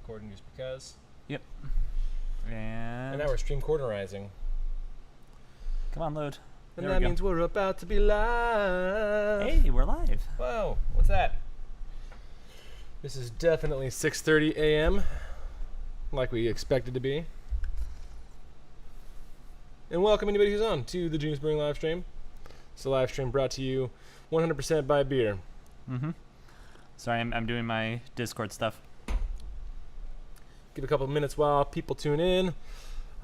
recording just because. Yep. And now we're stream cornerizing. Come on, load. And There that we go. means we're about to be live. Hey, we're live. Whoa, what's that? This is definitely 6:30 a.m. like we expected to be. And welcome anybody who's on to the Genus Brewing live stream. It's a live stream brought to you 100% by beer. Mm-hmm. Sorry, I'm doing my Discord stuff. Give a couple of minutes while people tune in.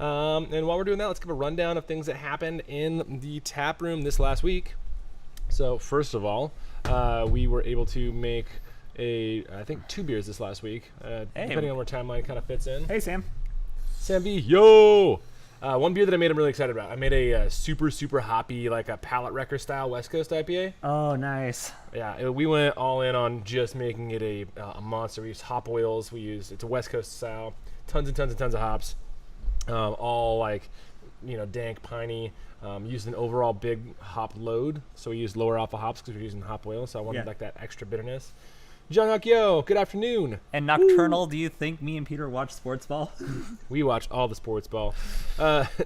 And while we're doing that, let's give a rundown of things that happened in the tap room this last week. So first of all, we were able to make I think 2 beers this last week, depending on where timeline kind of fits in. Hey, Sam. Sam B, yo! One beer that I made I'm really excited about. I made a super hoppy, like a palate wrecker style West Coast IPA. Oh, nice. Yeah, we went all in on just making it a monster. We used hop oils. It's a West Coast style. Tons and tons of hops. All like, dank, piney. Used an overall big hop load. So we used lower alpha hops because we're using hop oil. So I wanted like that extra bitterness. John Akio, good afternoon. And Nocturnal, do you think me and Peter watch sports ball? We watch all the sports ball.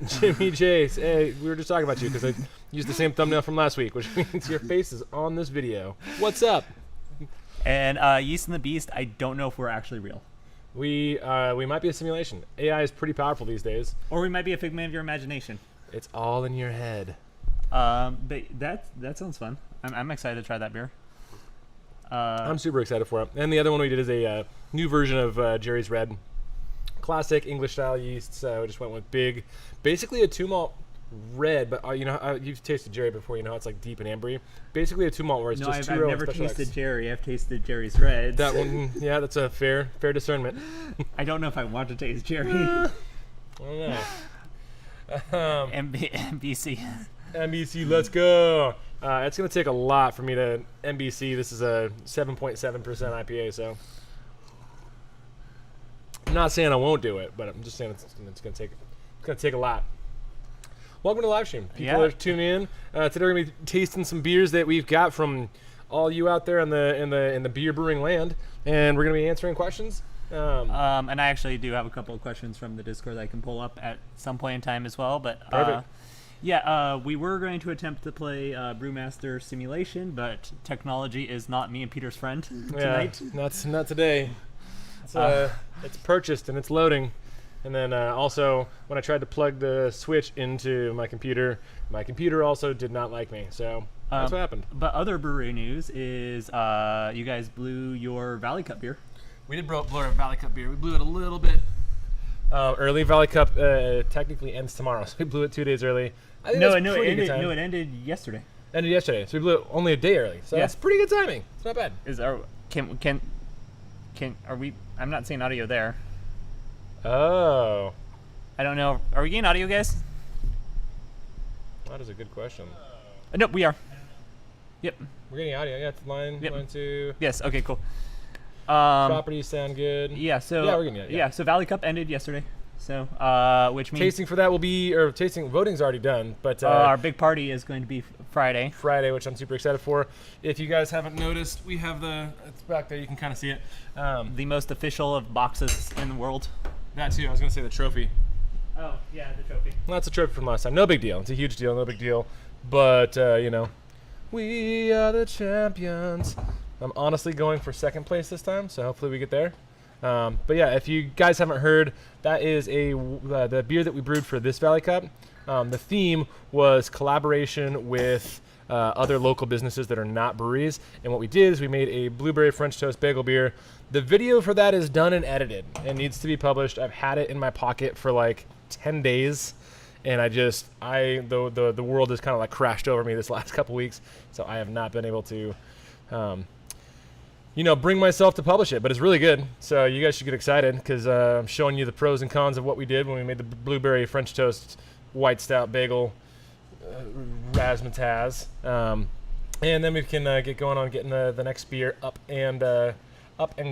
Jimmy Chase, hey, we were just talking about you because I used the same thumbnail from last week, which means your face is on this video. What's up? And Yeast and the Beast, I don't know if we're actually real. We might be a simulation. AI is pretty powerful these days. Or we might be a figment of your imagination. It's all in your head. But that sounds fun. I'm excited to try that beer. I'm super excited for it. And the other one we did is a new version of Jerry's Red. Classic English style yeast. So we just went with big, basically a 2-malt red, but you've tasted Jerry before, you know it's like deep and ambery. Basically a 2-malt where it's just 2 I've row never Special X. tasted Jerry. I've tasted Jerry's Red. That one, yeah, that's a fair discernment. I don't know if I want to taste Jerry. I don't know. NBC. NBC, let's go. It's going to take a lot for me to NBC. This is a 7.7% IPA, so I'm not saying I won't do it, but I'm just saying it's going to take a lot. Welcome to the live stream. People are tuning in. Today we're going to be tasting some beers that we've got from all you out there in the beer brewing land, and we're going to be answering questions. And I actually do have a couple of questions from the Discord that I can pull up at some point in time as well. But we were going to attempt to play Brewmaster Simulation, but technology is not me and Peter's friend tonight. Not today. It's purchased and it's loading. And then also, when I tried to plug the Switch into my computer also did not like me. So that's what happened. But other brewery news is you guys blew your Valley Cup beer. We did blow our Valley Cup beer. We blew it a little bit early. Valley Cup technically ends tomorrow, so we blew it 2 days early. I think it ended yesterday. Ended yesterday, so we blew it only a day early. So that's pretty good timing. It's not bad. Are we? I'm not seeing audio there. Oh. I don't know. Are we getting audio, guys? That is a good question. Nope, we are. Yep. We're getting audio. Yeah, it's line 2. Yes. Okay. Cool. Properties sound good. Yeah. So we're getting it. Yeah. So Valley Cup ended yesterday. So which means tasting for that will be, or tasting voting's already done, but our big party is going to be Friday. Which I'm super excited for. If you guys haven't noticed, we have it's back there. You can kind of see it. The most official of boxes in the world. That too. I was gonna say the trophy. Oh yeah, the trophy. Well, that's a trophy from last time. No big deal. It's a huge deal. No big deal. But we are the champions. I'm honestly going for second place this time, so hopefully we get there. But yeah, if you guys haven't heard, that is the beer that we brewed for this Valley Cup. The theme was collaboration with other local businesses that are not breweries. And what we did is we made a blueberry French toast bagel beer. The video for that is done and edited and needs to be published. I've had it in my pocket for like 10 days. And the world has kind of like crashed over me this last couple weeks. So I have not been able to, bring myself to publish it, but it's really good. So you guys should get excited because I'm showing you the pros and cons of what we did when we made the blueberry French toast white stout bagel razzmatazz. And then we can get going on getting the next beer up and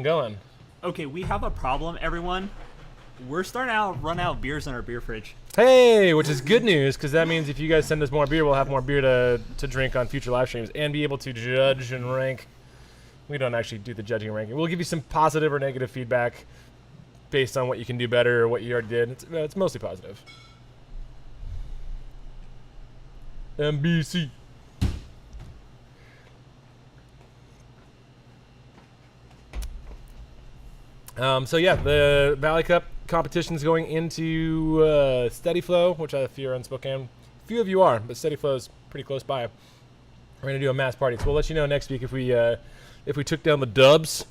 going. Okay, we have a problem, everyone. We're starting to run out of beers in our beer fridge. Hey, which is good news because that means if you guys send us more beer, we'll have more beer to drink on future live streams and be able to judge and rank. We don't actually do the judging and ranking. We'll give you some positive or negative feedback based on what you can do better or what you already did. It's mostly positive. MBC. So yeah, the Valley Cup competition is going into Steady Flow, which if you're in Spokane, few of you are, but Steady Flow is pretty close by. We're gonna do a mass party, so we'll let you know next week if we took down the dubs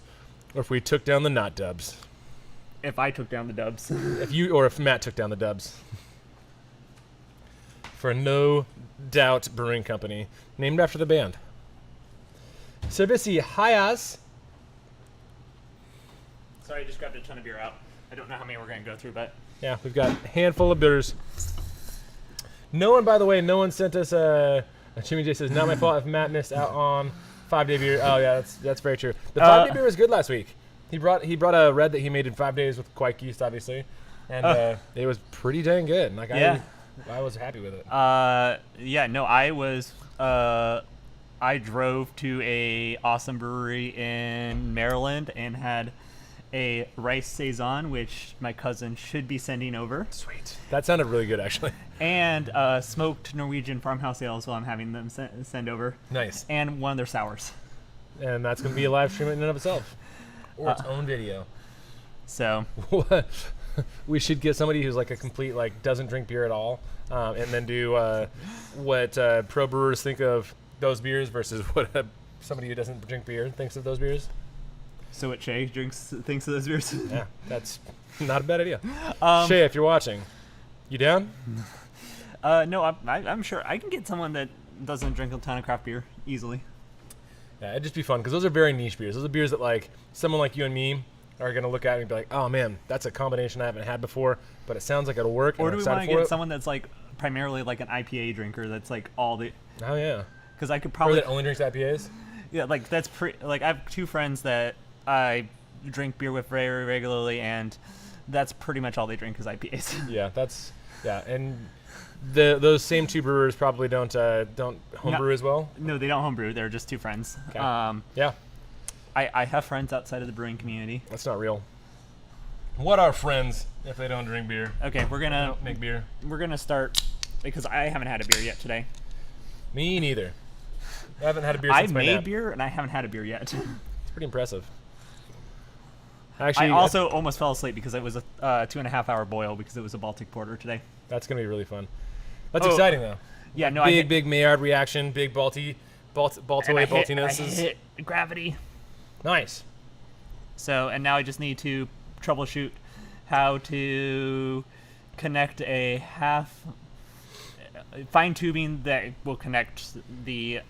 or if we took down the not dubs. If I took down the dubs. If Matt took down the dubs. For No Doubt Brewing Company, named after the band. Servici Hayas. Sorry, I just grabbed a ton of beer out. I don't know how many we're going to go through, but... Yeah, we've got a handful of bitters. No one sent us Jimmy J says, not my fault if Matt missed out on 5-day beer. Oh, yeah, that's very true. The 5-day beer was good last week. He brought a red that he made in 5 days with Quake yeast, obviously. And it was pretty dang good. Like, yeah. I was happy with it. Yeah, no, I drove to a awesome brewery in Maryland and had a rice saison, which my cousin should be sending over. Sweet. That sounded really good, actually. And smoked Norwegian farmhouse ales while I'm having them send over. Nice. And one of their sours. And that's going to be a live stream in and of itself. Or its own video. So. We should get somebody who's like a complete, like, doesn't drink beer at all, and then do what pro brewers think of those beers versus what somebody who doesn't drink beer thinks of those beers. So what Shay thinks of those beers? Yeah, that's not a bad idea. Shay, if you're watching, you down? No, I'm sure I can get someone that doesn't drink a ton of craft beer easily. Yeah, it'd just be fun because those are very niche beers. Those are beers that like someone like you and me are going to look at it and be like, oh man, that's a combination I haven't had before, but it sounds like it'll work. Or do we want to get someone that's like primarily like an IPA drinker that's like all the... Oh yeah. Because I could probably... Or that only drinks IPAs? Yeah, like that's like I have 2 friends that I drink beer with very regularly, and that's pretty much all they drink is IPAs. Yeah, and those same 2 brewers probably don't homebrew as well? No, they don't homebrew. They're just 2 friends. Okay. Yeah. I have friends outside of the brewing community. That's not real. What are friends if they don't drink beer? Okay, we're gonna don't make beer. We're gonna start because I haven't had a beer yet today. Me neither. I haven't had a beer since my nap. I made beer and I haven't had a beer yet. It's pretty impressive. Actually, I also almost fell asleep because it was a 2.5-hour boil because it was a Baltic Porter today. That's gonna be really fun. That's exciting though. Yeah, no, big Maillard reaction, big Baltiness. I hit gravity. Nice. So, and now I just need to troubleshoot how to connect a fine tubing that will connect the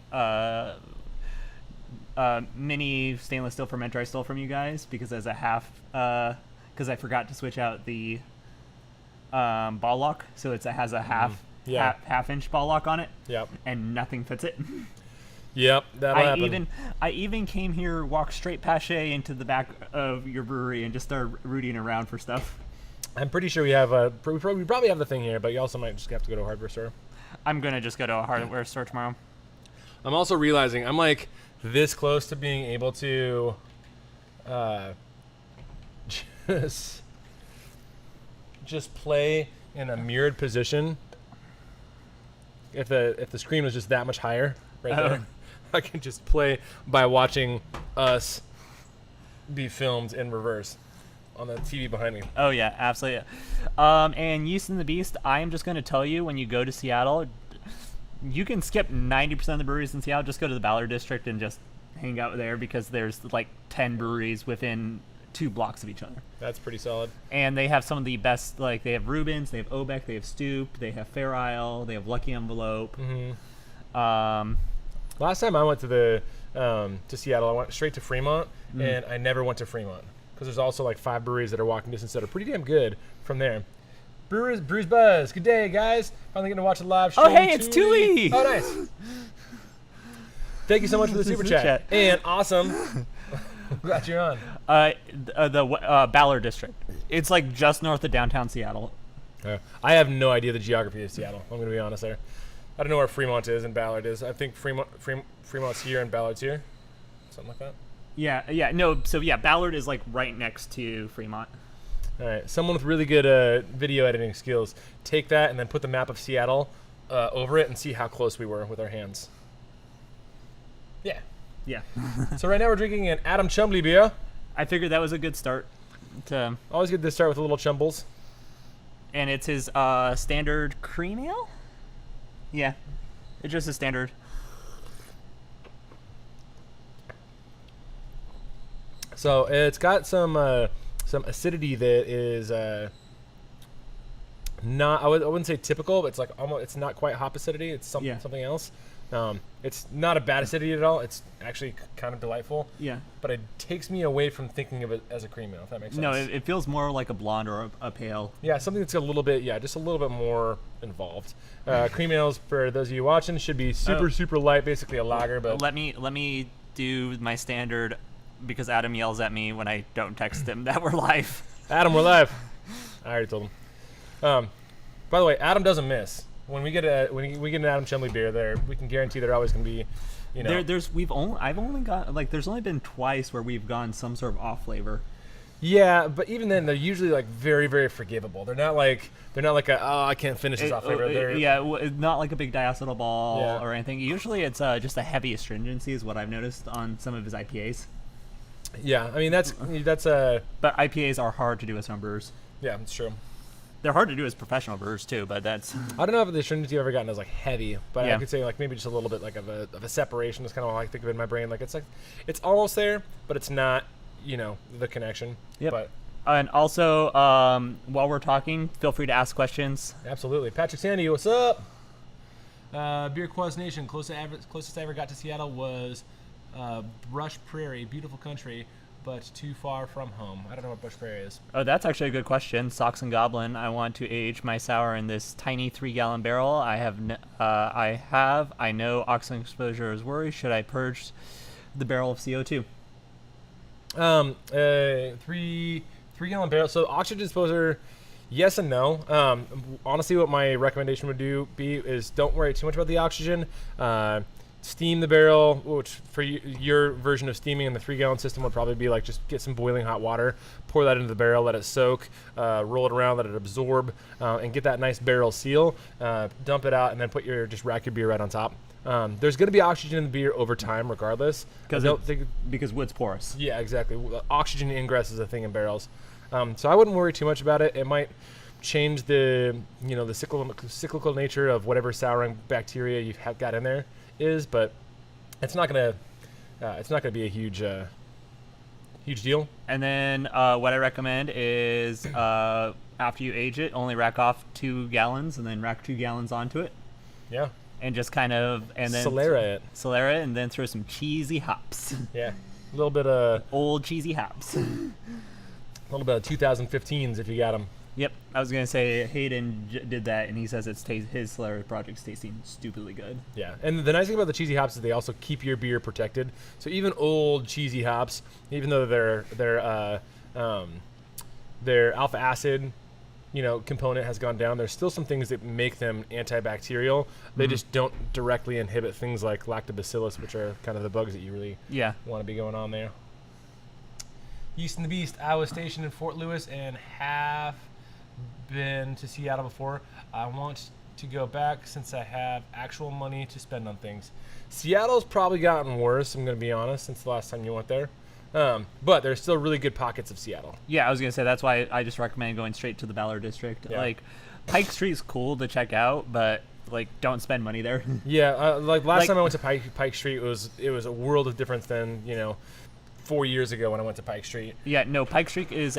mini stainless steel fermenter I stole from you guys because as a because I forgot to switch out the ball lock, so it has a half inch ball lock on it. Yep. And nothing fits it. Yep, that'll happen. I even came here, walked straight past Shay into the back of your brewery and just started rooting around for stuff. I'm pretty sure we have we probably have the thing here, but you also might just have to go to a hardware store. I'm gonna just go to a hardware store tomorrow. I'm also realizing I'm like this close to being able to just play in a mirrored position. If the screen was just that much higher right there, I can just play by watching us be filmed in reverse on the TV behind me. Oh yeah, absolutely. And Yeast and the Beast, I am just going to tell you, when you go to Seattle, you can skip 90% of the breweries in Seattle. Just go to the Ballard District and just hang out there because there's like 10 breweries within 2 blocks of each other. That's pretty solid. And they have some of the best, like they have Rubens, they have Obeck, they have Stoop, they have Fair Isle, they have Lucky Envelope. Mm-hmm. Last time I went to Seattle, I went straight to Fremont, and I never went to Fremont because there's also like 5 breweries that are walking distance that are pretty damn good from there. Brews Buzz. Good day, guys. Finally getting to watch a live stream. Oh, hey, it's Tuli. Oh, nice. Thank you so much for the super chat. And awesome. Glad you're on. The Ballard District. It's like just north of downtown Seattle. I have no idea the geography of Seattle. I'm going to be honest there. I don't know where Fremont is and Ballard is. I think Fremont's here and Ballard's here. Something like that. Yeah. No, so yeah, Ballard is like right next to Fremont. All right, someone with really good video editing skills, take that and then put the map of Seattle over it and see how close we were with our hands. Yeah. Yeah. So right now we're drinking an Adam Chumbly beer. I figured that was a good start. Always good to start with a little chumbles. And it's his standard cream ale? Yeah. It's just a standard. So it's got some acidity that is not I wouldn't say typical, but it's like almost it's not quite hop acidity. It's something else. It's not a bad acidity at all. It's actually kind of delightful. Yeah. But it takes me away from thinking of it as a cream ale, if that makes sense. No, it feels more like a blonde or a pale. Yeah, something that's a little bit, just a little bit more involved. Cream ales, for those of you watching, should be super light, basically a lager. But let me do my standard, because Adam yells at me when I don't text him that we're live. Adam, we're live. I already told him. By the way, Adam doesn't miss. When we get an Adam Chumley beer, there we can guarantee they're always going to be, I've only got there's only been twice where we've gone some sort of off flavor. Yeah, but even then they're usually like very, very forgivable. They're not like I can't finish this off flavor. Not like a big diacetyl ball or anything. Usually it's just a heavy astringency is what I've noticed on some of his IPAs. Yeah, I mean that's But IPAs are hard to do as home brewers. Yeah, it's true. They're hard to do as professional brewers too, but that's. I don't know if the astringency I've ever gotten is like heavy, but I could say like maybe just a little bit like of a separation is kind of how I think of it in my brain. Like it's almost there, but it's not. The connection. Yep. But and also, while we're talking, feel free to ask questions. Absolutely, Patrick Sandy, what's up? Beer Quaz Nation, closest I ever got to Seattle was Brush Prairie, beautiful country, but too far from home. I don't know what Brush Prairie is. Oh, that's actually a good question. Socks and Goblin. I want to age my sour in this tiny 3-gallon barrel. I know oxygen exposure is worry. Should I purge the barrel of CO2? 3-gallon barrel. So oxygen exposure, yes and no. Honestly, what my recommendation would be is don't worry too much about the oxygen. Steam the barrel, which for your version of steaming in the 3-gallon system would probably be like just get some boiling hot water, pour that into the barrel, let it soak, roll it around, let it absorb, and get that nice barrel seal. Dump it out, and then just rack your beer right on top. There's going to be oxygen in the beer over time, regardless. Because wood's porous. Yeah, exactly. Oxygen ingress is a thing in barrels, so I wouldn't worry too much about it. It might change the cyclical nature of whatever souring bacteria you've got in there is, but it's not gonna be a huge deal. And then what I recommend is after you age it, only rack off 2 gallons, and then rack 2 gallons onto it. Yeah. And just kind of and then Solera it, and then throw some cheesy hops. Yeah, a little bit of old cheesy hops. A little bit of 2015s if you got them. Yep, I was gonna say Hayden did that, and he says his Solera project's tasting stupidly good. Yeah, and the nice thing about the cheesy hops is they also keep your beer protected. So even old cheesy hops, even though their alpha acid, component has gone down, there's still some things that make them antibacterial. They just don't directly inhibit things like lactobacillus, which are kind of the bugs that you really want to be going on there. Yeast and the Beast, I was stationed in Fort Lewis and have been to Seattle before. I want to go back since I have actual money to spend on things. Seattle's probably gotten worse, I'm going to be honest, since the last time you went there. But there's still really good pockets of Seattle. Yeah, I was going to say that's why I just recommend going straight to the Ballard District. Yeah. Like, Pike Street's cool to check out, but don't spend money there. Yeah, last time I went to Pike Street, it was a world of difference than 4 years ago when I went to Pike Street. Yeah, no, Pike Street is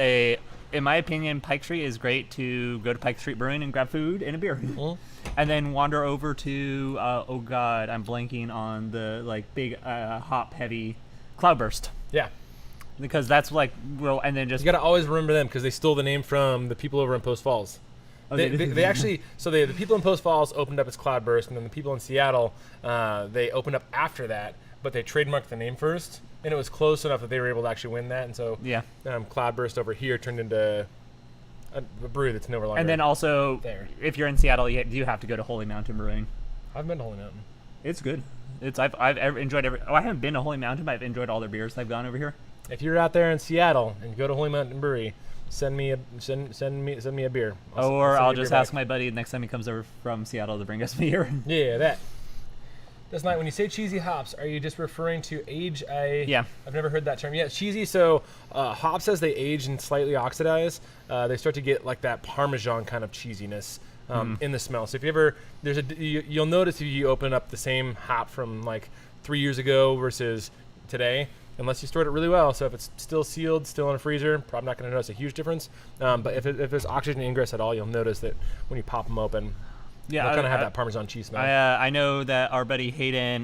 in my opinion, Pike Street is great to go to Pike Street Brewing and grab food and a beer. Mm-hmm. And then wander over to, oh God, I'm blanking on the big hop-heavy Cloudburst. Yeah. Because that's and then just... You got to always remember them because they stole the name from the people over in Post Falls. Oh, they actually, the people in Post Falls opened up as Cloudburst, and then the people in Seattle, they opened up after that, but they trademarked the name first. And it was close enough that they were able to actually win that, and so Cloudburst over here turned into a brew that's no longer. And then also, if you're in Seattle, you have to go to Holy Mountain Brewing. I've been to Holy Mountain. It's good. I've enjoyed I haven't been to Holy Mountain, but I've enjoyed all their beers I've gone over here. If you're out there in Seattle and you go to Holy Mountain Brewery, send me a beer. Or send I'll you a just beer ask back. my buddy next time he comes over from Seattle to bring us beer. Yeah, that. That's not when you say cheesy hops. Are you just referring to age? Yeah. I've never heard that term. Yeah, cheesy. So hops, as they age and slightly oxidize, they start to get like that Parmesan kind of cheesiness in the smell. So if you ever you'll notice if you open up the same hop from like 3 years ago versus today, unless you stored it really well. So if it's still sealed, still in a freezer, probably not going to notice a huge difference. But if there's oxygen ingress at all, you'll notice that when you pop them open. Yeah, they'll kind of have that Parmesan cheese smell. I know that our buddy Hayden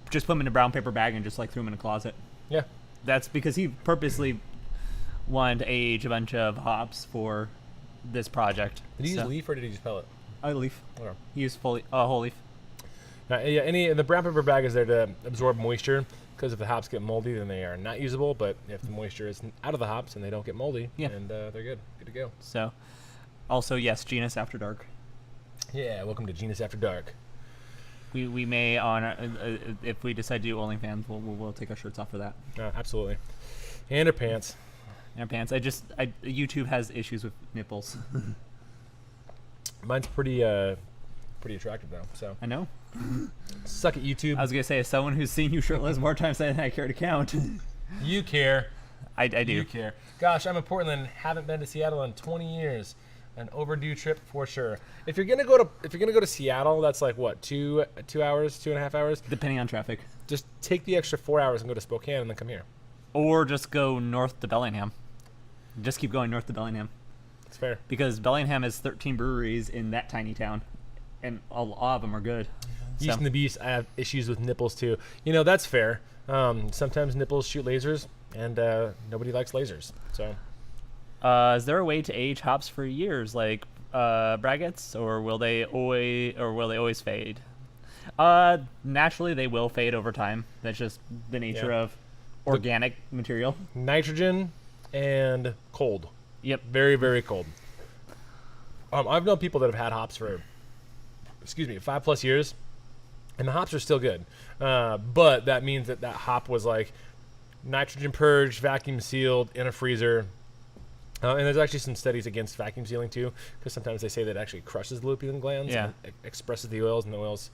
just put them in a brown paper bag and just like threw them in a closet. Yeah. That's because he purposely wanted to age a bunch of hops for this project. Did he use leaf or did he use pellet? Leaf. Okay. He used whole leaf. Yeah, the brown paper bag is there to absorb moisture, because if the hops get moldy, then they are not usable. But if the moisture is out of the hops and they don't get moldy, and they're good to go. So, also yes, Genus After Dark. Yeah, welcome to Genus After Dark. We may on if we decide to do OnlyFans, we'll take our shirts off for that. Absolutely, and our pants. And our pants. YouTube has issues with nipples. Mine's pretty attractive though. So I know. Suck it, YouTube. I was gonna say, as someone who's seen you shirtless more times than I care to count. You care. I do. You care. Gosh, I'm in Portland. Haven't been to Seattle in 20 years. An overdue trip for sure. If you're gonna go to Seattle, that's like what, 2 hours, 2.5 hours, Depending on traffic. Just take the extra 4 hours and go to Spokane and then come here. Or just go north to Bellingham. Just keep going north to Bellingham. It's fair. Because Bellingham has 13 breweries in that tiny town, and a lot of them are good. Yeast and the Beast, I have issues with nipples too. That's fair. Sometimes nipples shoot lasers, and nobody likes lasers. So, is there a way to age hops for years, like braggots, or will they always fade? Naturally, they will fade over time. That's just the nature of organic material. Nitrogen and cold. Yep. Very, very cold. I've known people that have had hops for, 5+ years, and the hops are still good. But that means that hop was like nitrogen purged, vacuum sealed, in a freezer. And there's actually some studies against vacuum sealing too, because sometimes they say that it actually crushes the lupulin glands and expresses the oils, and the oils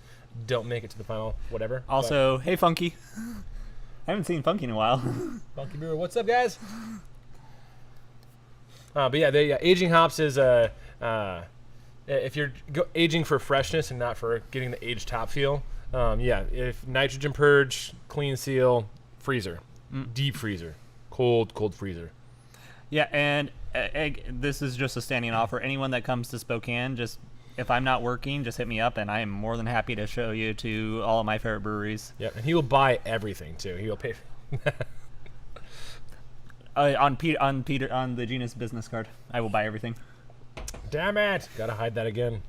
don't make it to the final whatever. Also, hey Funky. I haven't seen Funky in a while. Funky Brewer, what's up, guys? But aging hops is if you're aging for freshness and not for getting the aged top feel. If nitrogen purge, clean seal, freezer, deep freezer, cold freezer. Yeah, and this is just a standing offer. Anyone that comes to Spokane, just if I'm not working, just hit me up, and I am more than happy to show you to all of my favorite breweries. Yeah, and he will buy everything too. He will pay. On the Genus business card, I will buy everything. Damn it! Gotta hide that again.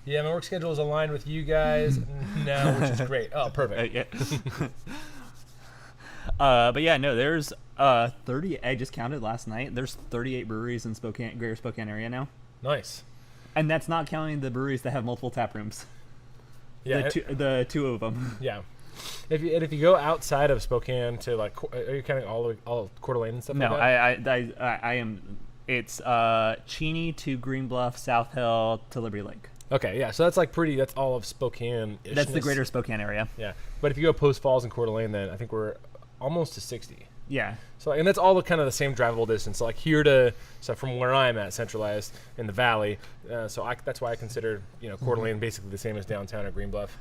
Yeah, my work schedule is aligned with you guys now, which is great. Oh, perfect. But yeah, no, there's 30. I just counted last night. There's 38 breweries in Greater Spokane area now. Nice. And that's not counting the breweries that have multiple tap rooms. Yeah, the two of them. Yeah. If you go outside of Spokane to like, are you counting all Coeur d'Alene and stuff? No, like that? I am. It's Cheney to Green Bluff, South Hill to Liberty Lake. Okay, yeah. So that's like that's all of Spokane. That's the Greater Spokane area. Yeah, but if you go Post Falls and Coeur d'Alene, then I think we're almost to 60. Yeah. So and that's all kind of the same drivable distance. So like so from where I'm at, centralized in the valley. That's why I consider Coeur d'Alene basically the same as downtown or Green Bluff.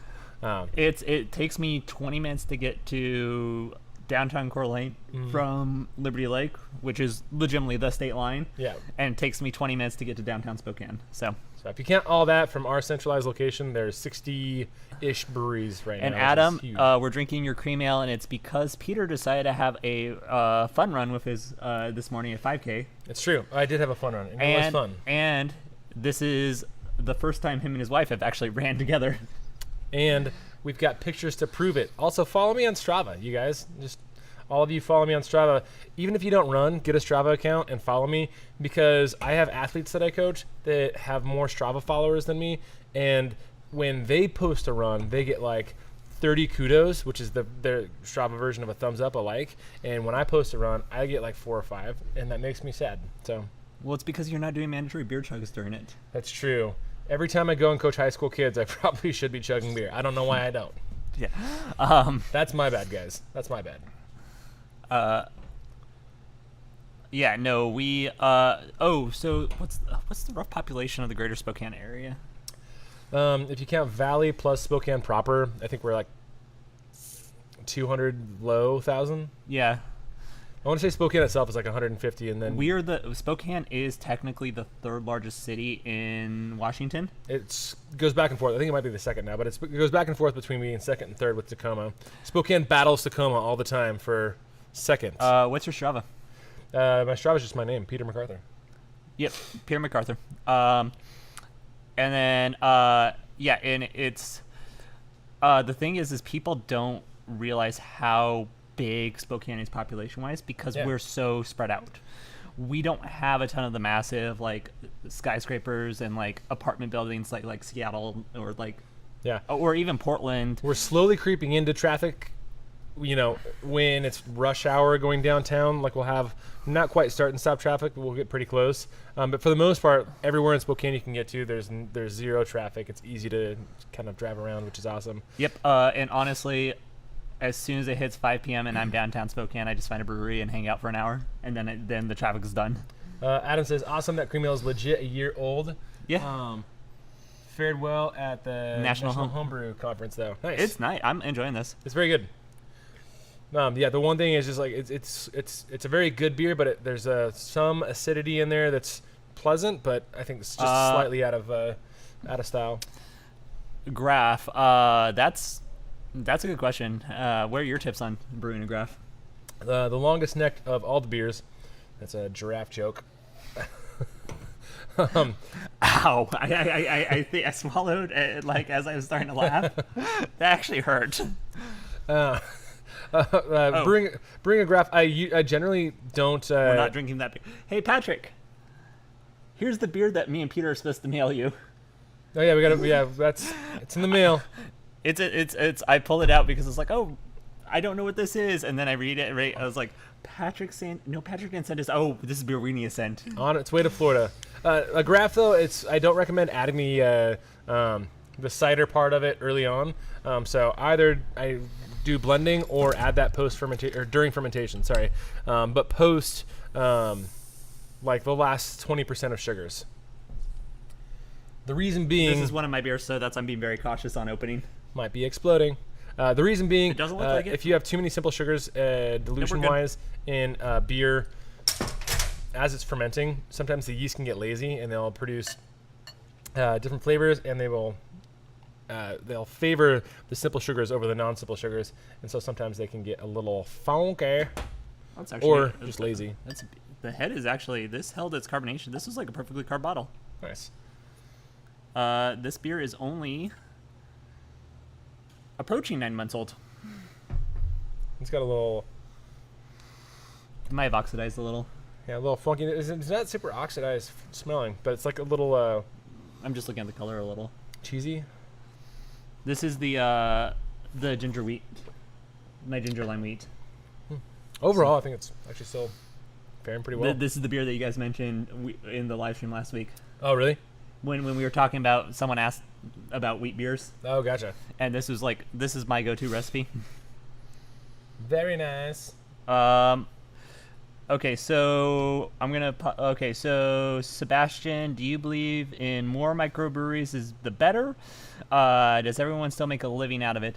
It takes me 20 minutes to get to downtown Coeur d'Alene from Liberty Lake, which is legitimately the state line. Yeah. And it takes me 20 minutes to get to downtown Spokane. So if you count all that from our centralized location, there's 60-ish breweries right now. And Adam, we're drinking your cream ale, and it's because Peter decided to have a fun run with his this morning at 5K. It's true. I did have a fun run. And it was fun. And this is the first time him and his wife have actually ran together. And we've got pictures to prove it. Also, follow me on Strava, you guys. Just all of you follow me on Strava. Even if you don't run, get a Strava account and follow me, because I have athletes that I coach that have more Strava followers than me. And when they post a run, they get like 30 kudos, which is their Strava version of a thumbs up, a like. And when I post a run, I get like 4 or 5, and that makes me sad. So. Well, it's because you're not doing mandatory beer chugs during it. That's true. Every time I go and coach high school kids, I probably should be chugging beer. I don't know why I don't. Yeah. That's my bad, guys. That's my bad. Yeah, no, we so what's the rough population of the greater Spokane area? If you count Valley plus Spokane proper, I think we're like 200 low thousand. Yeah. I want to say Spokane itself is like 150, and then Spokane is technically the 3rd largest city in Washington. It goes back and forth. I think it might be the 2nd now, but it goes back and forth between being 2nd and 3rd with Tacoma. Spokane battles Tacoma all the time for 2nd. What's your Strava? My Strava is just my name, Peter MacArthur. Yep, Peter MacArthur. And then yeah, and it's the thing is people don't realize how big Spokane is population-wise because we're so spread out. We don't have a ton of the massive like skyscrapers and like apartment buildings like Seattle or like or even Portland. We're slowly creeping into traffic. You know, when it's rush hour going downtown, like we'll have not quite start and stop traffic, but we'll get pretty close. But for the most part, everywhere in Spokane you can get to, there's zero traffic. It's easy to kind of drive around, which is awesome. Yep. And honestly, as soon as it hits 5 p.m. and I'm downtown Spokane, I just find a brewery and hang out for an hour, and then the traffic is done. Adam says, awesome, that cream ale is legit a year old. Yeah. Fared well at the National Homebrew conference, though. Nice. It's nice. I'm enjoying this. It's very good. Yeah, the one thing is just like it's a very good beer, but there's some acidity in there that's pleasant, but I think it's just slightly out of style. Graph, that's a good question. What are your tips on brewing a graph? The longest neck of all the beers. That's a giraffe joke. Ow! I think I swallowed it, like as I was starting to laugh. That actually hurt. Bring a graph. I generally don't. We're not drinking that beer. Hey Patrick, here's the beer that me and Peter are supposed to mail you. Oh yeah, it's in the mail. It's I pulled it out because it's like, oh, I don't know what this is, and then I read it. Right, I was like, Patrick didn't send us. Oh, this is beer we need to send. On its way to Florida. A graph though, I don't recommend adding the cider part of it early on. So either I do blending or add that post fermentation or during fermentation. Sorry, but post like the last 20% of sugars. The reason being, this is one of my beers, so I'm being very cautious on opening. Might be exploding. The reason being, it doesn't look like it. If you have too many simple sugars, dilution-wise, in beer, as it's fermenting, sometimes the yeast can get lazy and they'll produce different flavors, and they'll favor the simple sugars over the non-simple sugars, and so sometimes they can get a little funky or just lazy. The head is actually, this held its carbonation. This is like a perfectly carb bottle. Nice. This beer is only approaching 9 months old. It's got a little... It might have oxidized a little. Yeah, a little funky. It's not super oxidized smelling, but it's like a little... I'm just looking at the color a little. Cheesy? This is the ginger wheat. My ginger lime wheat. Overall, I think it's actually still faring pretty well. This is the beer that you guys mentioned in the live stream last week. Oh, really? When we were talking about, someone asked about wheat beers. Oh, gotcha. And this is my go-to recipe. Very nice. Okay, so so Sebastian, do you believe in more microbreweries is the better? Does everyone still make a living out of it?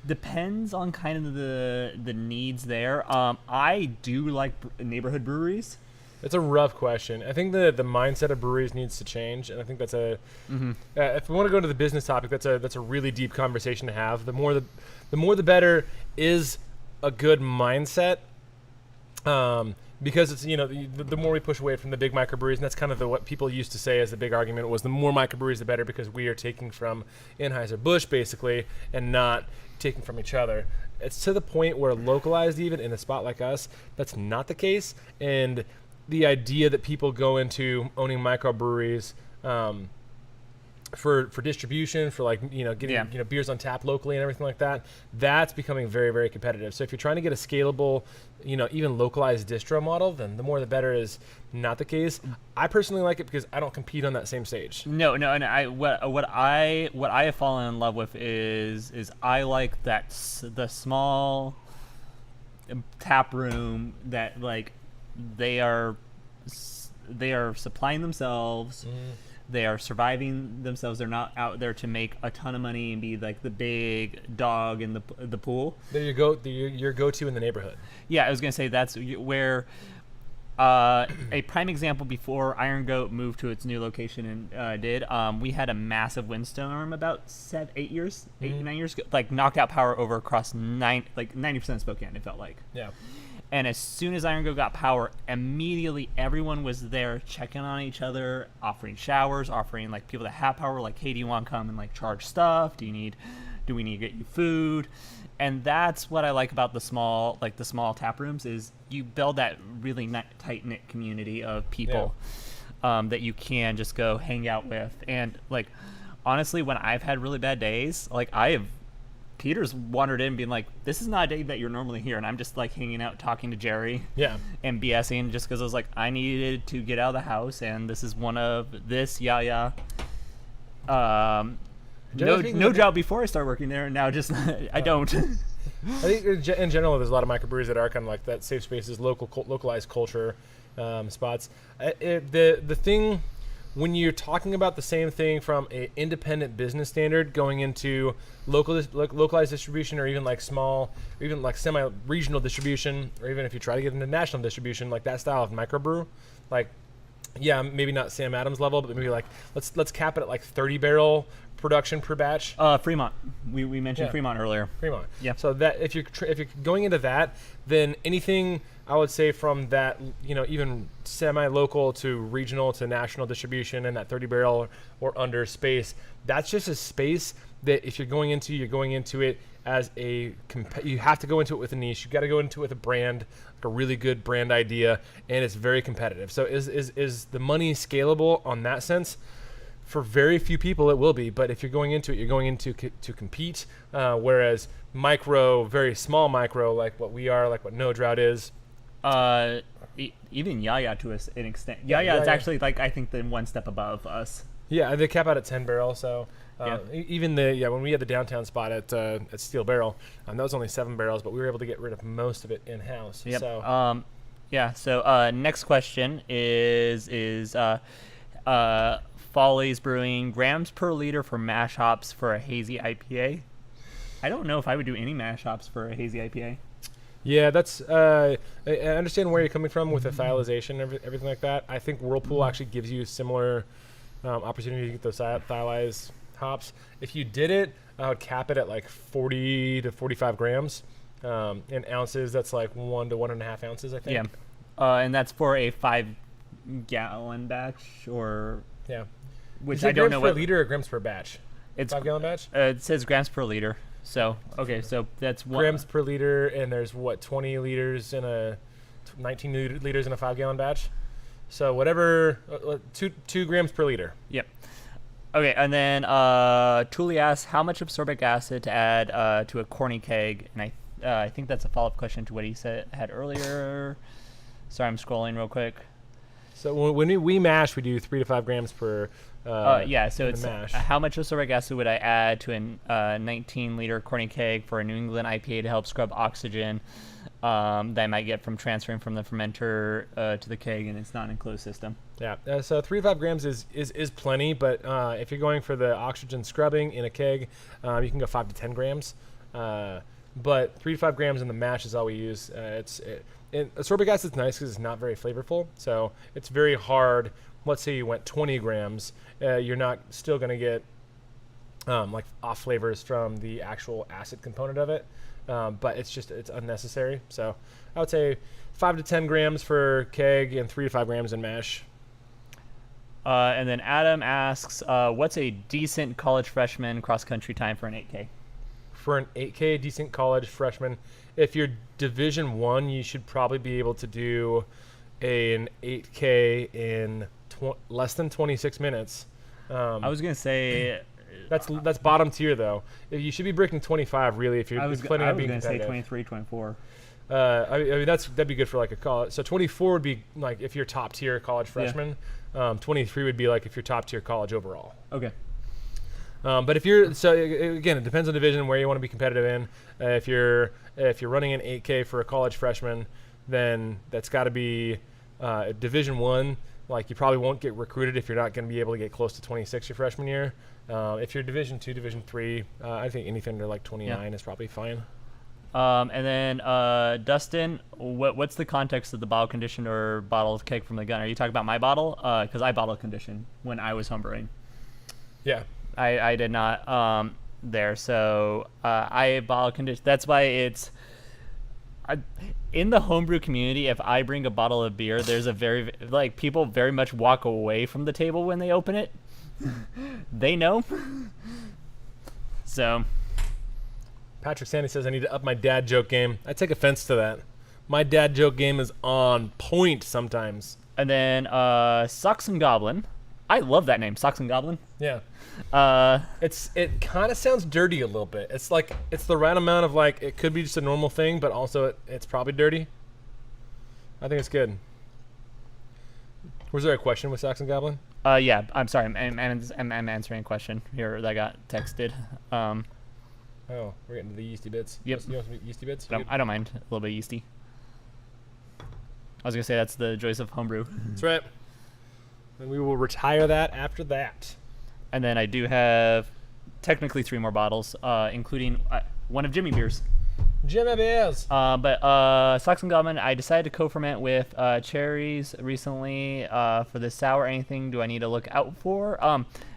Depends on kind of the needs there. I do like neighborhood breweries. It's a rough question. I think the mindset of breweries needs to change, and I think that's a. Mm-hmm. If we want to go into the business topic, that's a really deep conversation to have. The more the better is a good mindset, because it's the more we push away from the big microbreweries, and that's kind of what people used to say as the big argument was the more microbreweries the better, because we are taking from Anheuser-Busch basically and not taking from each other. It's to the point where localized, even in a spot like us, that's not the case, and the idea that people go into owning microbreweries for distribution, for like, getting beers on tap locally and everything like that, that's becoming very, very competitive. So if you're trying to get a scalable, even localized distro model, then the more the better is not the case. I personally like it because I don't compete on that same stage. No, and what I have fallen in love with is I like the small tap room that like they are supplying themselves. They are surviving themselves. They're not out there to make a ton of money and be like the big dog in the pool. They're your go-to in the neighborhood. Yeah, I was gonna say that's where a prime example before Iron Goat moved to its new location and we had a massive windstorm about 9 years ago, like knocked out power over across 90% of Spokane. It felt like. Yeah. And as soon as Iron Goat got power, immediately everyone was there checking on each other, offering showers, offering like people that have power, like, hey, do you want to come and like charge stuff? Do we need to get you food? And that's what I like about the small tap rooms is you build that really tight knit community of people that you can just go hang out with. And like, honestly, when I've had really bad days, like Peter's wandered in being like, this is not a day that you're normally here, and I'm just like hanging out talking to Jerry and BSing just because I was like, I needed to get out of the house and this is one of this no job before I started working there, and now just I don't. I think in general there's a lot of microbreweries that are kind of like that safe spaces, localized culture spots. The thing when you're talking about the same thing from an independent business standard going into localized distribution, or even like small, or even like semi-regional distribution, or even if you try to get into national distribution, like that style of microbrew, like, yeah, maybe not Sam Adams level, but maybe like let's cap it at like 30 barrel production per batch. Fremont. We mentioned Fremont earlier. Fremont. Yeah. So that if you're going into that, then anything I would say from that, even semi-local to regional to national distribution and that 30 barrel or under space, that's just a space that if you're going into it as you have to go into it with a niche. You got to go into it with a brand, like a really good brand idea, and it's very competitive. So is the money scalable on that sense? For very few people, it will be. But if you're going into it, you're going into to compete. Whereas very small micro, like what we are, like what No Drought is. Even Yaya to an extent. Yaya is actually like I think the one step above us. Yeah, they cap out at 10 barrel. So even when we had the downtown spot at Steel Barrel, that was only 7 barrels, but we were able to get rid of most of it in house. Yep. So So next question is Follies Brewing, grams per liter for mash hops for a hazy IPA. I don't know if I would do any mash hops for a hazy IPA. Yeah, that's. I understand where you're coming from with the thiolization and everything like that. I think Whirlpool actually gives you similar opportunity to get those thiolized hops. If you did it, I would cap it at like 40 to 45 grams. In ounces, that's like 1 to 1.5 ounces, I think. Yeah, and that's for a 5-gallon batch, or which I don't know what liter or grams per batch. It's 5-gallon batch. It says grams per liter. So so that's grams per liter, and there's 20 liters in a 19 liters in a 5-gallon batch. So whatever, 2 grams per liter. Yep. Okay, and then Tuli asks how much absorbic acid to add to a corny keg, and I think that's a follow-up question to what he had earlier. Sorry, I'm scrolling real quick. So when we mash, we do 3 to 5 grams per. So it's mash. How much absorbic acid would I add to a 19-liter corny keg for a New England IPA to help scrub oxygen that I might get from transferring from the fermenter to the keg in its non-enclosed system? Yeah, so 3 to 5 grams is plenty, but if you're going for the oxygen scrubbing in a keg, you can go 5 to 10 grams. But 3 to 5 grams in the mash is all we use. Ascorbic acid is nice because it's not very flavorful, so it's very hard. Let's say you went 20 grams, you're not still going to get like off flavors from the actual acid component of it, but it's unnecessary. So I would say 5 to 10 grams for keg and 3 to 5 grams in mash. And then Adam asks, what's a decent college freshman cross-country time for an 8K? For an 8K, decent college freshman, if you're Division 1, you should probably be able to do an 8K in less than 26 minutes. I was gonna say that's bottom tier though. You should be breaking 25 really if you're planning on being competitive. I was gonna say 23, 24. I mean that'd be good for like a college. So 24 would be like if you're top tier college freshman. 23 would be like if you're top tier college overall. Okay. But if you're again, it depends on division where you want to be competitive in. If you're running an 8K for a college freshman, then that's got to be Division 1. Like you probably won't get recruited if you're not going to be able to get close to 26 your freshman year. If you're Division 2, Division 3, I think anything under like 29 is probably fine. And then Dustin, what's the context of the bottle condition or bottle keg from the gun? Are you talking about my bottle? Because I bottle conditioned when I was homebrewing. Yeah. I did not there, so I bottle condition. That's why it's in the homebrew community. If I bring a bottle of beer, there's a very people very much walk away from the table when they open it. They know. So Patrick Sandy says I need to up my dad joke game. I take offense to that. My dad joke game is on point sometimes. And then Socks and Goblin. I love that name, Socks and Goblin. Yeah. It kind of sounds dirty a little bit. It's like it's the right amount of like it could be just a normal thing, but also it's probably dirty. I think it's good. Was there a question with Socks and Goblin? Yeah. I'm sorry. I'm answering a question here that got texted. Oh, we're getting to the yeasty bits. Yep. You want some yeasty bits? I don't mind a little bit yeasty. I was gonna say that's the joys of homebrew. That's right. And we will retire that after that. And then I do have technically 3 more bottles, including one of Jimmy beers. Jimmy beers. But Socks and Goblin, I decided to co-ferment with cherries recently for the sour. Anything do I need to look out for?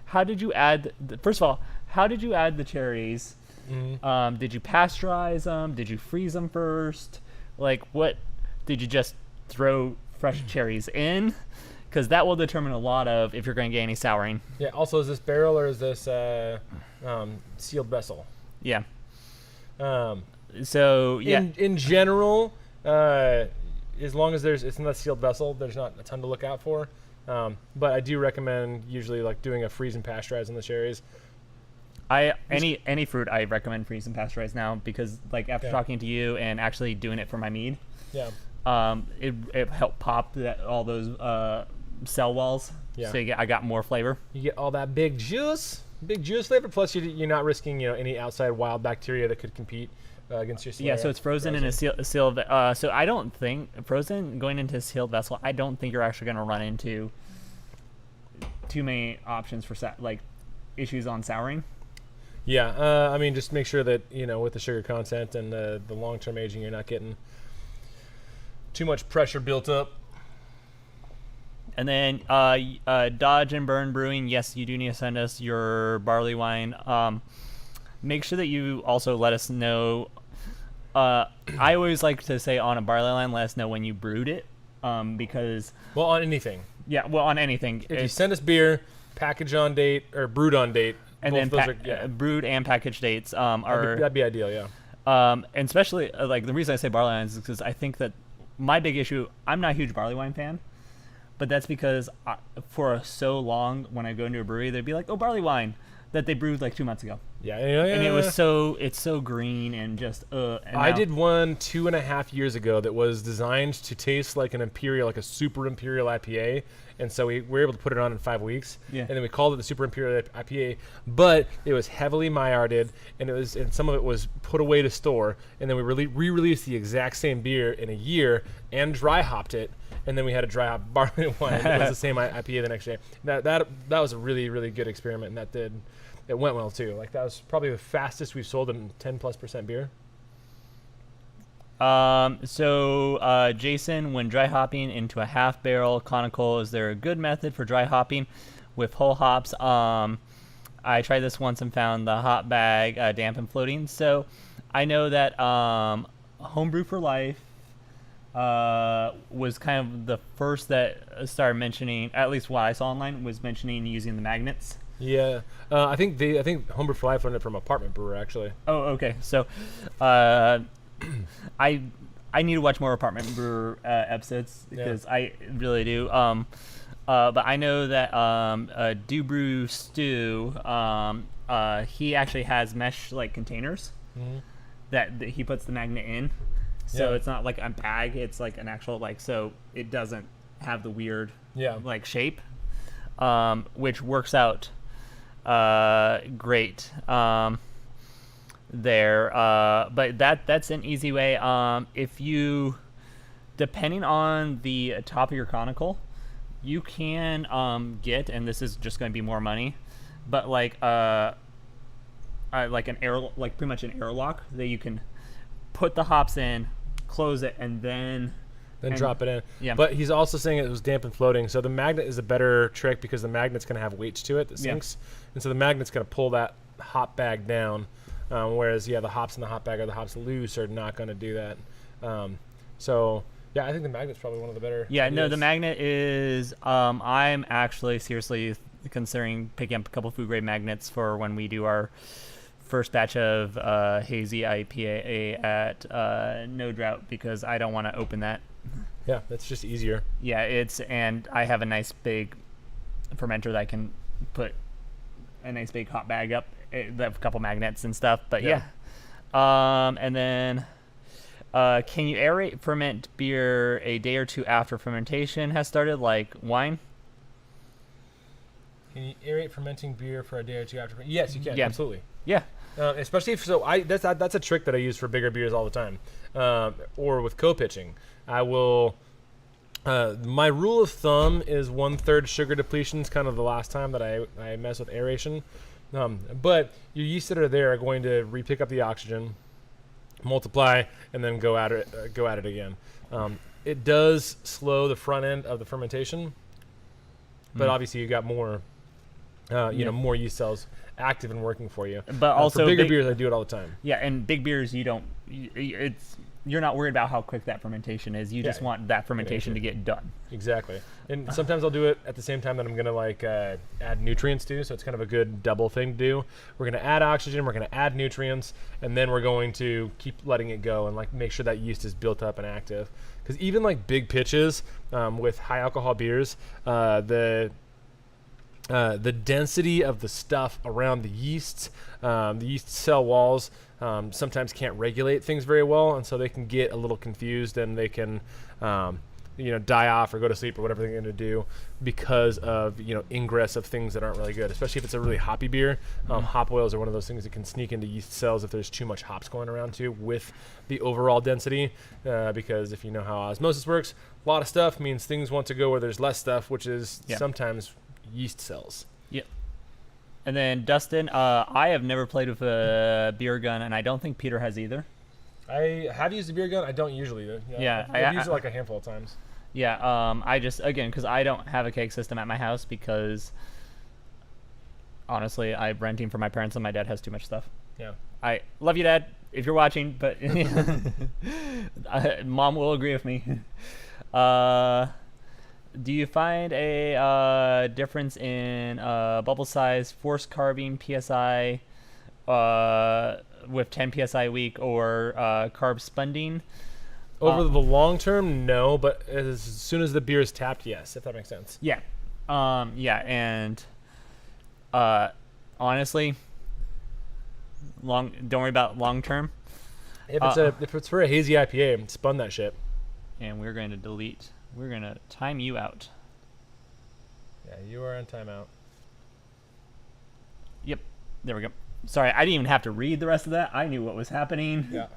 How did you add? First of all, how did you add the cherries? Mm-hmm. Did you pasteurize them? Did you freeze them first? Like, what? Did you just throw fresh cherries in? Because that will determine a lot of if you're going to get any souring. Yeah. Also, is this barrel or is this sealed vessel? Yeah. So yeah. In general, as long as it's not a sealed vessel, there's not a ton to look out for. But I do recommend usually like doing a freeze and pasteurize on the cherries. Any fruit I recommend freeze and pasteurize now because like after talking to you and actually doing it for my mead. Yeah. It helped pop all those cell walls. Yeah. So I got more flavor. You get all that big juice flavor. Plus you're not risking any outside wild bacteria that could compete against your. Yeah. So it's frozen in a sealed. So I don't think frozen going into a sealed vessel. I don't think you're actually going to run into too many options for issues on souring. Yeah. I mean, just make sure that with the sugar content and the long-term aging, you're not getting too much pressure built up. And then Dodge and Burn Brewing, yes, you do need to send us your barley wine. Make sure that you also let us know. I always like to say on a barley wine, let us know when you brewed it, because on anything. Yeah, on anything. If you send us beer, package on date or brewed on date, and then brewed and package dates that'd be ideal. Yeah. And especially the reason I say barley wines is because I think that my big issue, I'm not a huge barley wine fan. But that's because for so long, when I go into a brewery, they'd be like, "Oh, barley wine," that they brewed 2 months ago. Yeah. And it's so green and just. And I did one 2.5 years ago that was designed to taste like an imperial, like a super imperial IPA, and so we were able to put it on in 5 weeks. Yeah. And then we called it the super imperial IPA, but it was heavily Maillarded, and some of it was put away to store, and then we re-released the exact same beer in a year and dry hopped it. And then we had a dry hop barley wine. It was the same IPA the next day. That was a really, really good experiment, and it went well too. That was probably the fastest we've sold a 10+% beer. So Jason, when dry hopping into a half barrel conical, is there a good method for dry hopping with whole hops? I tried this once and found the hop bag damp and floating. So I know that Homebrew for Life was kind of the first that started mentioning, at least what I saw online, was mentioning using the magnets. Yeah, I think Homebrew for Life learned it from Apartment Brewer actually. Oh, okay. So, I need to watch more Apartment Brewer episodes because I really do. But I know that Do Brew Stew, he actually has mesh like containers that he puts the magnet in. So it's not like a bag; it's like an actual like, so it doesn't have the weird like shape, which works out great there. But that's an easy way. If you, depending on the top of your conical, you can get, and this is just going to be more money, but like an air, like pretty much an airlock that you can put the hops in, close it, and then drop it in. Yeah. But he's also saying it was damp and floating, so the magnet is a better trick because the magnet's going to have weights to it that sinks, and so the magnet's going to pull that hop bag down. Whereas the hops in the hop bag or the hops loose are not going to do that. So I think the magnet's probably one of the better. Yeah, ideas. no, the magnet is. I'm actually seriously considering picking up a couple food grade magnets for when we do our first batch of hazy IPA at No Drought, because I don't want to open that. Yeah, that's just easier. Yeah, and I have a nice big fermenter that I can put a nice big hot bag up, a couple magnets and stuff. But and then can you aerate ferment beer a day or two after fermentation has started, like wine? Can you aerate fermenting beer for a day or two after? Yes, you can. Yeah. Absolutely. Yeah. Especially if that's a trick that I use for bigger beers all the time, or with co-pitching. I will. My rule of thumb is 1/3 sugar depletion is kind of the last time that I mess with aeration. But your yeasts that are there are going to re-pick up the oxygen, multiply, and then go at it again. It does slow the front end of the fermentation, but obviously you got more, more yeast cells active and working for you. But also for bigger beers, I do it all the time. Yeah, and big beers, you're not worried about how quick that fermentation is. You just want that fermentation to get done. Exactly. And sometimes I'll do it at the same time that I'm going to add nutrients to, so it's kind of a good double thing to do. We're going to add oxygen, we're going to add nutrients, and then we're going to keep letting it go and make sure that yeast is built up and active. Because even big pitches with high alcohol beers, the density of the stuff around the yeast cell walls sometimes can't regulate things very well, and so they can get a little confused, and they can die off or go to sleep or whatever they're going to do because of ingress of things that aren't really good, especially if it's a really hoppy beer. Hop oils are one of those things that can sneak into yeast cells if there's too much hops going around too with the overall density, because if you know how osmosis works, a lot of stuff means things want to go where there's less stuff, which is sometimes yeast cells. Yep. And then Dustin, I have never played with a beer gun, and I don't think Peter has either. I have used a beer gun. I don't usually. I've used it a handful of times. Yeah. I just, again, because I don't have a keg system at my house, because honestly, I'm renting for my parents and my dad has too much stuff. Yeah. I love you, Dad, if you're watching, but Mom will agree with me. Do you find a difference in bubble size, force carbing, PSI, with 10 PSI a week, or carb spunding? Over the long term, no, but as soon as the beer is tapped, yes, if that makes sense. Yeah. And honestly, don't worry about long term. If it's for a hazy IPA, spun that shit. And we're going to time you out. Yeah, you are on timeout. Yep. There we go. Sorry, I didn't even have to read the rest of that. I knew what was happening. Yeah.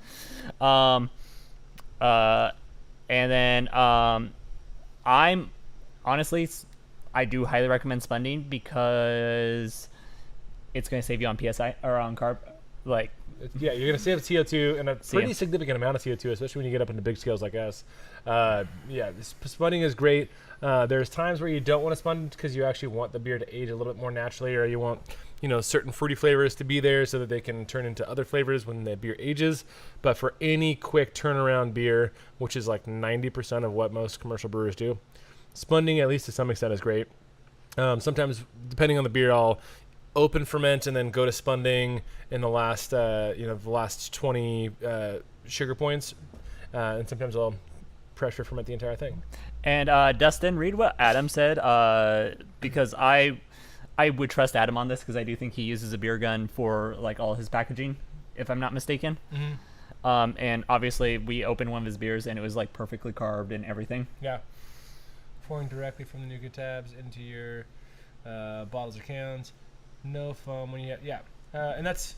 And then I'm honestly, I do highly recommend spunding because it's going to save you on PSI or on carb. Yeah, you're going to save CO2 and a pretty significant amount of CO2, especially when you get up into big scales like us. Spunding is great. There's times where you don't want to spun because you actually want the beer to age a little bit more naturally, or you want certain fruity flavors to be there so that they can turn into other flavors when the beer ages. But for any quick turnaround beer, which is 90% of what most commercial brewers do, spunding, at least to some extent, is great. Sometimes, depending on the beer, I'll open ferment and then go to spunding in the last 20 sugar points, and sometimes I'll pressure ferment the entire thing. And Dustin, read what Adam said, because I would trust Adam on this because I do think he uses a beer gun for like all his packaging, if I'm not mistaken. And obviously we opened one of his beers and it was like perfectly carved and everything. Yeah. Pouring directly from the Nuka tabs into your bottles or cans. No foam when you and that's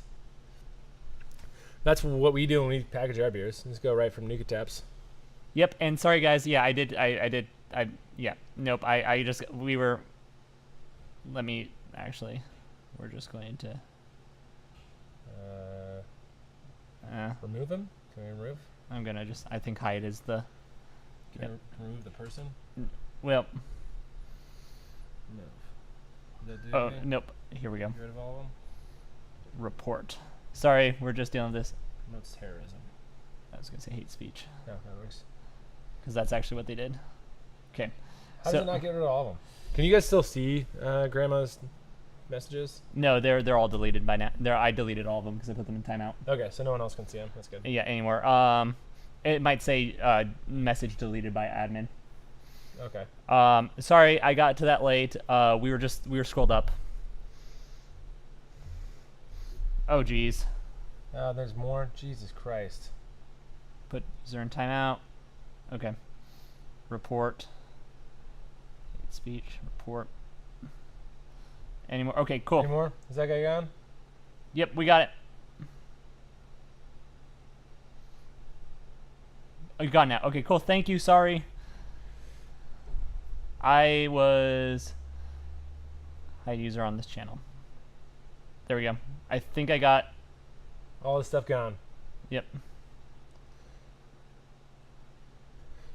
what we do when we package our beers. Just go right from Nuka taps. Yep. And sorry guys, yeah, I did. Nope. Let me actually. We're just going to. Remove them? Can we remove? I'm gonna just. I think hide is the. Can I remove the person? Well. No. Oh nope. Here we go. Get rid of all of them. Report. Sorry, we're just dealing with this. Promotes terrorism. I was gonna say hate speech. No, that works. Because that's actually what they did. Okay. How does it not get rid of all of them? Can you guys still see Grandma's messages? No, they're all deleted by now. I deleted all of them because I put them in timeout. Okay, so no one else can see them. That's good. Yeah, anymore. It might say message deleted by admin. Okay. Sorry, I got to that late. We were scrolled up. Oh, geez. There's more? Jesus Christ. Put user in timeout. Okay. Report. Hate speech. Report. Any more? Okay, cool. Any more? Is that guy gone? Yep, we got it. Oh, you got it now. Okay, cool. Thank you. Sorry. I was hide user on this channel. There we go. I think I got all this stuff gone. Yep.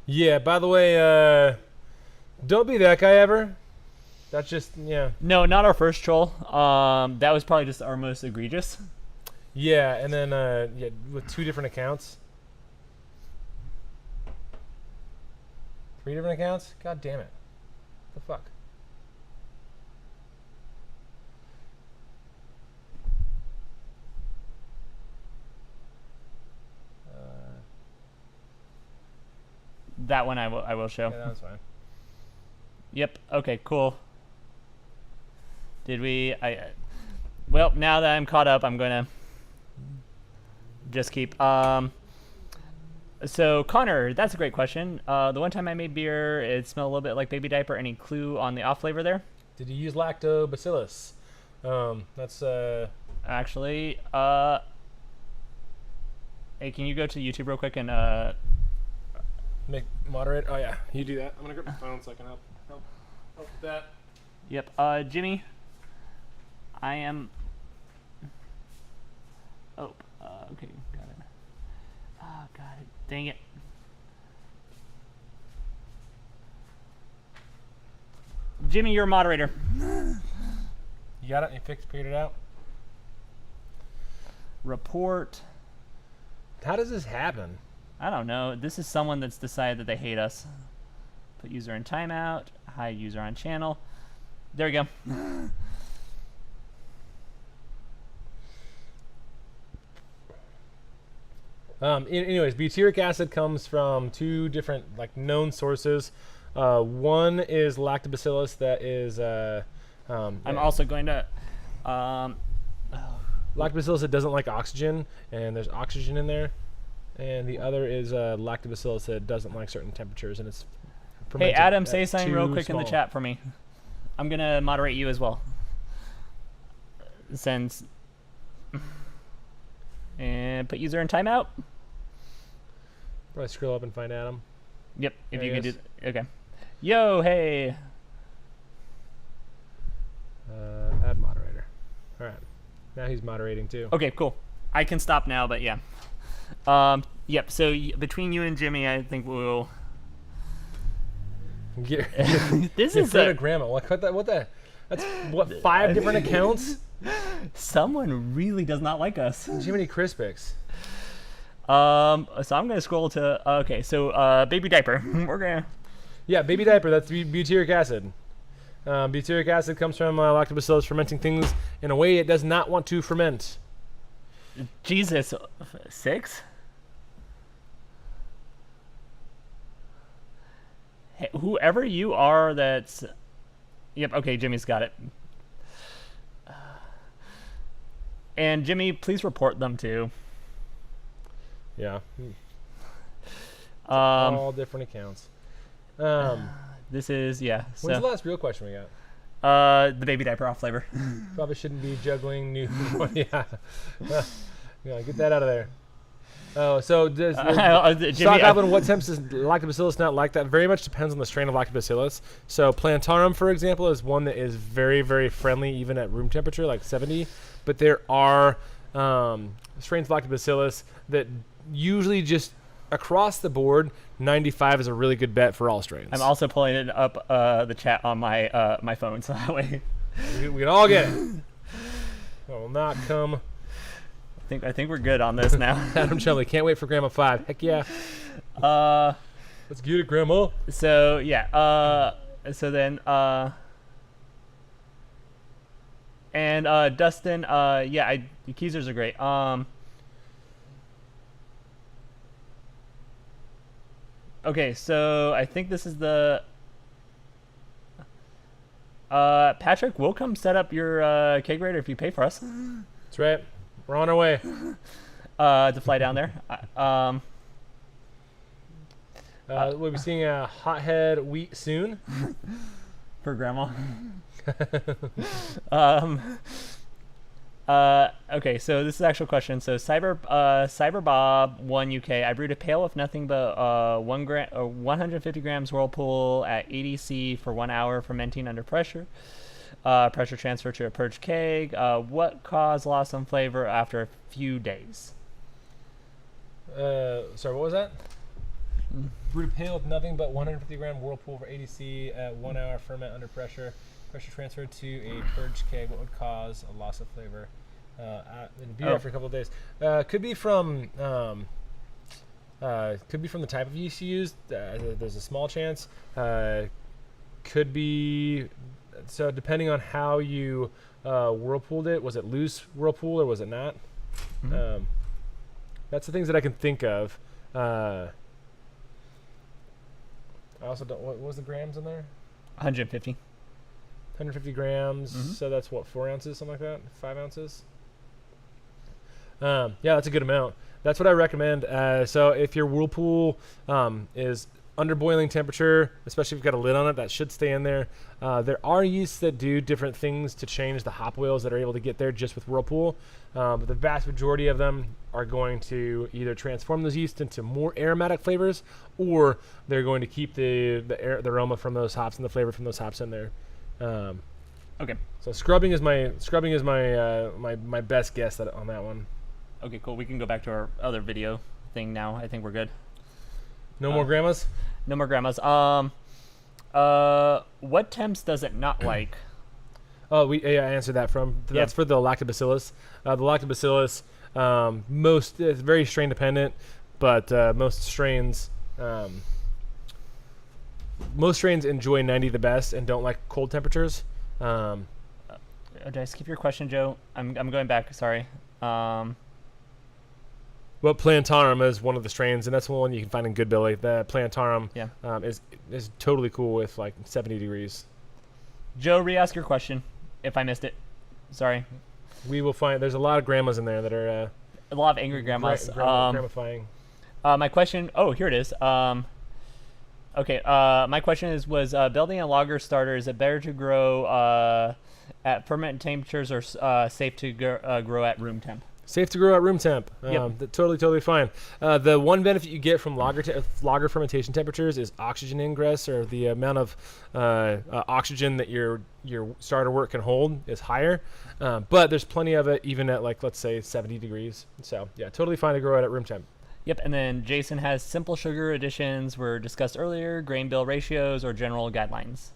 Yeah, by the way, don't be that guy ever. That's just, yeah. No, not our first troll. That was probably just our most egregious. Yeah, and then with 2 different accounts. 3 different accounts? God damn it. What the fuck? That one I will show. Yeah, that was fine. Yep. Okay. Cool. Did we? Well, now that I'm caught up, I'm gonna just keep. So Connor, that's a great question. The one time I made beer, it smelled a little bit like baby diaper. Any clue on the off flavor there? Did you use lactobacillus? That's actually. Hey, can you go to YouTube real quick and make moderate? Oh yeah, you do that. I'm gonna grab my phone so I can help with that. Yep. Jimmy, I am. Oh. Okay. Got it. Oh God. Dang it. Jimmy, you're a moderator. You got it? You figured it out? Report. How does this happen? I don't know. This is someone that's decided that they hate us. Put user in timeout. Hide user on channel. There we go. Anyways, butyric acid comes from 2 different known sources. One is lactobacillus that is I'm also going to lactobacillus that doesn't like oxygen, and there's oxygen in there. And the other is lactobacillus that doesn't like certain temperatures, and it's Hey Adam, say something real quick in the chat for me. I'm gonna moderate you as well. And put user in timeout. Probably scroll up and find Adam. Yep, if you can do. Okay. Yo, hey. Add moderator. All right. Now he's moderating too. Okay, cool. I can stop now, but yeah. Yep. So between you and Jimmy, I think we'll. This is a grandma. What the? That's what 5 different accounts. Someone really does not like us. Jiminy Crispix. So I'm gonna scroll to okay. So baby diaper. We're gonna. Yeah, baby diaper. That's butyric acid. Butyric acid comes from lactobacillus fermenting things in a way it does not want to ferment. Jesus, 6. Hey, whoever you are, that's. Yep. Okay, Jimmy's got it. And Jimmy, please report them too. Yeah. All different accounts. This is When's the last real question we got? The baby diaper off flavor. Probably shouldn't be juggling new. Yeah. Yeah, get that out of there. Oh, so does stock goblin, what temps does lactobacillus not like? That very much depends on the strain of lactobacillus. So plantarum, for example, is one that is very, very friendly even at room temperature, like 70. But there are strains of lactobacillus that usually just across the board, 95 is a really good bet for all strains. I'm also pulling it up the chat on my my phone, so that way we can all get it. That will not come. I think we're good on this now. Adam Chumley, can't wait for Grandma 5. Heck yeah. Let's get it, Grandma. So yeah. So then. And Dustin. Yeah. Keezers are great. Okay, so I think this is the. Patrick, we'll come set up your kegerator if you pay for us. That's right. We're on our way. To fly down there. We'll be seeing a hothead wheat soon. For Grandma. Okay, so this is the actual question. So Cyber Bob 1 UK. I brewed a pail with nothing but 150 grams Whirlpool at 80 C for 1 hour, fermenting under pressure. Pressure transfer to a purge keg. What caused loss in flavor after a few days? Sorry, what was that? Brewed a pail with nothing but 150 gram Whirlpool for 80 C at 1 hour, ferment under pressure. Pressure transfer to a purge keg. What would cause a loss of flavor? And be there for a couple of days. Could be from the type of yeast you used. There's a small chance. Could be. So depending on how you whirlpooled it, was it loose whirlpool or was it not? Mm-hmm. That's the things that I can think of. I also don't. What was the grams in there? 150. 150 grams. Mm-hmm. So that's what, 4 ounces, something like that. 5 ounces. Yeah, that's a good amount. That's what I recommend. So if your whirlpool is under boiling temperature, especially if you've got a lid on it, that should stay in there. There are yeasts that do different things to change the hop oils that are able to get there just with whirlpool. But the vast majority of them are going to either transform those yeast into more aromatic flavors, or they're going to keep the aroma from those hops and the flavor from those hops in there. Okay. So scrubbing is my my best guess on that one. Okay, cool. We can go back to our other video thing now. I think we're good. No more grandmas? No more grandmas. What temps does it not like? Oh, I answered that that's for the lactobacillus. The lactobacillus, it's very strain dependent, but most strains enjoy 90 the best and don't like cold temperatures. Did I skip your question, Joe? I'm going back. Sorry. Well, plantarum is one of the strains, and that's one you can find in Good Billy. The plantarum is totally cool with like 70 degrees. Joe, re-ask your question if I missed it. Sorry. We will find. There's a lot of grandmas in there that are a lot of angry grandmas. Grammifying. My question. Oh, here it is. Okay. My question was building a lager starter. Is it better to grow at ferment temperatures or safe to grow at room temp? Safe to grow at room temp. Yep. Totally fine. The one benefit you get from lager fermentation temperatures is oxygen ingress, or the amount of oxygen that your starter wort can hold is higher. But there's plenty of it even at, like, let's say 70 degrees. So yeah, totally fine to grow at room temp. Yep. And then Jason has simple sugar additions were discussed earlier, grain bill ratios, or general guidelines.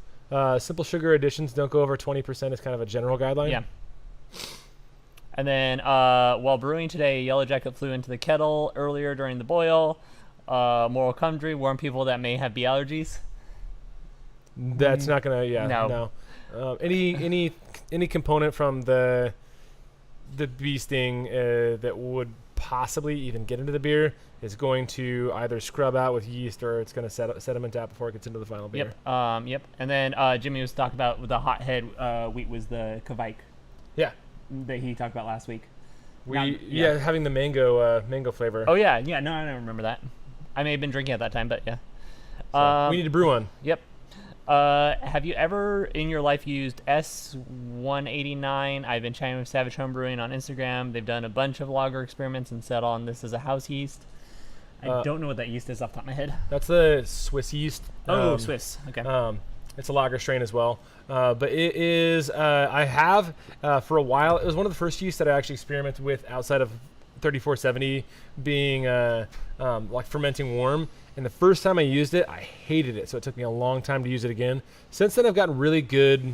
Simple sugar additions don't go over 20% is kind of a general guideline. Yeah. And then while brewing today, Yellow Jacket flew into the kettle earlier during the boil. Moral country, warn people that may have bee allergies. That's not gonna. Yeah. No. Any component from the bee sting that would possibly even get into the beer is going to either scrub out with yeast or it's going to sediment out before it gets into the final beer. Yep. And then Jimmy was talking about the hothead wheat was the Kvike. Yeah. That he talked about last week. Having the mango flavor. Oh yeah. No, I don't remember that. I may have been drinking at that time, but yeah. So we need to brew one. Yep. Have you ever in your life used S189? I've been chatting with Savage Homebrewing on Instagram. They've done a bunch of lager experiments and settled on this as a house yeast. I don't know what that yeast is off the top of my head. That's the Swiss yeast. Swiss. Okay. It's a lager strain as well. But it is, I have for a while, it was one of the first yeasts that I actually experimented with outside of 3470 being like fermenting warm. And the first time I used it, I hated it. So it took me a long time to use it again. Since then, I've gotten really good,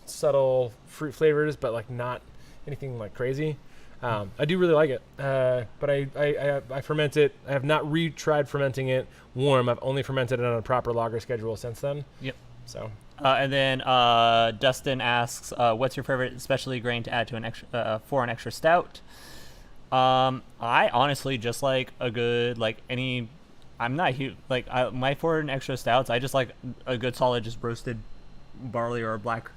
subtle fruit flavors, but like not anything like crazy. I do really like it. But I ferment it. I have not retried fermenting it warm. I've only fermented it on a proper lager schedule since then. Yep. So. And then Dustin asks, what's your favorite specialty grain to add to an extra for an extra stout? I honestly just like a good I'm not huge my for an extra stouts. I just like a good solid just roasted barley or black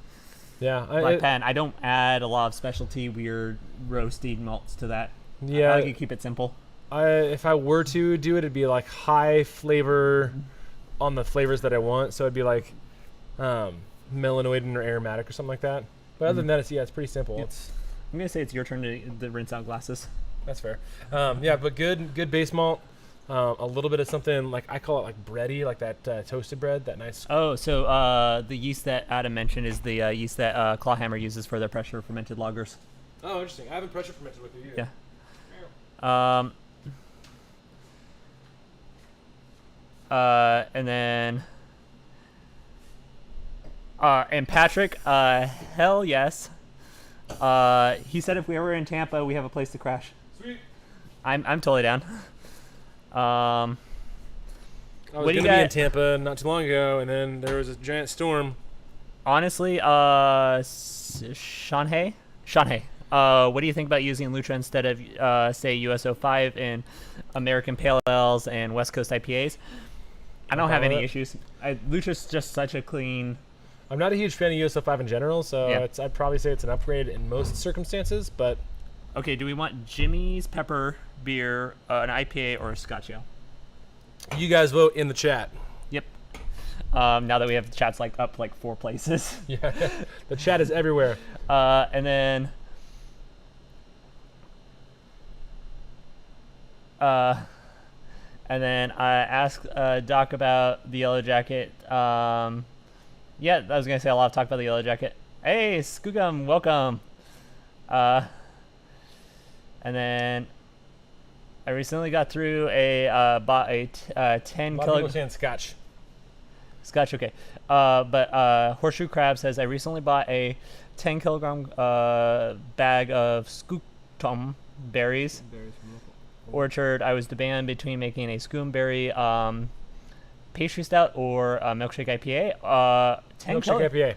pan. I don't add a lot of specialty weird roasty malts to that. Yeah, I like to keep it simple. If I were to do it, it'd be like high flavor on the flavors that I want. So it'd be like melanoid or aromatic or something like that. But other than that, it's pretty simple. Yep. I'm gonna say it's your turn to rinse out glasses. That's fair. But good base malt. A little bit of something like I call it like bready, like that toasted bread, that nice. Oh, so the yeast that Adam mentioned is the yeast that Clawhammer uses for their pressure fermented lagers. Oh, interesting. I haven't pressure fermented with it either. Yeah. And then and Patrick, hell yes. He said if we were in Tampa, we have a place to crash. Sweet. I'm totally down. I was going to be in Tampa not too long ago, and then there was a giant storm. Honestly, Shanhei. What do you think about using Lucha instead of, say, USO5 in American Pale Ales and West Coast IPAs? I don't have any issues. Lucha's just such a clean... I'm not a huge fan of USO5 in general, so I'd probably say it's an upgrade in most circumstances, but... Okay, do we want Jimmy's Pepper beer, an IPA, or a Scotch Ale? You guys vote in the chat. Yep. Now that we have the chats up 4 places. Yeah, the chat is everywhere. And then... I asked Doc about the Yellow Jacket. I was going to say a lot of talk about the Yellow Jacket. Hey, Skoogum, welcome. And then I recently got through bought a 10 kilogram. People saying Scotch. Scotch, okay. But Horseshoe Crab says, I recently bought a 10 kilogram bag of Skooktom berries. Orchard. I was debating between making a Skoomberry pastry stout or a milkshake IPA. 10 milkshake IPA.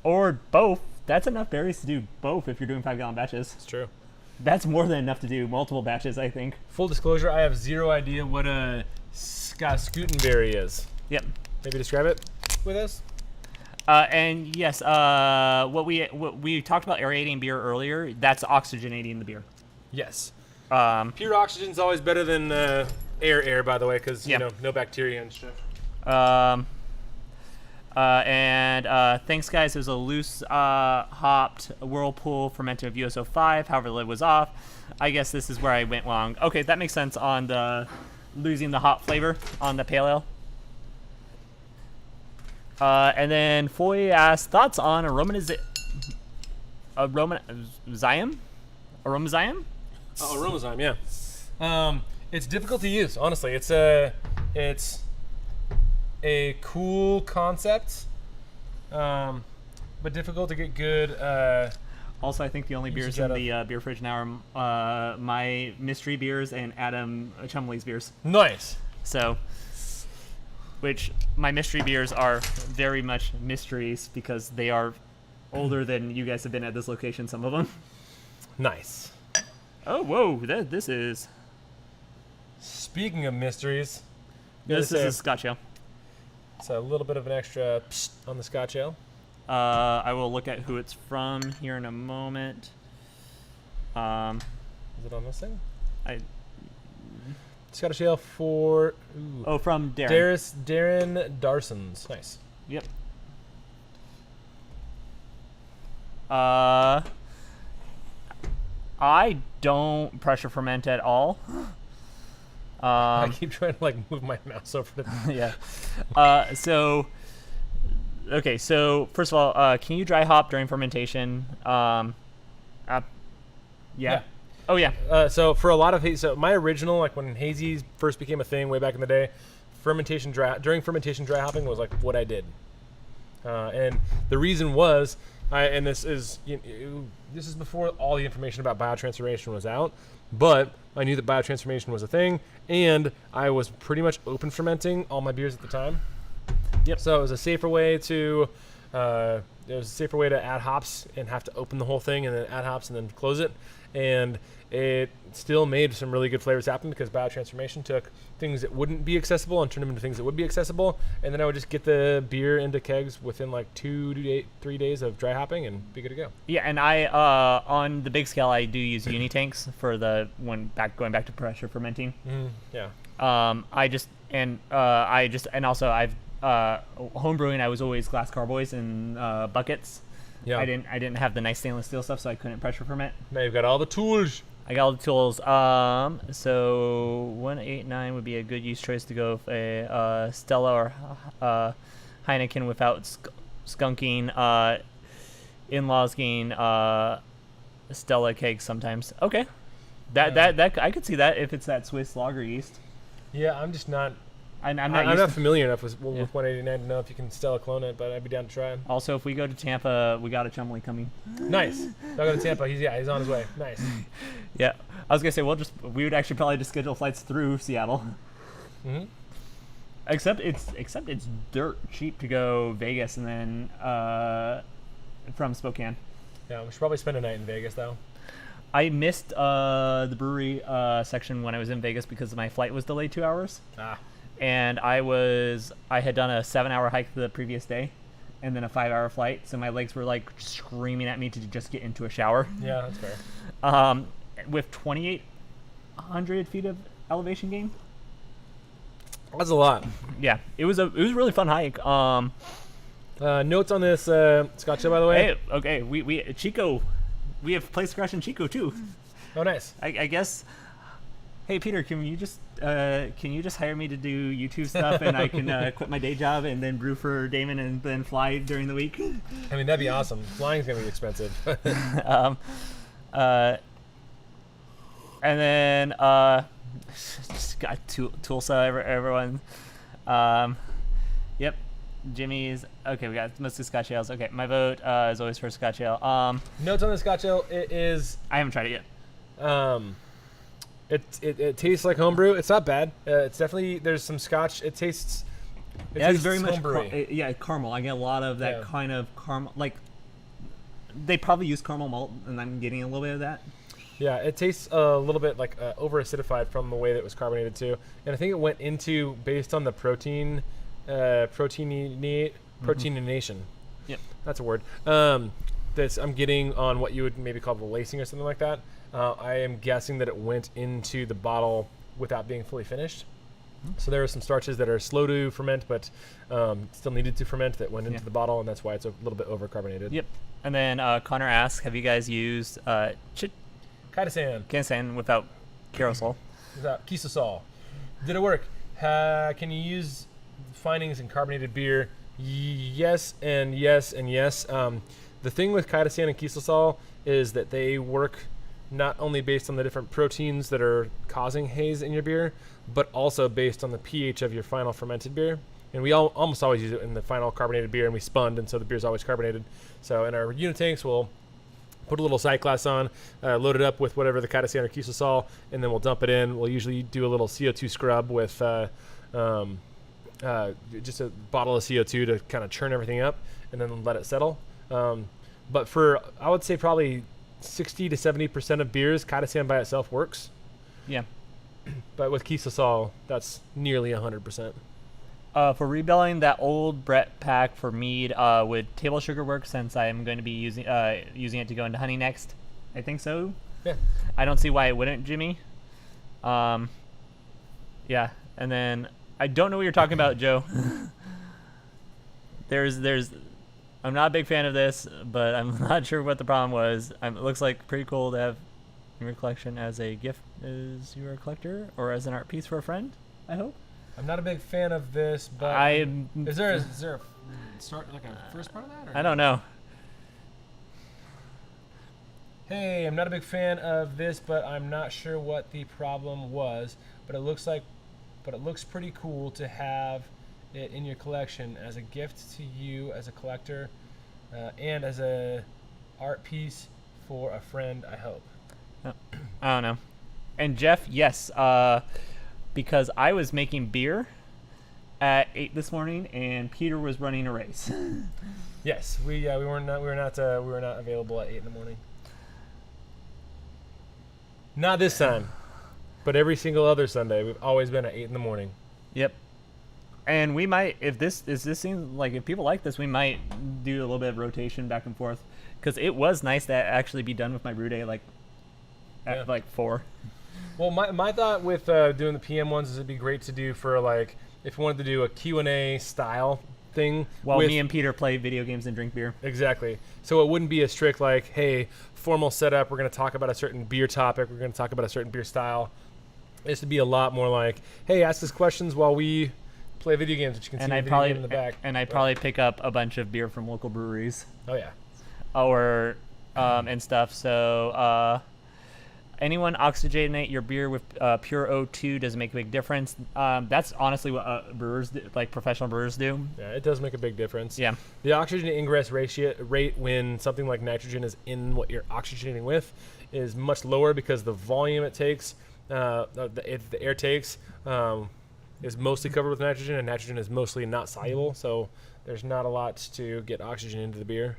Or both. That's enough berries to do both if you're doing 5-gallon batches. It's true. That's more than enough to do multiple batches, I think. Full disclosure, I have zero idea what a Scootenberry is. Yep. Maybe describe it with us. And yes, what we talked about aerating beer earlier. That's oxygenating the beer. Yes. Pure oxygen is always better than air, by the way, because no bacteria and stuff. Thanks, guys. It was a loose hopped whirlpool fermented of USO5. However, the lid was off. I guess this is where I went wrong. Okay, that makes sense on the losing the hop flavor on the pale ale. And then Foy asked thoughts on aromazyme? Aromazyme? Oh, aromazyme, yeah. It's difficult to use, honestly. It's a cool concept, but difficult to get good. Also, I think the only beers in the beer fridge now are my mystery beers and Adam Chumley's beers. Nice. So, which my mystery beers are very much mysteries because they are older than you guys have been at this location, some of them. Nice. Oh, whoa! This is. Speaking of mysteries, This is a Scotch ale. so a little bit of an extra psst on the Scotch ale. I will look at who it's from here in a moment. Is it on this thing? I Scottish ale for from Darren. Darren Darson's. Nice. Yep. I don't pressure ferment at all. I keep trying to like move my mouse over to Yeah. Okay. So first of all, can you dry hop during fermentation? Yeah. Oh yeah. So for a lot of so my original, like when hazies first became a thing way back in the day, during fermentation dry hopping was like what I did, and the reason was this is before all the information about biotransformation was out, but I knew that biotransformation was a thing, and I was pretty much open fermenting all my beers at the time. Yep. So it was a safer way to add hops and have to open the whole thing and then add hops and then close it. And it still made some really good flavors happen because biotransformation took things that wouldn't be accessible and turned them into things that would be accessible. And then I would just get the beer into kegs within like 2 to 3 days of dry hopping and be good to go. Yeah, and I on the big scale I do use uni tanks for going back to pressure fermenting. Yeah. I've homebrewing. I was always glass carboys and buckets. Yeah. I didn't have the nice stainless steel stuff, so I couldn't pressure ferment. Now you've got all the tools. I got all the tools. So 189 would be a good use choice to go with a Stella or Heineken without skunking. In-laws gain Stella kegs sometimes. Okay, that I could see that if it's that Swiss lager yeast. Yeah, I'm just not. I'm not familiar enough with 189 to know if you can Stella clone it, but I'd be down to try. Also, if we go to Tampa, we got a Chumley coming. Nice. I'll go to Tampa. He's on his way. Nice. Yeah, I was gonna say we would actually probably just schedule flights through Seattle. Mm-hmm. Except it's dirt cheap to go Vegas and then from Spokane. Yeah, we should probably spend a night in Vegas though. I missed the brewery section when I was in Vegas because my flight was delayed 2 hours. And I had done a 7-hour hike the previous day and then a 5-hour flight, so my legs were like screaming at me to just get into a shower. Yeah, that's fair. With 2,800 feet of elevation gain. That's a lot. Yeah, it was a really fun hike. Notes on this Scotch ale, by the way. Hey, okay, we Chico, we have Place Crush in Chico too. Oh, nice. I guess. Hey Peter, can you just hire me to do YouTube stuff and I can quit my day job and then brew for Damon and then fly during the week? I mean, that'd be awesome. Flying's gonna be expensive. And then just got Tulsa, everyone. Yep, Jimmy's. Okay, we got mostly Scotch ales. Okay, my vote is always for Scotch ale. Notes on the Scotch ale. It is. I haven't tried it yet. It tastes like homebrew. It's not bad. It's definitely there's some Scotch. It tastes. It's very much homebrewy. caramel. I get a lot of that kind of caramel. Like they probably use caramel malt, and I'm getting a little bit of that. Yeah, it tastes a little bit like over acidified from the way that it was carbonated too, and I think it went into based on the proteination. Yep, that's a word. That's I'm getting on what you would maybe call the lacing or something like that. I am guessing that it went into the bottle without being fully finished. So there are some starches that are slow to ferment, but still needed to ferment that went into the bottle, and that's why it's a little bit over-carbonated. Yep. And then Connor asks, have you guys used Kitasan without Carousel? Without Kisosol. Did it work? Can you use findings in carbonated beer? Yes and yes and yes. The thing with Kitasan and Kisosol is that they work not only based on the different proteins that are causing haze in your beer, but also based on the pH of your final fermented beer. And we almost always use it in the final carbonated beer, and we spunned, and so the beer's always carbonated. So in our unit tanks, we'll put a little side class on, load it up with whatever the Kitasan or Kisosol, and then we'll dump it in. We'll usually do a little CO2 scrub with just a bottle of CO2 to kind of churn everything up, and then let it settle. But for, I would say probably 60 to 70% of beers, Kaidasan by itself works. Yeah. But with Kisosol, that's nearly 100%. For rebuilding that old Brett pack for mead, would table sugar work since I'm going to be using it to go into honey next? I think so. Yeah. I don't see why it wouldn't, Jimmy. Yeah. And then I don't know what you're talking about, Joe. I'm not a big fan of this, but I'm not sure what the problem was. It looks like pretty cool to have in your collection as a gift as you're a collector or as an art piece for a friend, I hope. I'm not a big fan of this, but is there a start like a first part of that? Or I don't know. Hey, I'm not a big fan of this, but I'm not sure what the problem was. But it looks pretty cool to have it in your collection as a gift to you as a collector, and as a art piece for a friend, I hope. I don't know. And Jeff, yes, because I was making beer at 8 this morning, and Peter was running a race. Yes, we were not available at 8 in the morning. Not this time, but every single other Sunday we've always been at 8 in the morning. Yep. And we might, if people like this, we might do a little bit of rotation back and forth, because it was nice to actually be done with my brew day at 4. Well, my thought with doing the PM ones is it'd be great to do for like if you wanted to do a Q&A style thing while me and Peter play video games and drink beer. Exactly. So it wouldn't be a strict like, hey, formal setup, we're going to talk about a certain beer topic, we're going to talk about a certain beer style. This would be a lot more like, hey, ask us questions while we play video games, which you can see the video game in the back. And I'd probably pick up a bunch of beer from local breweries. Oh, yeah. Or and stuff. So anyone oxygenate your beer with pure O2 doesn't make a big difference. That's honestly what brewers do, like professional brewers do. Yeah, it does make a big difference. Yeah. The oxygen to ingress rate when something like nitrogen is in what you're oxygenating with is much lower because the volume it takes, the air takes, is mostly covered with nitrogen, and nitrogen is mostly not soluble, so there's not a lot to get oxygen into the beer.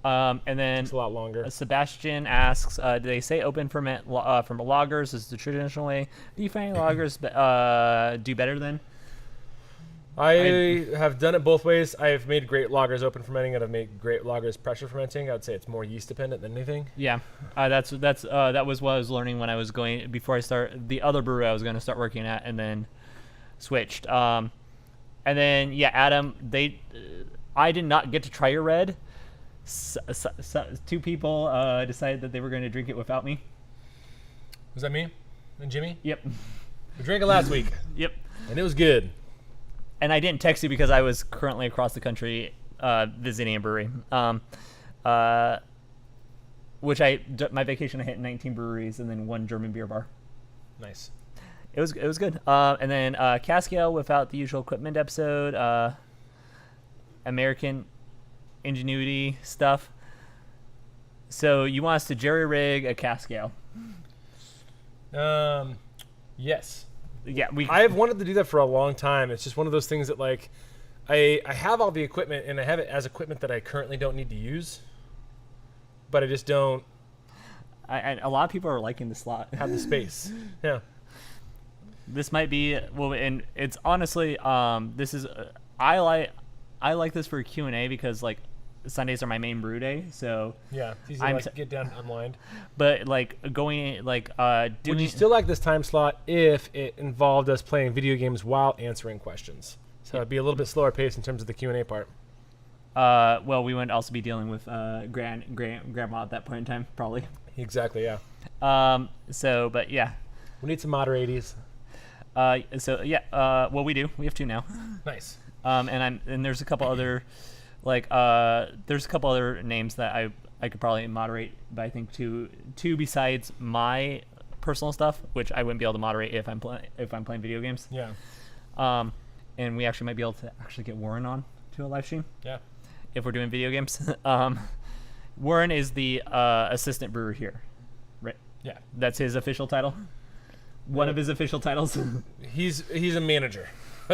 And then it's a lot longer. Sebastian asks, do they say open ferment from lagers is the traditional way? Do you find lagers do better then? I have done it both ways. I have made great lagers open fermenting, and I've made great lagers pressure fermenting. I would say it's more yeast dependent than anything. Yeah, that was what I was learning when I was going before I start the other brewery I was going to start working at, and then switched. And then Adam, I did not get to try your red. Two people decided that they were going to drink it without me. Was that me and Jimmy? Yep. We drank it last week. Yep. And it was good. And I didn't text you because I was currently across the country visiting a brewery. My vacation I hit 19 breweries and then 1 German beer bar. Nice. It was good. And then Cascale without the usual equipment episode. American ingenuity stuff. So you want us to jerry rig a Cascale? Yes. Yeah, I've wanted to do that for a long time. It's just one of those things that like I have all the equipment and I have it as equipment that I currently don't need to use, but I just don't. A lot of people are liking the slot. Have the space. Yeah. This might be and it's honestly this is I like this for a Q&A because like Sundays are my main brew day, so yeah, it's easy to get down unwind. But like doing. Would you still like this time slot if it involved us playing video games while answering questions? So it'd be a little bit slower pace in terms of the Q&A part. Well, we wouldn't also be dealing with grandma at that point in time, probably. Exactly. Yeah. But yeah, we need some moderaties. Well, we do. We have 2 now. Nice. And there's a couple other. There's a couple other names that I could probably moderate, but I think two besides my personal stuff, which I wouldn't be able to moderate if I'm playing video games. Yeah. And we actually might be able to actually get Warren on to a live stream. Yeah. If we're doing video games. Warren is the assistant brewer here, right? Yeah. That's his official title. One of his official titles. He's a manager.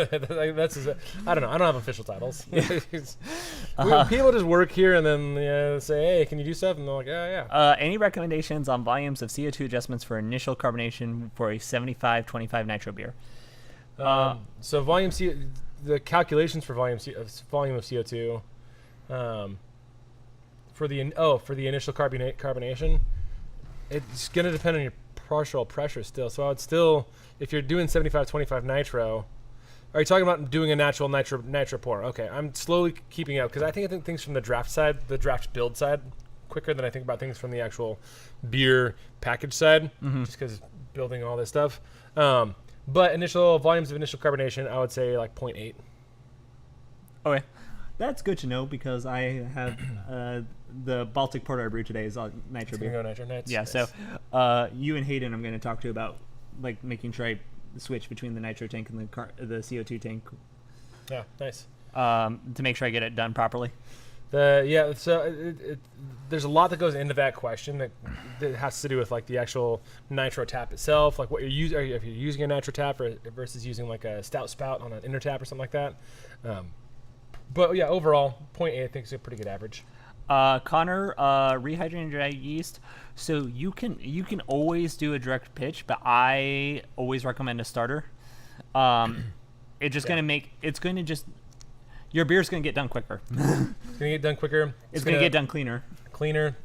That's I don't know. I don't have official titles. People just work here and then say, hey, can you do stuff? And they're like, yeah. Any recommendations on volumes of CO2 adjustments for initial carbonation for a 75-25 nitro beer? So the calculations for volume of CO2 for the initial carbonation, it's going to depend on your partial pressure still. So I would still, if you're doing 75-25 nitro, are you talking about doing a natural nitro pour? Okay, I'm slowly keeping up because I think things from the draft side, the draft build side, quicker than I think about things from the actual beer package side, just because building all this stuff. But initial volumes of initial carbonation, I would say like 0.8. Okay, that's good to know because I have the Baltic Porter I brewed today is all nitro beer. Go nitro. Nice. Yeah, nice. So you and Hayden, I'm going to talk to about like making sure I switch between the nitro tank and the CO2 tank. Yeah, nice. To make sure I get it done properly. So there's a lot that goes into that question that has to do with like the actual nitro tap itself, like what you're using, if you're using a nitro tap versus using like a stout spout on an inner tap or something like that. But yeah, overall 0.8 I think is a pretty good average. Connor, rehydrating dry yeast. So you can always do a direct pitch, but I always recommend a starter. It's just your beer's gonna get done quicker. It's gonna get done quicker. It's gonna get done cleaner.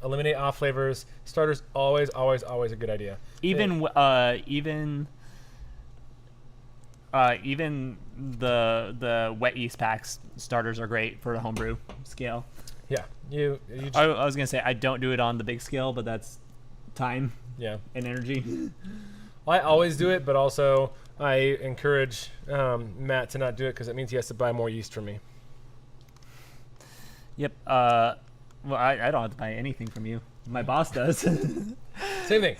Eliminate off flavors. Starters always a good idea. Even the wet yeast packs starters are great for the homebrew scale. Yeah, I was gonna say I don't do it on the big scale, but that's time. Yeah, and energy. I always do it, but also I encourage Matt to not do it because it means he has to buy more yeast from me. Yep. Well, I don't have to buy anything from you. My boss does. Same thing.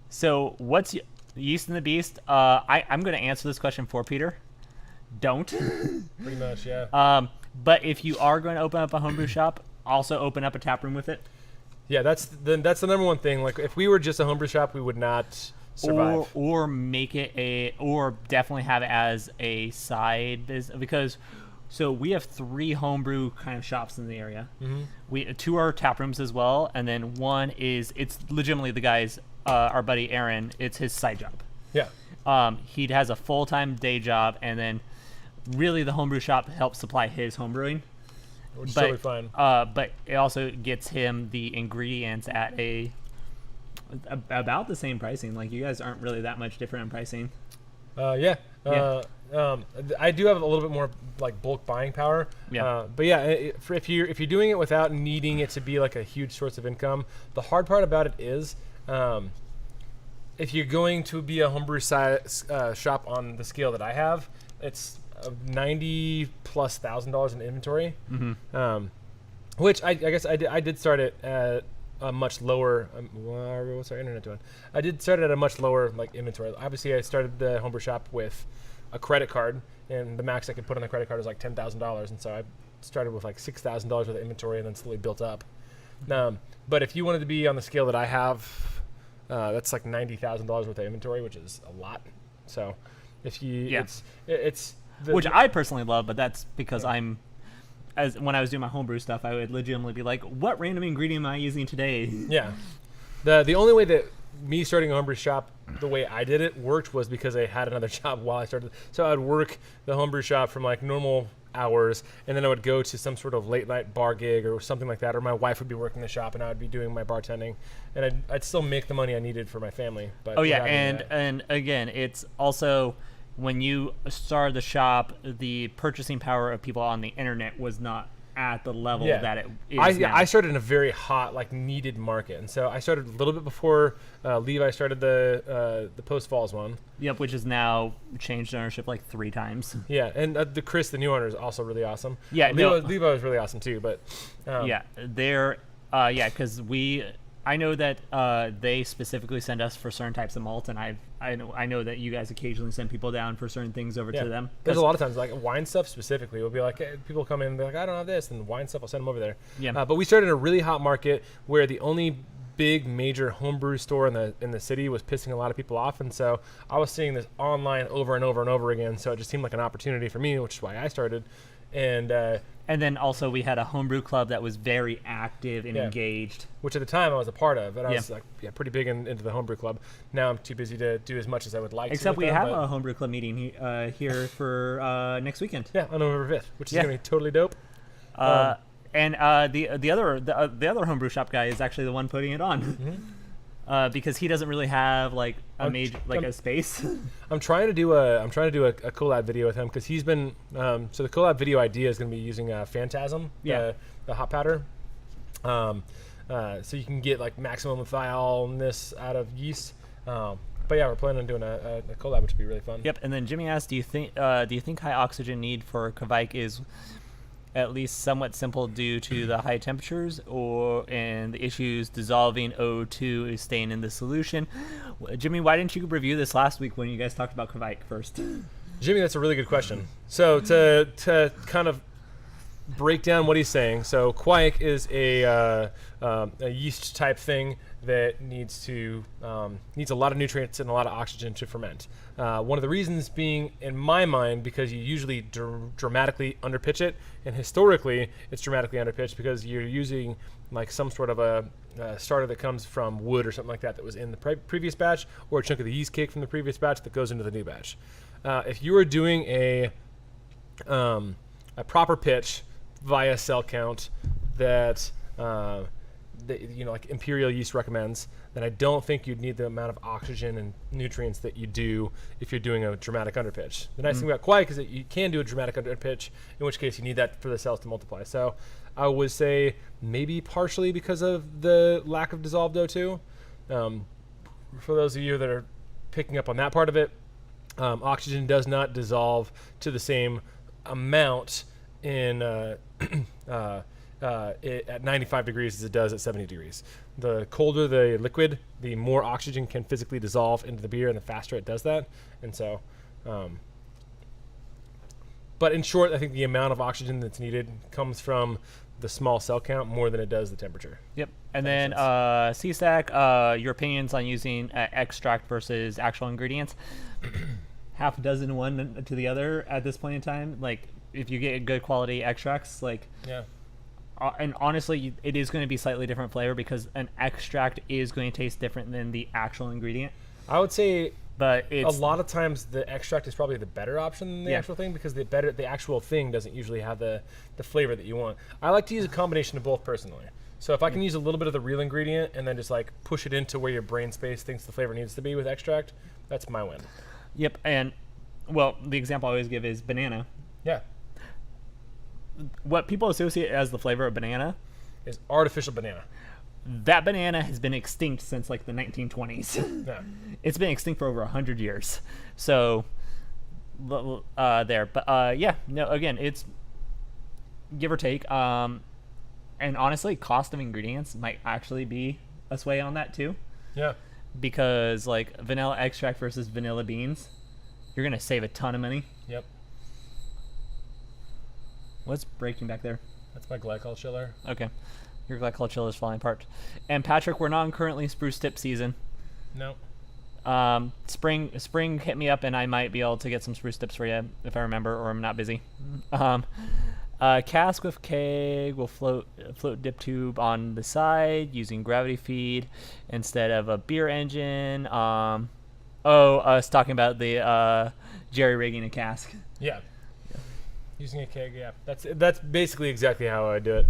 So what's yeast in the beast? I'm going to answer this question for Peter. Don't. Pretty much, yeah. But if you are going to open up a homebrew shop, also open up a tap room with it. Yeah, that's the number one thing. Like if we were just a homebrew shop, we would not survive. Or make it or definitely have it as a side business because. So we have 3 homebrew kind of shops in the area. Mm-hmm. 2 are tap rooms as well, and then one it's legitimately the guy's our buddy Aaron. It's his side job. Yeah. He has a full-time day job, and then really the homebrew shop helps supply his homebrewing. Which is totally fine. But it also gets him the ingredients at about the same pricing. Like you guys aren't really that much different in pricing. Yeah. I do have a little bit more like bulk buying power. Yeah. But yeah, if you're doing it without needing it to be like a huge source of income, the hard part about it is, if you're going to be a homebrew shop on the scale that I have, it's $90,000+ in inventory. Mm-hmm. Which I guess I did start it at a much lower. What's our internet doing? I did start at a much lower like inventory. Obviously, I started the homebrew shop with a credit card, and the max I could put on the credit card was like $10,000, and so I started with like $6,000 worth of inventory, and then slowly built up. But if you wanted to be on the scale that I have, that's like $90,000 worth of inventory, which is a lot. So if you, it's which I personally love, but that's because when I was doing my homebrew stuff, I would legitimately be like, what random ingredient am I using today? Yeah. The only way that me starting a homebrew shop the way I did it worked was because I had another job while I started. So I'd work the homebrew shop from like normal hours, and then I would go to some sort of late night bar gig or something like that, or my wife would be working the shop and I would be doing my bartending, and I'd still make the money I needed for my family. But and again, it's also when you started the shop, the purchasing power of people on the internet was not at the level that it is now. I started in a very hot, like, needed market, and so I started a little bit before Levi started the Post Falls one. Yep, which has now changed ownership like 3 times. Yeah, and the Chris, the new owner, is also really awesome. Yeah, Levi was really awesome too, but because I know that they specifically send us for certain types of malt, and I know that you guys occasionally send people down for certain things over to them. There's a lot of times, like wine stuff specifically, will be like, hey, people come in and be like, I don't have this, and wine stuff, I'll send them over there. Yeah. But we started in a really hot market where the only big major homebrew store in the city was pissing a lot of people off, and so I was seeing this online over and over and over again. So it just seemed like an opportunity for me, which is why I started. And then also we had a homebrew club that was very active and engaged. Which at the time I was a part of, and I was pretty big into the homebrew club. Now I'm too busy to do as much as I would like to. Except we have a homebrew club meeting here for next weekend. Yeah, on November 5th, which is going to be totally dope. And the other homebrew shop guy is actually the one putting it on. Mm-hmm. Because he doesn't really have like a space. I'm trying to do a collab video with him because he's been so the collab video idea is going to be using Phantasm, the hop powder, so you can get like maximum ethyleness out of yeast. But yeah, we're planning on doing a collab, which would be really fun. Yep. And then Jimmy asked, do you think high oxygen need for Kvike is at least somewhat simple due to the high temperatures and the issues dissolving O2 is staying in the solution? Jimmy, why didn't you review this last week when you guys talked about Kvike first? Jimmy, that's a really good question. So to kind of break down what he's saying, so Kvike is a yeast type thing that needs a lot of nutrients and a lot of oxygen to ferment. One of the reasons being, in my mind, because you usually dramatically underpitch it, and historically it's dramatically underpitched because you're using like some sort of a starter that comes from wood or something like that was in the previous batch, or a chunk of the yeast cake from the previous batch that goes into the new batch. If you are doing a proper pitch via cell count that like Imperial Yeast recommends, then I don't think you'd need the amount of oxygen and nutrients that you do if you're doing a dramatic underpitch. The nice thing about Kvike is that you can do a dramatic underpitch, in which case you need that for the cells to multiply. So I would say maybe partially because of the lack of dissolved O2. For those of you that are picking up on that part of it, oxygen does not dissolve to the same amount in at 95 degrees as it does at 70 degrees. The colder the liquid, the more oxygen can physically dissolve into the beer, and the faster it does that. And so, but in short, I think the amount of oxygen that's needed comes from the small cell count more than it does the temperature. Yep. And then CSAC, your opinions on using extract versus actual ingredients. Half a dozen one to the other at this point in time. Like, if you get good quality extracts, like... Yeah. And honestly, it is going to be slightly different flavor because an extract is going to taste different than the actual ingredient. I would say, but a lot of times the extract is probably the better option than the actual thing, because the actual thing doesn't usually have the flavor that you want. I like to use a combination of both personally. So if I can use a little bit of the real ingredient and then just like push it into where your brain space thinks the flavor needs to be with extract, that's my win. Yep. And well, the example I always give is banana. Yeah. What people associate as the flavor of banana is artificial banana. That banana has been extinct since like the 1920s. Yeah. It's been extinct for over 100 years. So there, but again, it's give or take. And honestly, cost of ingredients might actually be a sway on that too. Yeah. Because like vanilla extract versus vanilla beans, you're gonna save a ton of money. Yep. What's breaking back there? That's my glycol chiller. Okay. Your glycol chiller is falling apart. And Patrick, we're not currently spruce tip season. No. Spring hit me up and I might be able to get some spruce tips for you if I remember, or I'm not busy. Cask with keg will float dip tube on the side using gravity feed instead of a beer engine. I was talking about the jerry rigging a cask. Yeah. Using a keg, yeah. That's basically exactly how I do it.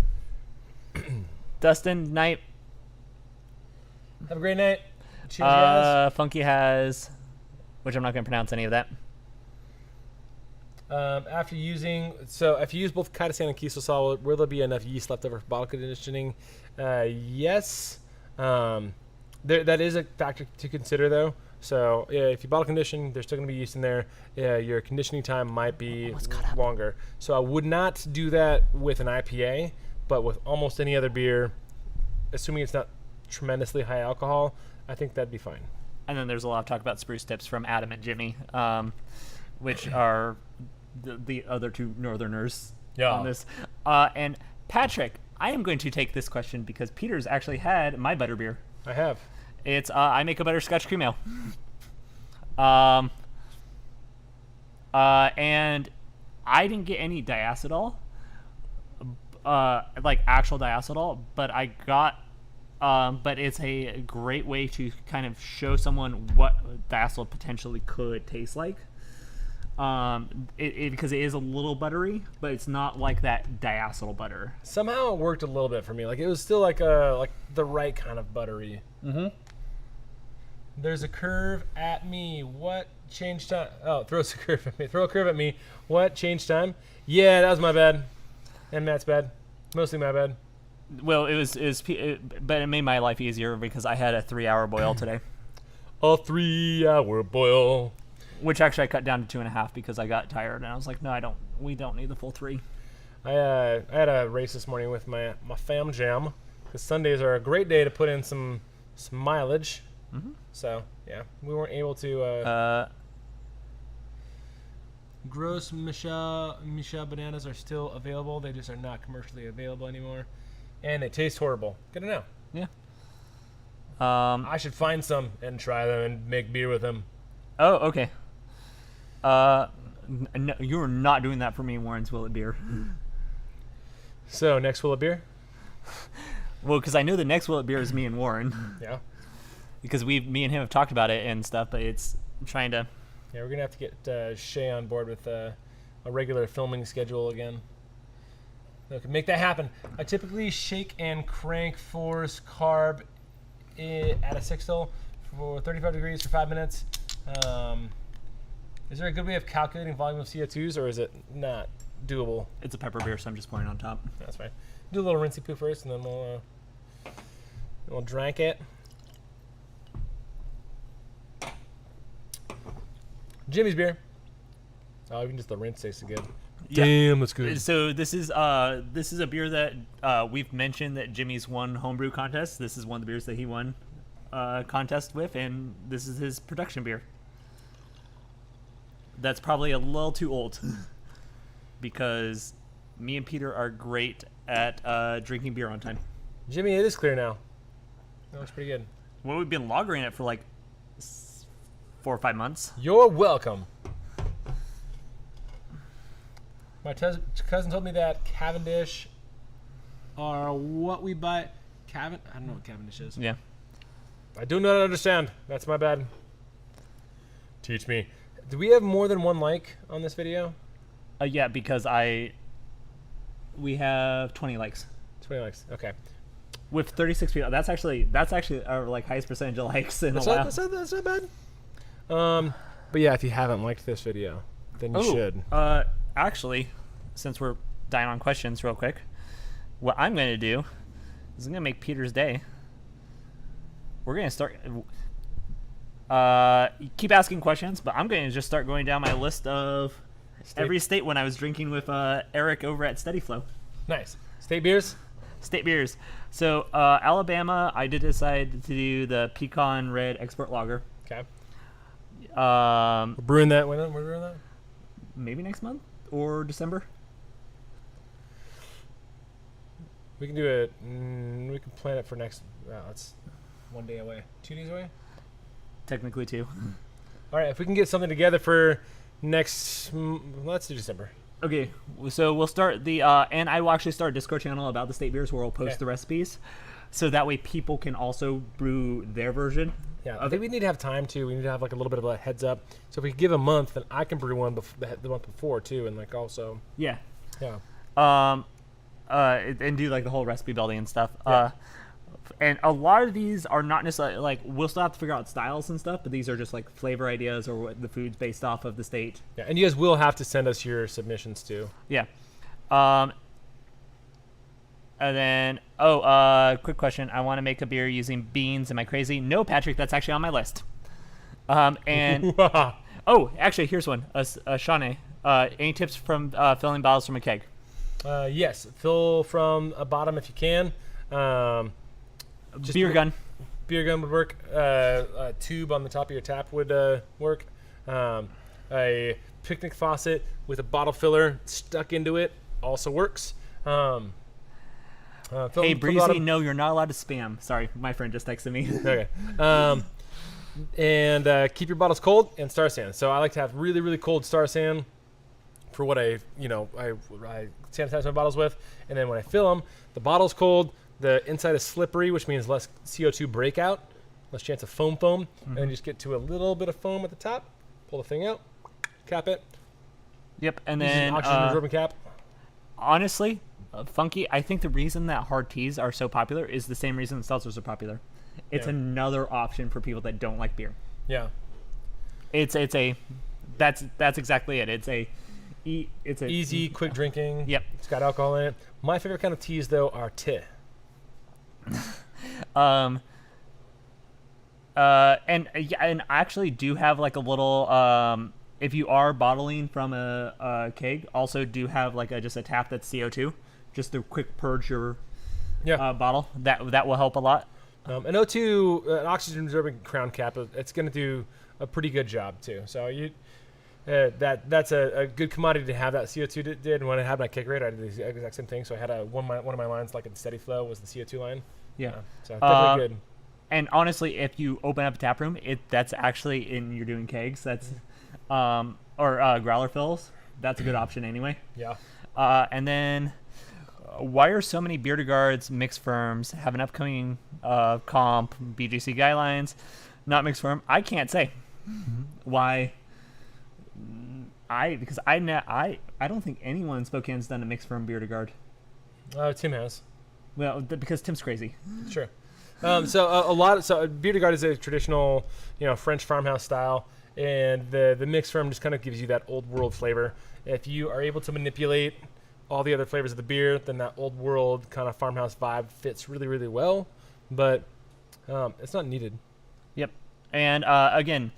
Dustin, night. Have a great night. Cheers, guys. Funky has, which I'm not going to pronounce any of that. If you use both chitosan and queso salt, will there be enough yeast left over for bottle conditioning? Yes. That is a factor to consider, though. So if you bottle condition, there's still going to be yeast in there. Your conditioning time might be longer. So I would not do that with an IPA, but with almost any other beer, assuming it's not tremendously high alcohol, I think that'd be fine. And then there's a lot of talk about spruce tips from Adam and Jimmy, which are the other two northerners on this. And Patrick, I am going to take this question because Peter's actually had my butterbeer. I have. It's I make a butterscotch cream ale. And I didn't get any diacetyl, like actual diacetyl, but I got. But it's a great way to kind of show someone what diacetyl potentially could taste like. Because it is a little buttery, but it's not like that diacetyl butter. Somehow it worked a little bit for me. Like it was still like the right kind of buttery. Mm-hmm. There's a curve at me. What changed time? Oh, throws a curve at me. Throw a curve at me. What changed time? Yeah, that was my bad. And Matt's bad. Mostly my bad. Well, but it made my life easier because I had a 3-hour boil today. A 3-hour boil. Which actually I cut down to 2.5 because I got tired and I was like, no, we don't need the full 3. I had a race this morning with my fam jam because Sundays are a great day to put in some mileage. Mm-hmm. So yeah, we weren't able to. Gross Michelle bananas are still available. They just are not commercially available anymore, and they taste horrible. Good to know. Yeah. I should find some and try them and make beer with them. Oh, okay. No, you're not doing that for me, Warren's Will It Beer. So next Will It Beer? Well, because I know the next Will It Beer is me and Warren. Yeah. Because me and him have talked about it and stuff, but it's trying to. Yeah, we're gonna have to get Shay on board with a regular filming schedule again. Okay, make that happen. I typically shake and crank force carb at a sextil for 35 degrees for 5 minutes. Is there a good way of calculating volume of CO2s, or is it not doable? It's a pepper beer, so I'm just pouring on top. That's fine. Do a little rinsey poo first, and then we'll drink it. Jimmy's beer. Oh, even just the rinse tasted good. Yeah. Damn, that's good. So this is a beer that we've mentioned that Jimmy's won homebrew contest. This is one of the beers that he won contest with, and this is his production beer. That's probably a little too old because me and Peter are great at drinking beer on time. Jimmy, it is clear now. That looks pretty good. Well, we've been lagering it for like 4 or 5 months. You're welcome. My cousin told me that Cavendish are what we buy. I don't know what Cavendish is. Yeah. I do not understand. That's my bad. Teach me. Do we have more than one like on this video? Yeah, because we have 20 likes. 20 likes. Okay. With 36 people. That's actually our like highest percentage of likes in a while. That's not bad. But yeah, if you haven't liked this video, then you should. Actually, since we're dying on questions real quick, what I'm going to do is I'm going to make Peter's day. We're going to start... keep asking questions, but I'm going to just start going down my list of every state when I was drinking with Eric over at Steady Flow. Nice. State beers? State beers. So, Alabama, I did decide to do the Pecan Red Export Lager. Okay. We're brewing that. When we're brewing that? Maybe next month or December. We can do it. We can plan it for next. It's 1 day away. 2 days away. Technically 2. All right. If we can get something together for next, let's do December. Okay. So we'll start the and I will actually start a Discord channel about the state beers where we'll post the recipes, so that way people can also brew their version. Yeah, I think we need to have time too. We need to have like a little bit of a heads up. So if we give a month, then I can brew one the month before too, and like also. Yeah. Yeah. And do like the whole recipe building and stuff. Yeah. And a lot of these are not necessarily like we'll still have to figure out styles and stuff, but these are just like flavor ideas or what the food's based off of the state. Yeah, and you guys will have to send us your submissions too. Yeah. And then, quick question. I want to make a beer using beans. Am I crazy? No, Patrick, that's actually on my list. And actually, here's one. Shawnee, any tips from filling bottles from a keg? Yes, fill from a bottom if you can. Beer gun. Beer gun would work. A tube on the top of your tap would work. A picnic faucet with a bottle filler stuck into it also works. Hey, Breezy, no, you're not allowed to spam. Sorry, my friend just texted me. Okay. And keep your bottles cold and Star San. So I like to have really, really cold Star San for what I sanitize my bottles with. And then when I fill them, the bottle's cold, the inside is slippery, which means less CO2 breakout, less chance of foam. And then you just get to a little bit of foam at the top, pull the thing out, cap it. Yep, and then oxygen absorbing cap. Honestly, Funky, I think the reason that hard teas are so popular is the same reason seltzers are popular. It's another option for people that don't like beer. Yeah. That's exactly it. It's a easy, quick drinking. Yep. It's got alcohol in it. My favorite kind of teas though are tea. And I actually do have like a little if you are bottling from a keg, also do have like just a tap that's CO2, just to quick purge your bottle. That will help a lot. An O2, an oxygen absorbing crown cap, it's going to do a pretty good job too. So that's a good commodity to have. That CO2 did. And when I had my keg rate, I did the exact same thing. So I had one of my lines, like in steady flow, was the CO2 line. Yeah. So definitely good. And honestly, if you open up a tap room, that's actually you're doing kegs. That's or growler fills. That's a good option anyway. Yeah. And then, why are so many beer guards mixed firms have an upcoming comp BGC guidelines, not mixed firm? I can't say why. Because I don't think anyone in Spokane's done a mixed firm beer guard. Tim has. Well, because Tim's crazy. Sure. So beer guard is a traditional, French farmhouse style, and the mixed firm just kind of gives you that old world flavor. If you are able to manipulate all the other flavors of the beer, then that old world kind of farmhouse vibe fits really, really well. But it's not needed. Yep. And again,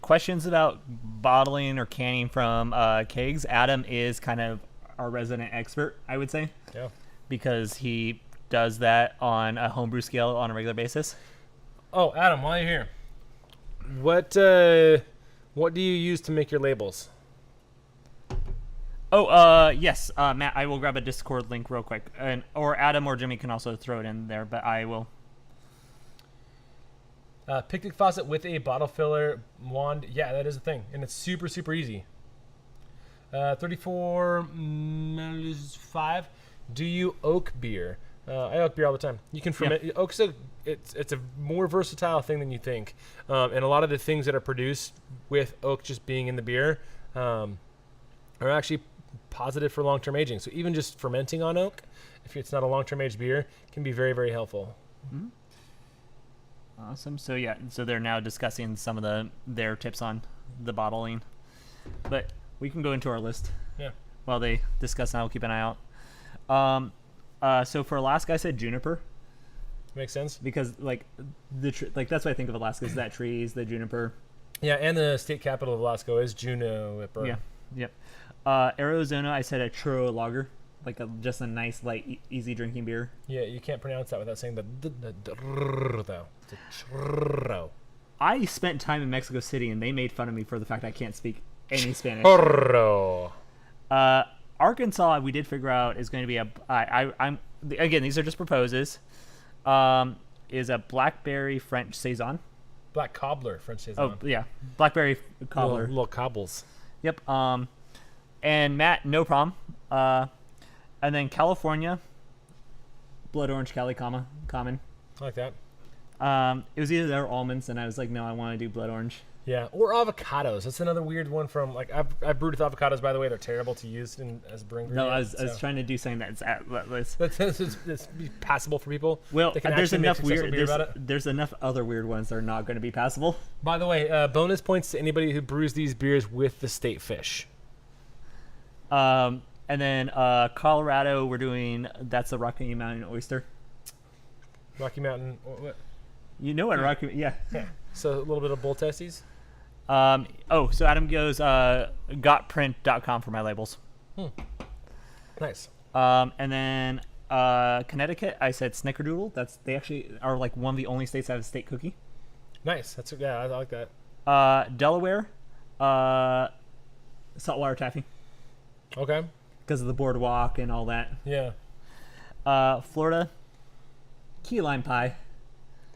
questions about bottling or canning from kegs. Adam is kind of our resident expert, I would say. Yeah. Because he does that on a homebrew scale on a regular basis. Oh, Adam, while you're here, what do you use to make your labels? Oh, yes, Matt, I will grab a Discord link real quick, or Adam or Jimmy can also throw it in there, but I will. Picnic faucet with a bottle filler wand. Yeah, that is a thing, and it's super, super easy. 34 milliliters 5. Do you oak beer? I oak beer all the time. You can ferment. Yeah. Oak's it's a more versatile thing than you think, and a lot of the things that are produced with oak just being in the beer are actually positive for long-term aging. So even just fermenting on oak, if it's not a long-term aged beer, can be very, very helpful. Mm-hmm. Awesome. So so they're now discussing some of their tips on the bottling, but we can go into our list. Yeah. While they discuss, and I will keep an eye out. So for Alaska, I said juniper. Makes sense. Because that's what I think of Alaska is that trees, the juniper. Yeah, and the state capital of Alaska is Juneau. Yeah. Yep. Arizona, I said a churro lager, like just a nice, light, easy drinking beer. Yeah, you can't pronounce that without saying the though. It's a churro. I spent time in Mexico City, and they made fun of me for the fact I can't speak any Spanish. Churro. Arkansas, we did figure out is going to be I'm again, these are just proposes. Is a blackberry French saison. Black cobbler French saison. Oh yeah, blackberry cobbler. Little cobbles. Yep. And Matt, no problem. And then California, blood orange Cali common. I like that. It was either there or almonds, and I was like, no, I want to do blood orange. Yeah, or avocados. That's another weird one from I've brewed with avocados. By the way, they're terrible to use as brewing. No, I was trying to do something that's that's passable for people. Well, there's enough there's enough other weird ones that are not going to be passable. By the way, bonus points to anybody who brews these beers with the state fish. And then Colorado, we're doing that's the Rocky Mountain oyster. Rocky Mountain. What? You know what Rocky? Yeah. So a little bit of bull testes. So Adam goes gotprint.com for my labels. Nice. And then Connecticut, I said Snickerdoodle. They actually are like one of the only states that have a state cookie. Nice. I like that. Delaware, saltwater taffy. Okay. Because of the boardwalk and all that. Yeah. Florida, key lime pie.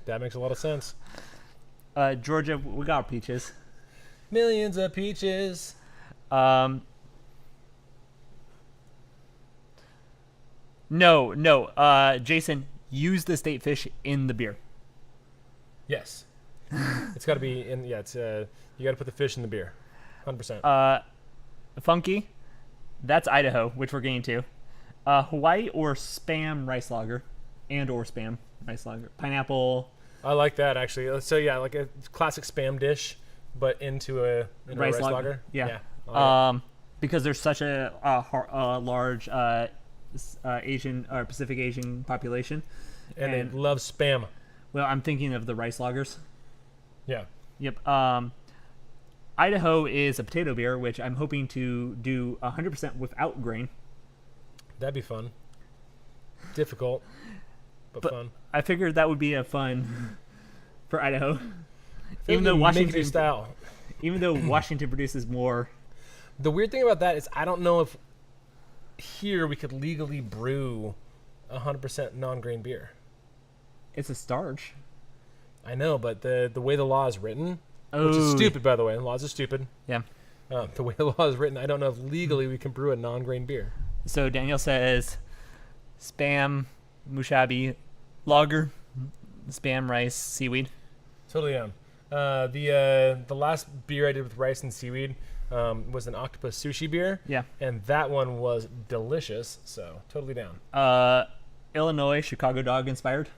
That makes a lot of sense. Georgia, we got our peaches. Millions of peaches. No. Jason, use the state fish in the beer. Yes. It's got to be in. Yeah, it's you got to put the fish in the beer. 100%. Funky, that's Idaho, which we're getting to. Hawaii or Spam rice lager, or Spam rice lager. Pineapple. I like that actually. So yeah, like a classic Spam dish, but into a rice lager. Yeah. I like because there's such a large Asian or Pacific Asian population, and they love Spam. Well, I'm thinking of the rice lagers. Yeah. Yep. Idaho is a potato beer, which I'm hoping to do 100% without grain. That'd be fun. Difficult, but fun. I figured that would be a fun for Idaho. Even though Washington style. Even though Washington produces more. The weird thing about that is I don't know if here we could legally brew 100% non-grain beer. It's a starch. I know, but the way the law is written, which is stupid, by the way. Laws are stupid. Yeah. The way the law is written, I don't know if legally we can brew a non-grain beer. So Daniel says, Spam, Mushabi, lager, Spam, rice, seaweed. Totally down. The last beer I did with rice and seaweed was an octopus sushi beer. Yeah. And that one was delicious, so totally down. Illinois, Chicago dog inspired.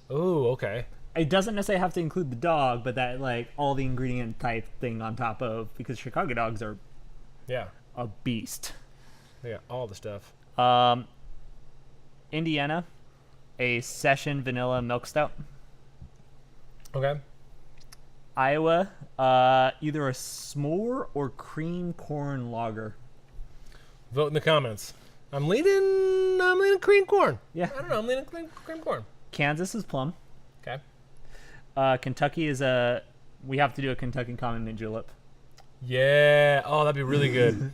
Oh, okay. It doesn't necessarily have to include the dog, but that like all the ingredient type thing on top of, because Chicago dogs are a beast. Yeah, all the stuff. Indiana, a session vanilla milk stout. Okay. Iowa, either a s'more or cream corn lager. Vote in the comments. I'm leaning cream corn. Yeah. I don't know. I'm leaning cream corn. Kansas is plum. Okay. Kentucky is we have to do a Kentucky common mint julep. Yeah. Oh, that'd be really good.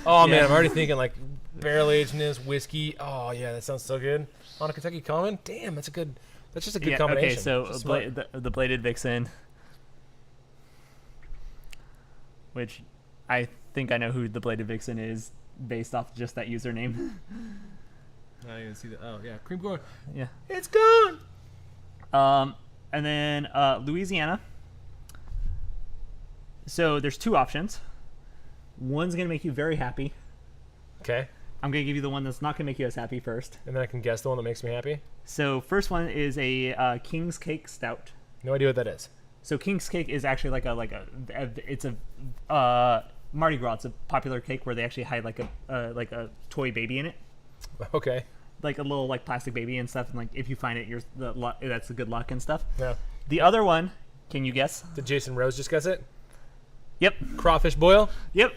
Oh, man. I'm already thinking like barrel agedness, whiskey. Oh, yeah. That sounds so good. On a Kentucky common? Damn, that's just a good combination. Okay, so the bladed vixen, which I think I know who the bladed vixen is based off just that username. I didn't even see that. Oh, yeah. Cream corn. Yeah. It's gone. And then Louisiana. So there's two options. One's going to make you very happy. Okay. I'm going to give you the one that's not going to make you as happy first. And then I can guess the one that makes me happy. So first one is a King's Cake Stout. No idea what that is. So King's Cake is actually it's a Mardi Gras. It's a popular cake where they actually hide like a toy baby in it. Okay. Like a little like plastic baby and stuff, and like if you find it, that's the good luck and stuff. Yeah. The other one, can you guess? Did Jason Rose just guess it? Yep. Crawfish boil? Yep.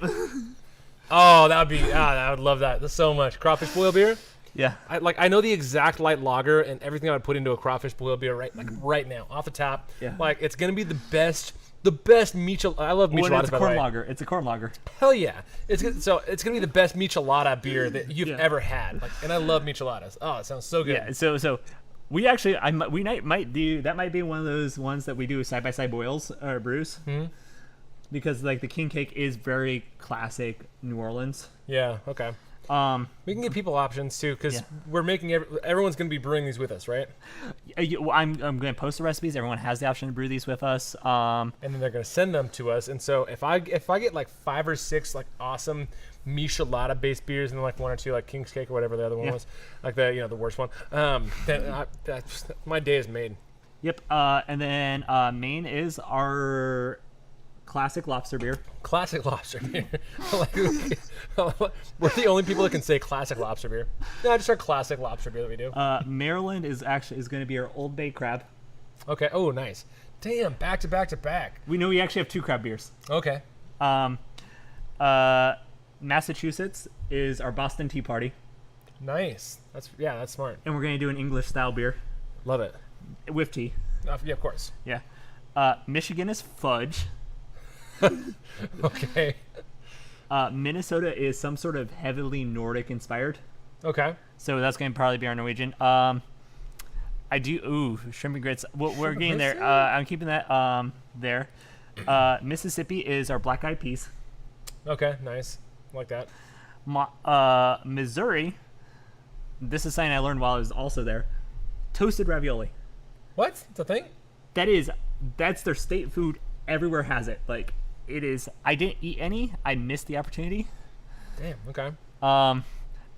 Oh, that would be. I would love that so much. Crawfish boil beer? Yeah. I know the exact light lager and everything I would put into a crawfish boil beer right now off the top. Yeah. Like it's gonna be the best michelada. I love micheladas. It's a corn lager. It's a corn lager. Hell yeah! It's gonna be the best michelada beer that you've ever had. Like, and I love micheladas. Oh, it sounds so good. Yeah. So we actually we might do that. Might be one of those ones that we do side by side boils or brews. Mm-hmm. Because like the king cake is very classic New Orleans. Yeah. Okay. We can give people options too, because we're making everyone's going to be brewing these with us, right? I'm going to post the recipes. Everyone has the option to brew these with us. And then they're going to send them to us. And so if I get like 5 or 6 like awesome michelada based beers and then like 1 or 2 like King's Cake or whatever the other one was, like the the worst one, then my day is made. Yep. And then Maine is our classic lobster beer. Classic lobster beer. We're the only people that can say classic lobster beer. No, just our classic lobster beer that we do. Maryland is going to be our Old Bay crab. Okay. Oh, nice. Damn, back to back to back. We actually have 2 crab beers. Okay. Massachusetts is our Boston Tea Party. Nice. That's smart. And we're going to do an English style beer. Love it. With tea. Yeah, of course. Yeah. Michigan is fudge. Okay. Minnesota is some sort of heavily Nordic inspired. Okay. So that's going to probably be our Norwegian. I do shrimp and grits. We're getting there. I'm keeping that there. Mississippi is our black eyed peas. Okay, nice. Like that. Missouri. This is something I learned while I was also there. Toasted ravioli. What? It's a thing? That's their state food. Everywhere has it. Like it is. I didn't eat any. I missed the opportunity. Damn. Okay.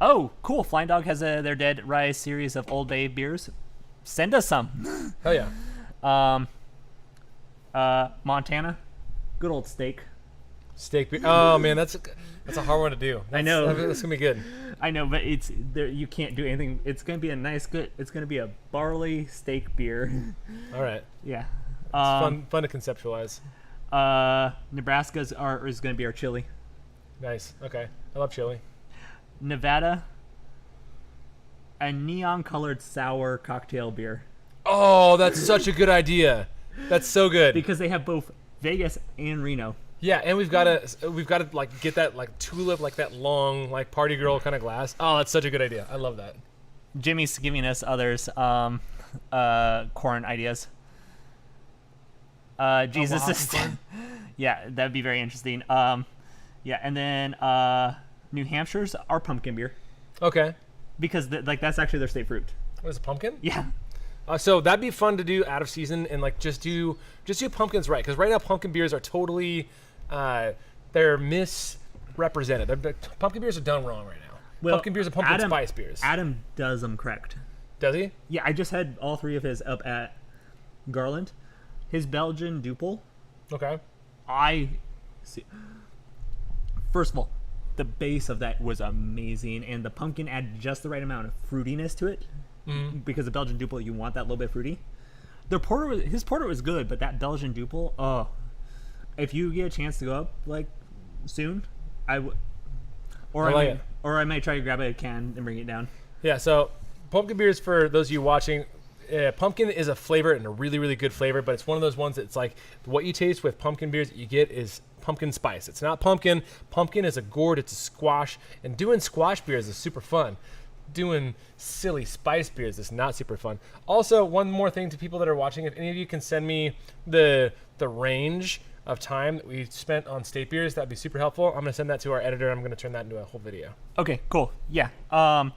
Oh, cool. Flying Dog has their Dead Rise series of Old Bay beers. Send us some. Hell yeah. Montana, good old steak. Steak beer. Oh man, that's a hard one to do. I know. That's gonna be good. I know, but it's there. You can't do anything. It's gonna be a nice, good. It's gonna be a barley steak beer. All right. Yeah. It's fun to conceptualize. Nebraska is gonna be our chili. Nice. Okay. I love chili. Nevada, a neon-colored sour cocktail beer. Oh, that's such a good idea. That's so good. Because they have both Vegas and Reno. Yeah, and we've got to like get that like tulip, like that long like party girl kind of glass. Oh, that's such a good idea. I love that. Jimmy's giving us others corn ideas. Jesus is yeah, that'd be very interesting. Yeah, and then New Hampshire's our pumpkin beer. Okay. Because that's actually their state fruit. What is it, pumpkin? Yeah. So that'd be fun to do out of season and like just do pumpkins right, because right now pumpkin beers are totally they're misrepresented. Pumpkin beers are done wrong right now. Well, pumpkin beers are pumpkin spice beers. Adam does them correct. Does he? Yeah, I just had all three of his up at Garland. His Belgian Duple. Okay. I see. First of all, the base of that was amazing, and the pumpkin added just the right amount of fruitiness to it. Mm-hmm. Because the Belgian Duple, you want that little bit fruity. His porter was good, but that Belgian Duple, oh, if you get a chance to go up like soon, I would, or I might try to grab a can and bring it down. Yeah. So pumpkin beers, for those of you watching, pumpkin is a flavor and a really really good flavor, but it's one of those ones that's like what you taste with pumpkin beers that you get is pumpkin spice. It's not pumpkin. Pumpkin is a gourd. It's a squash, and doing squash beers is super fun. Doing silly spice beers is not super fun. Also, one more thing to people that are watching, if any of you can send me the range of time that we spent on state beers, that'd be super helpful. I'm gonna send that to our editor. I'm gonna turn that into a whole video. Okay, cool. Yeah. And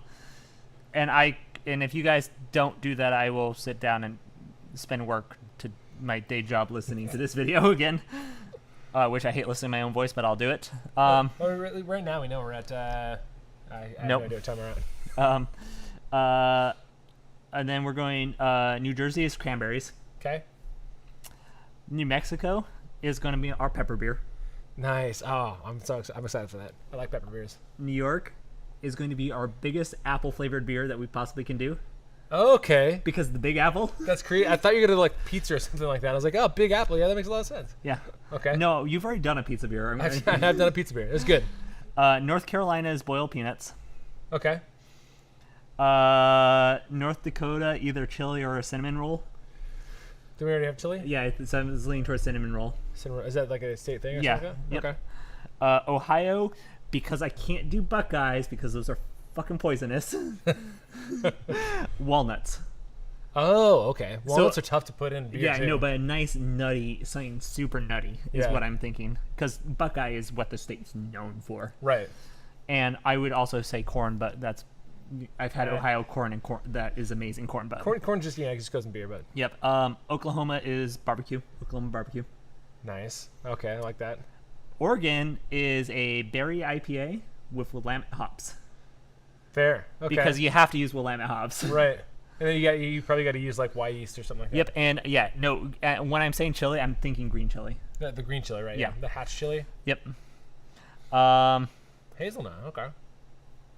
if you guys don't do that, I will sit down and spend work to my day job listening to this video again. Which I hate listening to my own voice, but I'll do it. Right now we know we're at I have no idea what time we're at. And then we're going New Jersey is cranberries. Okay. New Mexico is going to be our pepper beer. Nice. Oh, I'm excited for that. I like pepper beers. New York is going to be our biggest apple flavored beer that we possibly can do. Okay. Because the Big Apple. That's creative. I thought you were gonna do like pizza or something like that. I was like, oh, Big Apple. Yeah, that makes a lot of sense. Yeah. Okay. No, you've already done a pizza beer. I have done a pizza beer. It was good. North Carolina is boiled peanuts. Okay. North Dakota, either chili or a cinnamon roll. Do we already have chili? Yeah, so I'm leaning towards cinnamon roll. Is that like a state thing or yeah. something like that? Yep. Okay. Ohio, because I can't do Buckeyes because those are fucking poisonous. Walnuts. Oh, okay. Walnuts are tough to put in beer. Yeah, too. no, but a nice nutty, something super nutty is what I'm thinking. Because Buckeye is what the state's known for. Right. And I would also say corn, but I've had Ohio corn, and corn that is amazing corn. But corn just goes in beer, but yep. Oklahoma is barbecue. Oklahoma barbecue. Nice. Okay, I like that. Oregon is a berry IPA with Willamette hops. Fair. Okay. Because you have to use Willamette hops. Right. And then you probably got to use like white yeast or something like that. Yep. And yeah, no. When I'm saying chili, I'm thinking green chili. The green chili, right? Yeah. The hatch chili. Yep. Hazelnut. Okay.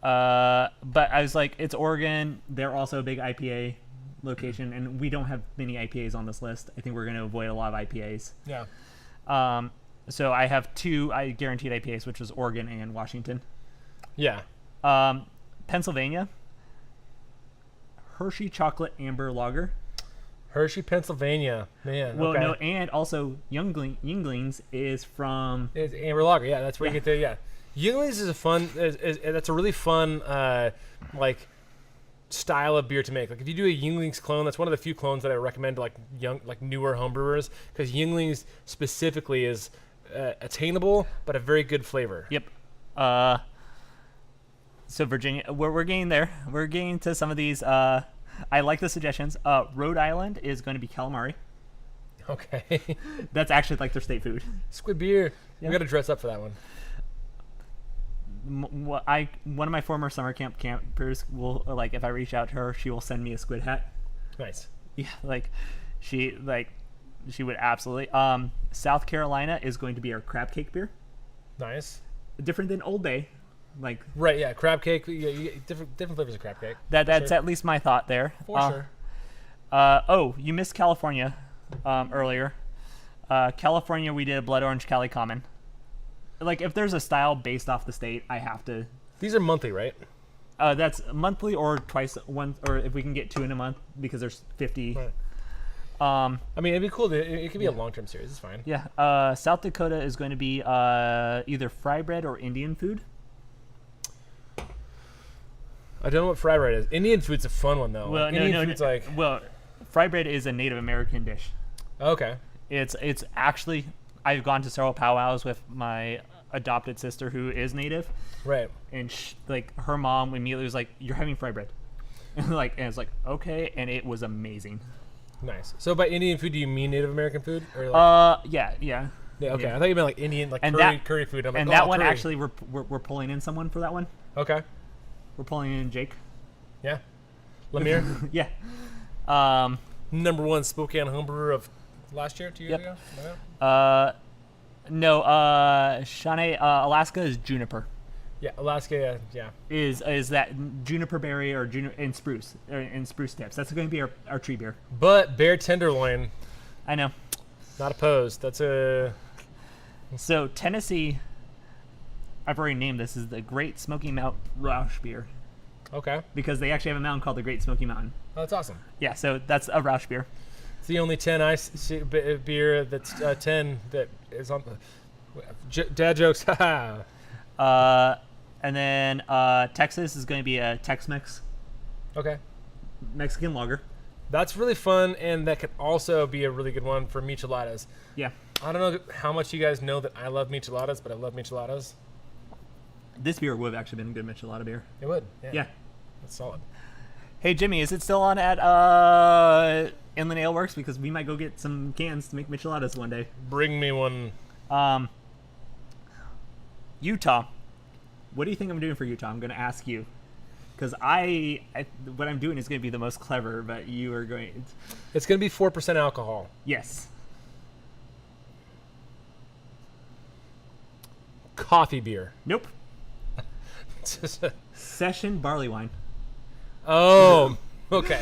But I was like, it's Oregon. They're also a big IPA location, and we don't have many IPAs on this list. I think we're going to avoid a lot of IPAs. Yeah. So I have two guaranteed IPAs, which is Oregon and Washington. Yeah. Pennsylvania. Hershey Chocolate Amber Lager. Hershey, Pennsylvania. Man. Well, okay. no, and also Younglings is from... It's Amber Lager. Yeah, that's where you get the... Yeah. Yuenglings is a fun. That's a really fun like style of beer to make. Like if you do a Yuenglings clone, that's one of the few clones that I recommend to like newer homebrewers, because Yuenglings specifically is attainable but a very good flavor. Yep. So Virginia, we're getting there. We're getting to some of these. I like the suggestions. Rhode Island is going to be calamari. Okay. That's actually like their state food. Squid beer. Yeah. We got to dress up for that one. One of my former summer camp campers will, like, if I reach out to her, she will send me a squid hat. Nice. Yeah, she would absolutely. South Carolina is going to be our crab cake beer. Nice. Different than Old Bay, like. Right. Yeah. Crab cake. Yeah. You get different flavors of crab cake. That's sure. At least my thought there. For sure. Oh, you missed California earlier. California, we did a blood orange Cali Common. Like, if there's a style based off the state, I have to. These are monthly, right? That's monthly or twice once, or if we can get 2 in a month, because there's 50. Right. I mean, it'd be cool. It could be a long-term series. It's fine. Yeah. South Dakota is going to be either fry bread or Indian food. I don't know what fry bread is. Indian food's a fun one though. Well, Indian food's like. Well, fry bread is a Native American dish. Okay. It's actually. I've gone to several powwows with my adopted sister who is Native. Right. And her mom immediately was like, "You're having fry bread," and it's like, okay, and it was amazing. Nice. So by Indian food, do you mean Native American food? Or like, yeah. Yeah. Okay. Yeah. I thought you meant like Indian, like and curry food. I'm like, and that one curry. actually, we're pulling in someone for that one. Okay. We're pulling in Jake. Yeah. Lemire. Yeah. Number 1 Spokane homebrewer of last year, 2 years Yep. ago. No. Shawnee, Alaska is juniper. Yeah, Alaska. Yeah. Is that juniper berry or in spruce tips? That's going to be our tree beer. But bear tenderloin. I know. Not opposed. That's a. So Tennessee, I've already named this, is the Great Smoky Mountain Roush beer. Okay. Because they actually have a mountain called the Great Smoky Mountain. Oh, that's awesome. Yeah, so that's a Roush beer. It's the only 10 ice beer that's 10 that is on. Dad jokes. And then Texas is going to be a Tex-Mex. Okay. Mexican lager. That's really fun, and that could also be a really good one for micheladas. Yeah. I don't know how much you guys know that I love micheladas, but I love micheladas. This beer would have actually been a good michelada beer. It would. Yeah. That's solid. Hey, Jimmy, is it still on at Inland Ale Works? Because we might go get some cans to make micheladas one day. Bring me one. Utah. What do you think I'm doing for Utah? I'm going to ask you. Because what I'm doing is going to be the most clever, but you are going... It's going to be 4% alcohol. Yes. Coffee beer. Nope. Session barley wine. Oh, okay.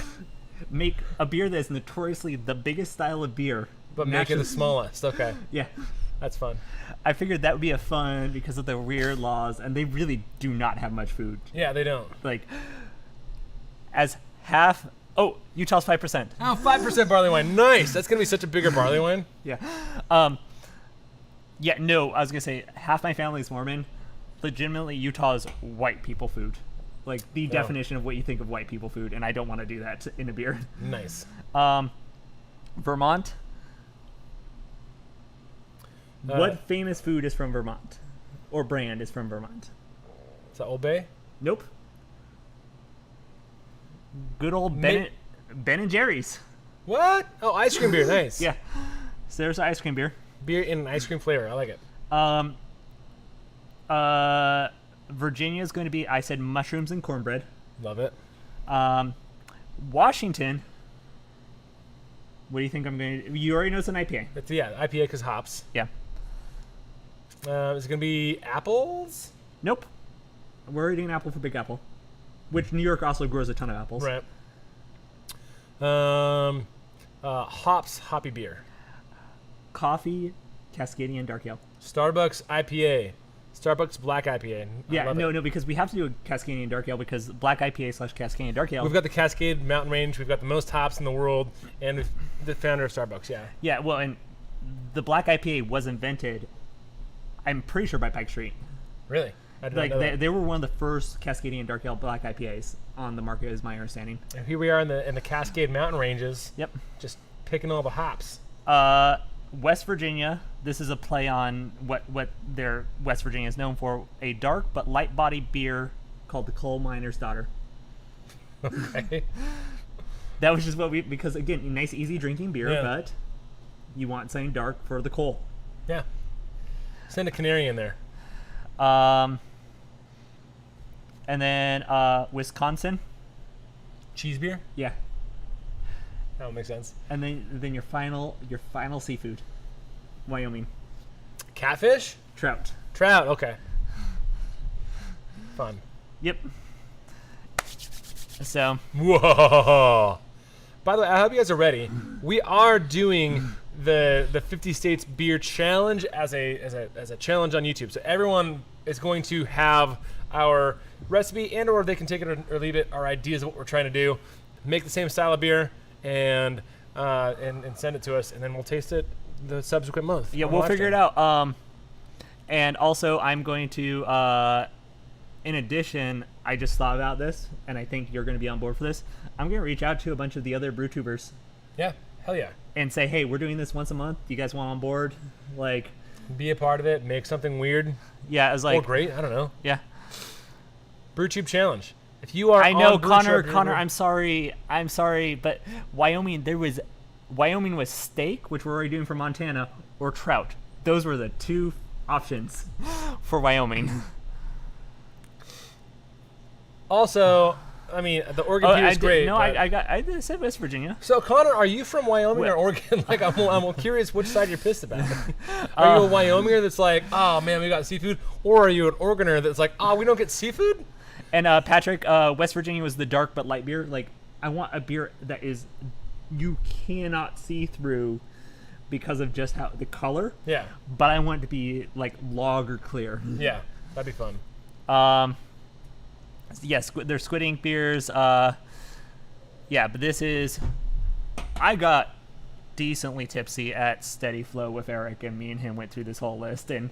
Make a beer that is notoriously the biggest style of beer. But make it the smallest. Okay. Yeah. That's fun. I figured that would be a fun because of the weird laws, and they really do not have much food. Yeah, they don't. Like, as half... Oh, Utah's 5%. Oh, 5% barley wine. Nice. That's going to be such a bigger barley wine. Yeah. Yeah, no, I was going to say, half my family is Mormon. Legitimately, Utah is white people food. Like, the definition of what you think of white people food, and I don't want to do that in a beer. Nice. Vermont. What famous food is from Vermont? Or brand is from Vermont? Is that Old Bay? Nope. Good old Ben and Jerry's. What? Oh, ice cream beer. Nice. Yeah. So there's ice cream beer. Beer in an ice cream flavor. I like it. Virginia is going to be, I said, mushrooms and cornbread. Love it. Washington. What do you think I'm going to... You already know it's an IPA. It's, yeah, IPA because hops. Yeah. Is it going to be apples? Nope. We're eating an apple for Big Apple, which New York also grows a ton of apples. Right. Hops, hoppy beer. Coffee, Cascadian Dark Ale. Starbucks IPA. Starbucks Black IPA. Yeah, no, because we have to do a Cascadian Dark Ale because Black IPA / Cascadian Dark Ale. We've got the Cascade Mountain Range. We've got the most hops in the world, and the founder of Starbucks. Yeah. Yeah, well, and the Black IPA was invented, I'm pretty sure, by Pike Street. Really? I did not know that. They were one of the first Cascadian Dark Ale Black IPAs on the market, is my understanding. And here we are in the Cascade Mountain Ranges. Yep. Just picking all the hops. West Virginia. This is a play on what their West Virginia is known for: a dark but light-bodied beer called the Coal Miner's Daughter. Okay. That was just because again, nice, easy drinking beer, but you want something dark for the coal. Yeah. Send a canary in there. And then Wisconsin. Cheese beer? Yeah. That would make sense. And then your final seafood. Wyoming. Catfish? Trout. Trout, okay. Fun. Yep. So. Whoa. By the way, I hope you guys are ready. We are doing the 50 States Beer Challenge as a challenge on YouTube. So everyone is going to have our recipe, and or they can take it or leave it, our ideas of what we're trying to do. Make the same style of beer and send it to us, and then we'll taste it the subsequent month. Yeah, we'll figure it out. And also, I'm going to, in addition, I just thought about this, and I think you're going to be on board for this. I'm going to reach out to a bunch of the other brew tubers. Yeah, hell yeah. And say, hey, we're doing this once a month. You guys want on board? Like, be a part of it. Make something weird. Yeah, it was like, or great. I don't know. Yeah. BrewTube Challenge. If you are, I know, on Connor. I'm sorry, but Wyoming was steak, which we're already doing for Montana, or trout. Those were the two options for Wyoming. Also, I mean, the Oregon beer is great. No, I said West Virginia. So, Connor, are you from Wyoming or Oregon? Like, I'm curious which side you're pissed about. Are you a Wyominger that's like, oh man, we got seafood, or are you an Oregoner that's like, oh, we don't get seafood? And Patrick, West Virginia was the dark but light beer. Like, I want a beer that is you cannot see through because of just how the color. Yeah. But I want it to be like lager clear. Yeah, that'd be fun. Yes, there's Squid Ink beers. Yeah, but this is. I got decently tipsy at Steady Flow with Eric, and me and him went through this whole list, and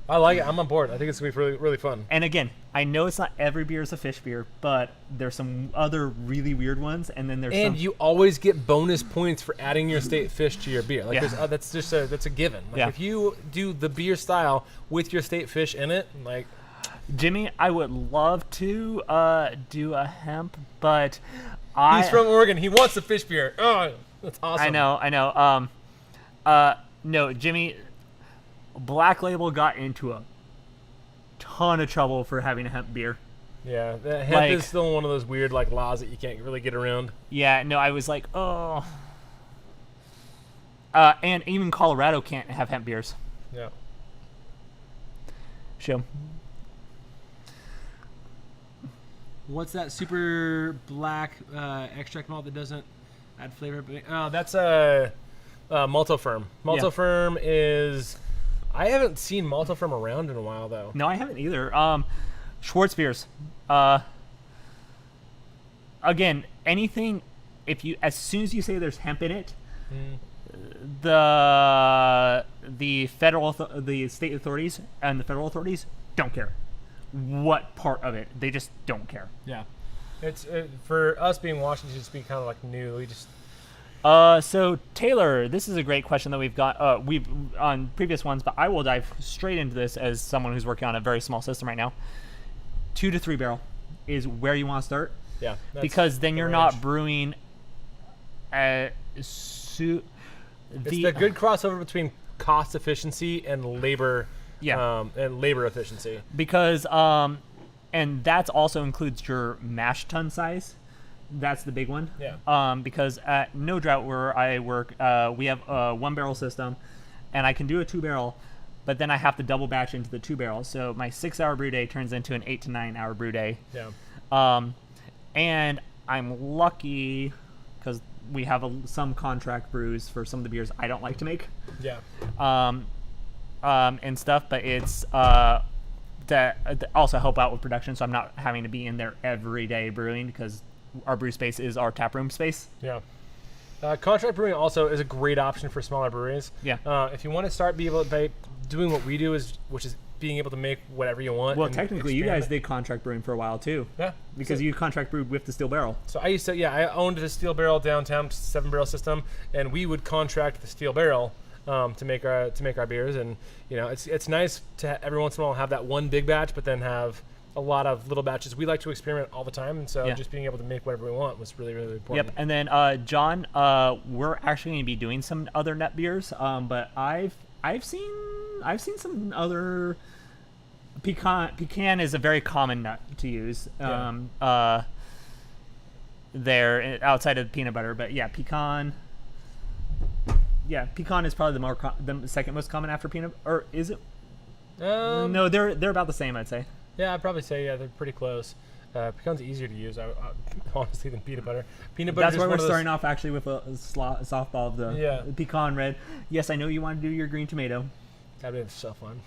I like it. I'm on board. I think it's gonna be really, really fun. And again, I know it's not every beer is a fish beer, but there's some other really weird ones, and then there's and you always get bonus points for adding your state fish to your beer. Like that's just that's a given. Like if you do the beer style with your state fish in it, like. Jimmy, I would love to do a hemp, but he's from Oregon. He wants the fish beer. Oh, that's awesome. I know. No, Jimmy, Black Label got into a ton of trouble for having a hemp beer. Yeah, the hemp is still one of those weird laws that you can't really get around. Yeah, no, I was like, oh. And even Colorado can't have hemp beers. Yeah. Show. What's that super black extract malt that doesn't add flavor? That's a Maltofirm. Maltofirm is. I haven't seen Maltofirm around in a while though. No, I haven't either. Schwartz beers. Again, anything. As soon as you say there's hemp in it, the state authorities and the federal authorities don't care what part of it. They just don't care. Yeah, it's for us being Washington, just be kind of like new. We just. So Taylor, this is a great question that we've got. We've on previous ones, but I will dive straight into this as someone who's working on a very small system right now. 2 to 3 barrel is where you want to start. Yeah, because then you're not brewing. It's the good crossover between cost efficiency and labor. Yeah. And labor efficiency. Because and that also includes your mash tun size. That's the big one. Yeah. Because at No Drought where I work, we have a 1 barrel system, and I can do a 2 barrel, but then I have to double batch into the 2 barrels. So my 6-hour brew day turns into an 8 to 9 hour brew day. Yeah. And I'm lucky because we have some contract brews for some of the beers I don't like to make. Yeah. And stuff, but it's that also help out with production, so I'm not having to be in there every day brewing because our brew space is our tap room space. Yeah. Contract brewing also is a great option for smaller breweries. Yeah. If you want to start by doing what we do, which is being able to make whatever you want. Well, and technically, you expand guys it. did contract brewing for a while too. Yeah. Because you contract brewed with the steel barrel. So I used to, I owned a steel barrel downtown, 7-barrel system, and we would contract the steel barrel to make our beers. And it's nice to every once in a while have that one big batch, but then have a lot of little batches. We like to experiment all the time, and so just being able to make whatever we want was really, really important. Yep. And then John, we're actually going to be doing some other nut beers, but I've seen some other. Pecan is a very common nut to use. There outside of peanut butter, but pecan. Yeah, pecan is probably the second most common after peanut, or is it? No, they're about the same, I'd say. Yeah, I'd probably say they're pretty close. Pecan's easier to use, honestly, than peanut butter. Peanut butter. That's why we're starting off actually with a softball of the pecan red. Yes, I know you want to do your green tomato. That'd be so fun.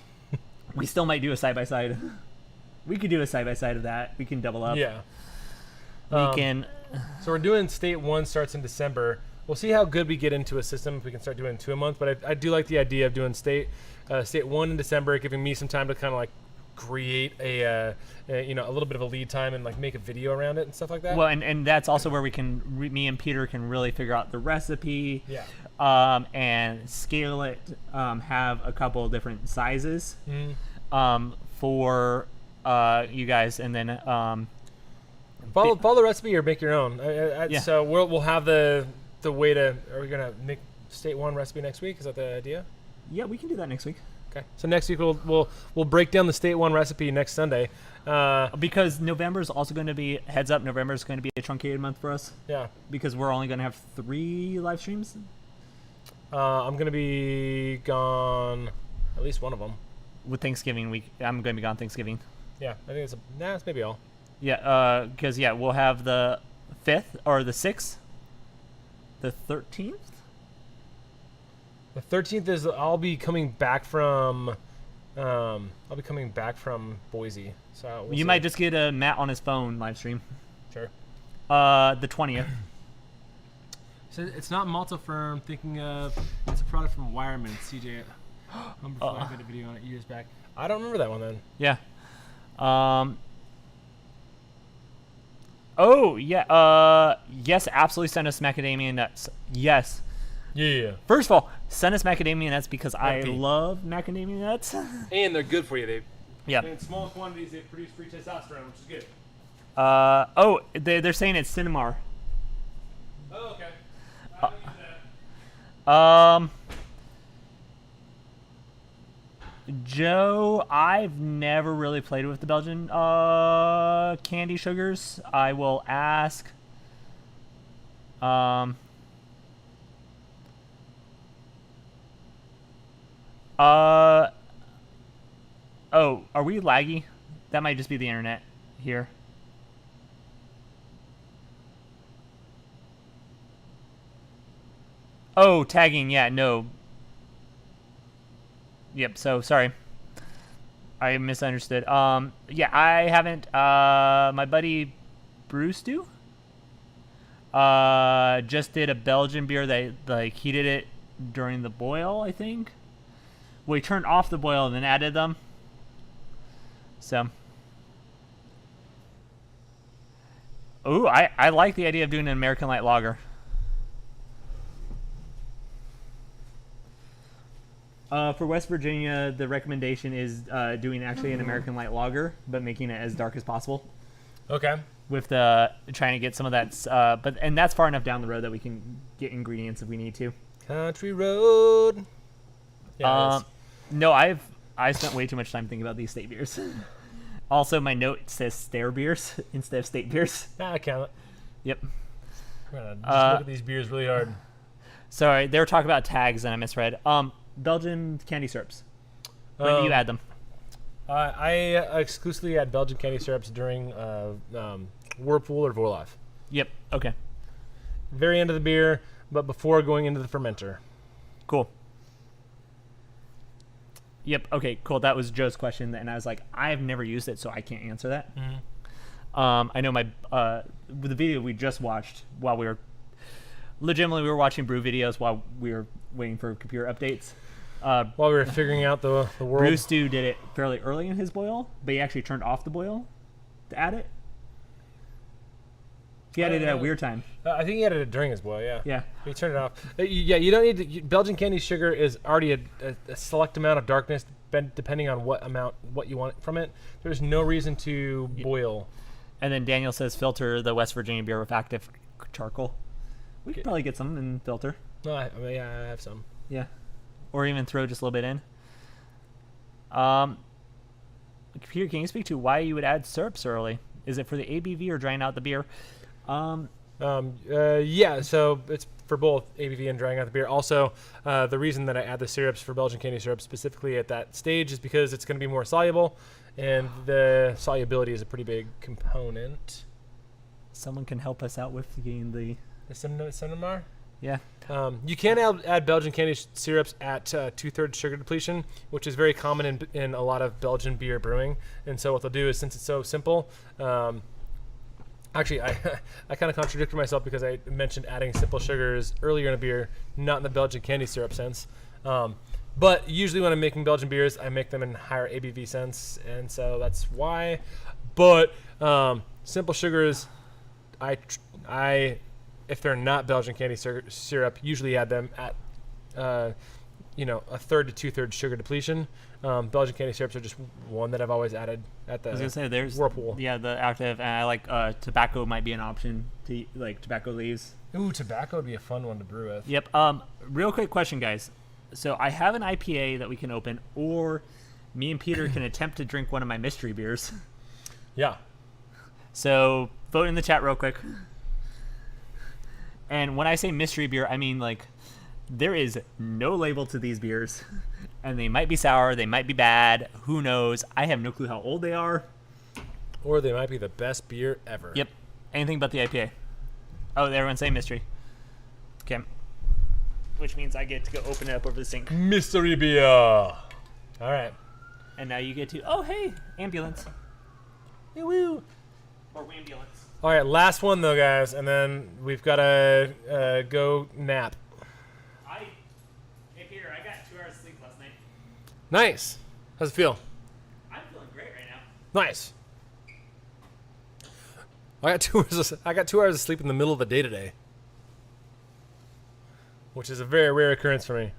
We still might do a side by side. We could do a side by side of that. We can double up. Yeah. We can. So we're doing State 1 starts in December. We'll see how good we get into a system if we can start doing 2 a month. But I do like the idea of doing State 1 in December, giving me some time to kind of like create a little bit of a lead time and like make a video around it and stuff like that. Well, and that's also where we can me and Peter can really figure out the recipe. Yeah. And scale it. Have a couple of different sizes. For you guys, and then follow the recipe or make your own. So we'll have the way to. Are we gonna make State 1 recipe next week? Is that the idea? Yeah, we can do that next week. Okay. So next week we'll break down the State 1 recipe next Sunday. Because November is also going to be heads up. November is going to be a truncated month for us. Yeah. Because we're only going to have 3 live streams. I'm going to be gone at least one of them. With Thanksgiving week, I'm going to be gone Thanksgiving. Yeah, I think it's maybe all. Yeah, because we'll have the 5th or the 6th, the 13th. The 13th is I'll be coming back from Boise. So you might just get a Matt on his phone live stream. Sure. The 20th. So it's not Malta Firm. Thinking of it's a product from Wireman. CJ. I made a video on it years back. I don't remember that one then. Yeah. Oh yeah. Yes, absolutely. Send us macadamia nuts. Yes. Yeah. First of all, send us macadamia nuts because I love macadamia nuts. And they're good for you. Yeah. In small quantities, they produce free testosterone, which is good. Oh, they're saying it's Cinnamar. Oh, okay. I don't use that. Joe, I've never really played with the Belgian candy sugars. I will ask. Oh, are we laggy? That might just be the internet here. Oh, tagging, yeah, no. Yep, so sorry. I misunderstood. Yeah, I haven't my buddy Bruce just did a Belgian beer that he did it during the boil, I think. Well, he turned off the boil and then added them. So ooh, I like the idea of doing an American Light Lager. For West Virginia, the recommendation is doing actually an American Light Lager, but making it as dark as possible. Okay. With trying to get some of that, and that's far enough down the road that we can get ingredients if we need to. Country road. Yeah. No, I spent way too much time thinking about these state beers. Also, my note says Stair beers instead of state beers. I count it. Yep. I'm gonna just look at these beers really hard. Sorry, they were talking about tags and I misread. Belgian candy syrups. When do you add them? I exclusively add Belgian candy syrups during Whirlpool or Vorlife. Yep. Okay. Very end of the beer, but before going into the fermenter. Cool. Yep. Okay. Cool. That was Joe's question, and I was like, I've never used it, so I can't answer that. Mm-hmm. I know with the video we just watched while we were watching brew videos while we were waiting for computer updates. While we were figuring out the world. Brew Stew did it fairly early in his boil, but he actually turned off the boil to add it. He added it at a weird time. I think he added it during his boil, yeah. Yeah. He turned it off. Yeah, you don't need to. Belgian candy sugar is already a select amount of darkness, depending on what you want from it. There's no reason to boil. And then Daniel says filter the West Virginia beer with active charcoal. We could probably get some and filter. No, I have some. Yeah. Or even throw just a little bit in. Peter, can you speak to why you would add syrups early? Is it for the ABV or drying out the beer? Yeah, so it's for both ABV and drying out the beer. Also, the reason that I add the syrups for Belgian candy syrup specifically at that stage is because it's going to be more soluble, and the solubility is a pretty big component. Someone can help us out with getting the Cinnamar? Yeah. You can add Belgian candy syrups at 2/3 sugar depletion, which is very common in a lot of Belgian beer brewing. And so what they'll do is, since it's so simple, actually, I kind of contradicted myself because I mentioned adding simple sugars earlier in a beer, not in the Belgian candy syrup sense. But usually when I'm making Belgian beers, I make them in higher ABV sense, and so that's why. But simple sugars, if they're not Belgian candy syrup, usually add them at, 1/3 to 2/3 sugar depletion. Belgian candy syrups are just one that I've always added at the I was gonna say there's whirlpool. Yeah, the active, and I like tobacco might be an option to like tobacco leaves. Ooh, tobacco would be a fun one to brew with. Yep. Real quick question, guys. So I have an IPA that we can open, or me and Peter can attempt to drink one of my mystery beers. Yeah. So vote in the chat real quick. And when I say mystery beer, I mean like there is no label to these beers, and they might be sour, they might be bad, who knows? I have no clue how old they are. Or they might be the best beer ever. Yep. Anything but the IPA. Oh, everyone's saying mystery. Okay. Which means I get to go open it up over the sink. Mystery beer. All right. And now you get to, oh, hey, ambulance. Woo. Or ambulance. All right, last one, though, guys, and then we've got to go nap. Hey, Peter, I got 2 hours of sleep last night. Nice. How's it feel? I'm feeling great right now. Nice. I got 2 hours of sleep in the middle of the day today, which is a very rare occurrence for me.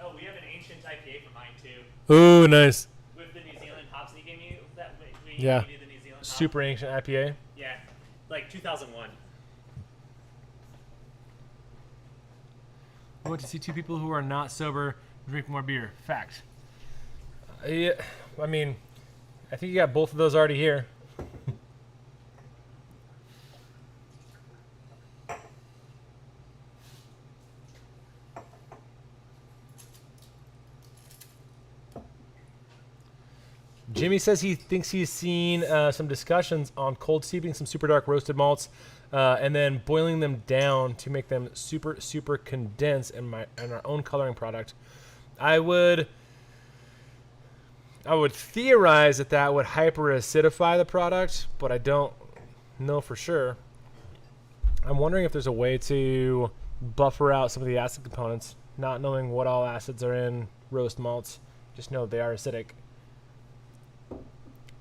Oh, we have an ancient IPA for mine, too. Ooh, nice. With the New Zealand hops that you gave me. Yeah. Gave me the New Zealand hop. Super ancient IPA. Yeah, like 2001. I went to see 2 people who are not sober drink more beer. Fact. Yeah, I mean, I think you got both of those already here. Jimmy says he thinks he's seen some discussions on cold steeping some super dark roasted malts and then boiling them down to make them super, super condensed in our own coloring product. I would theorize that would hyper acidify the product, but I don't know for sure. I'm wondering if there's a way to buffer out some of the acid components, not knowing what all acids are in roast malts. Just know they are acidic.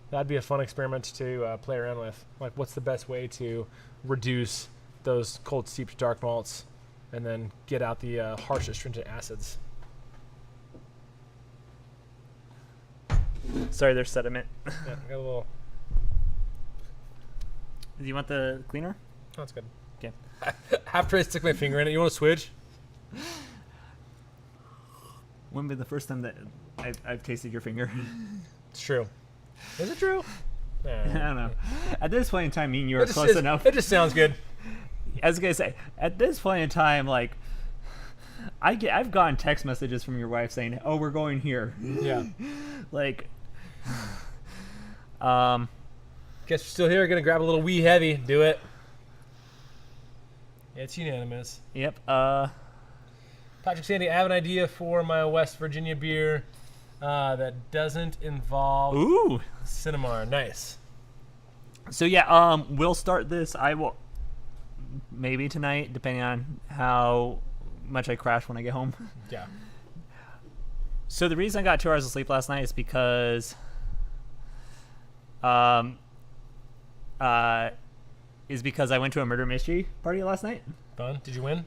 That'd be a fun experiment to play around with. Like, what's the best way to reduce those cold steeped dark malts and then get out the harsh astringent acids? Sorry, there's sediment. Yeah, got a little. Do you want the cleaner? Oh, that's good. Okay. After I stick my finger in it, you want to switch? When be the first time that I've tasted your finger? It's true. Is it true? I don't know. At this point in time, me and you are close enough. It just sounds good. I was gonna say, at this point in time, like, I've gotten text messages from your wife saying, "Oh, we're going here." Yeah. Like, guess you're still here. Gonna grab a little wee heavy. Do it. Yeah, it's unanimous. Yep. Patrick Sandy, I have an idea for my West Virginia beer that doesn't involve Cinnamar. Nice. So yeah, we'll start this. I will maybe tonight, depending on how much I crash when I get home. Yeah. So the reason I got 2 hours of sleep last night is because I went to a murder mystery party last night. Fun. Did you win?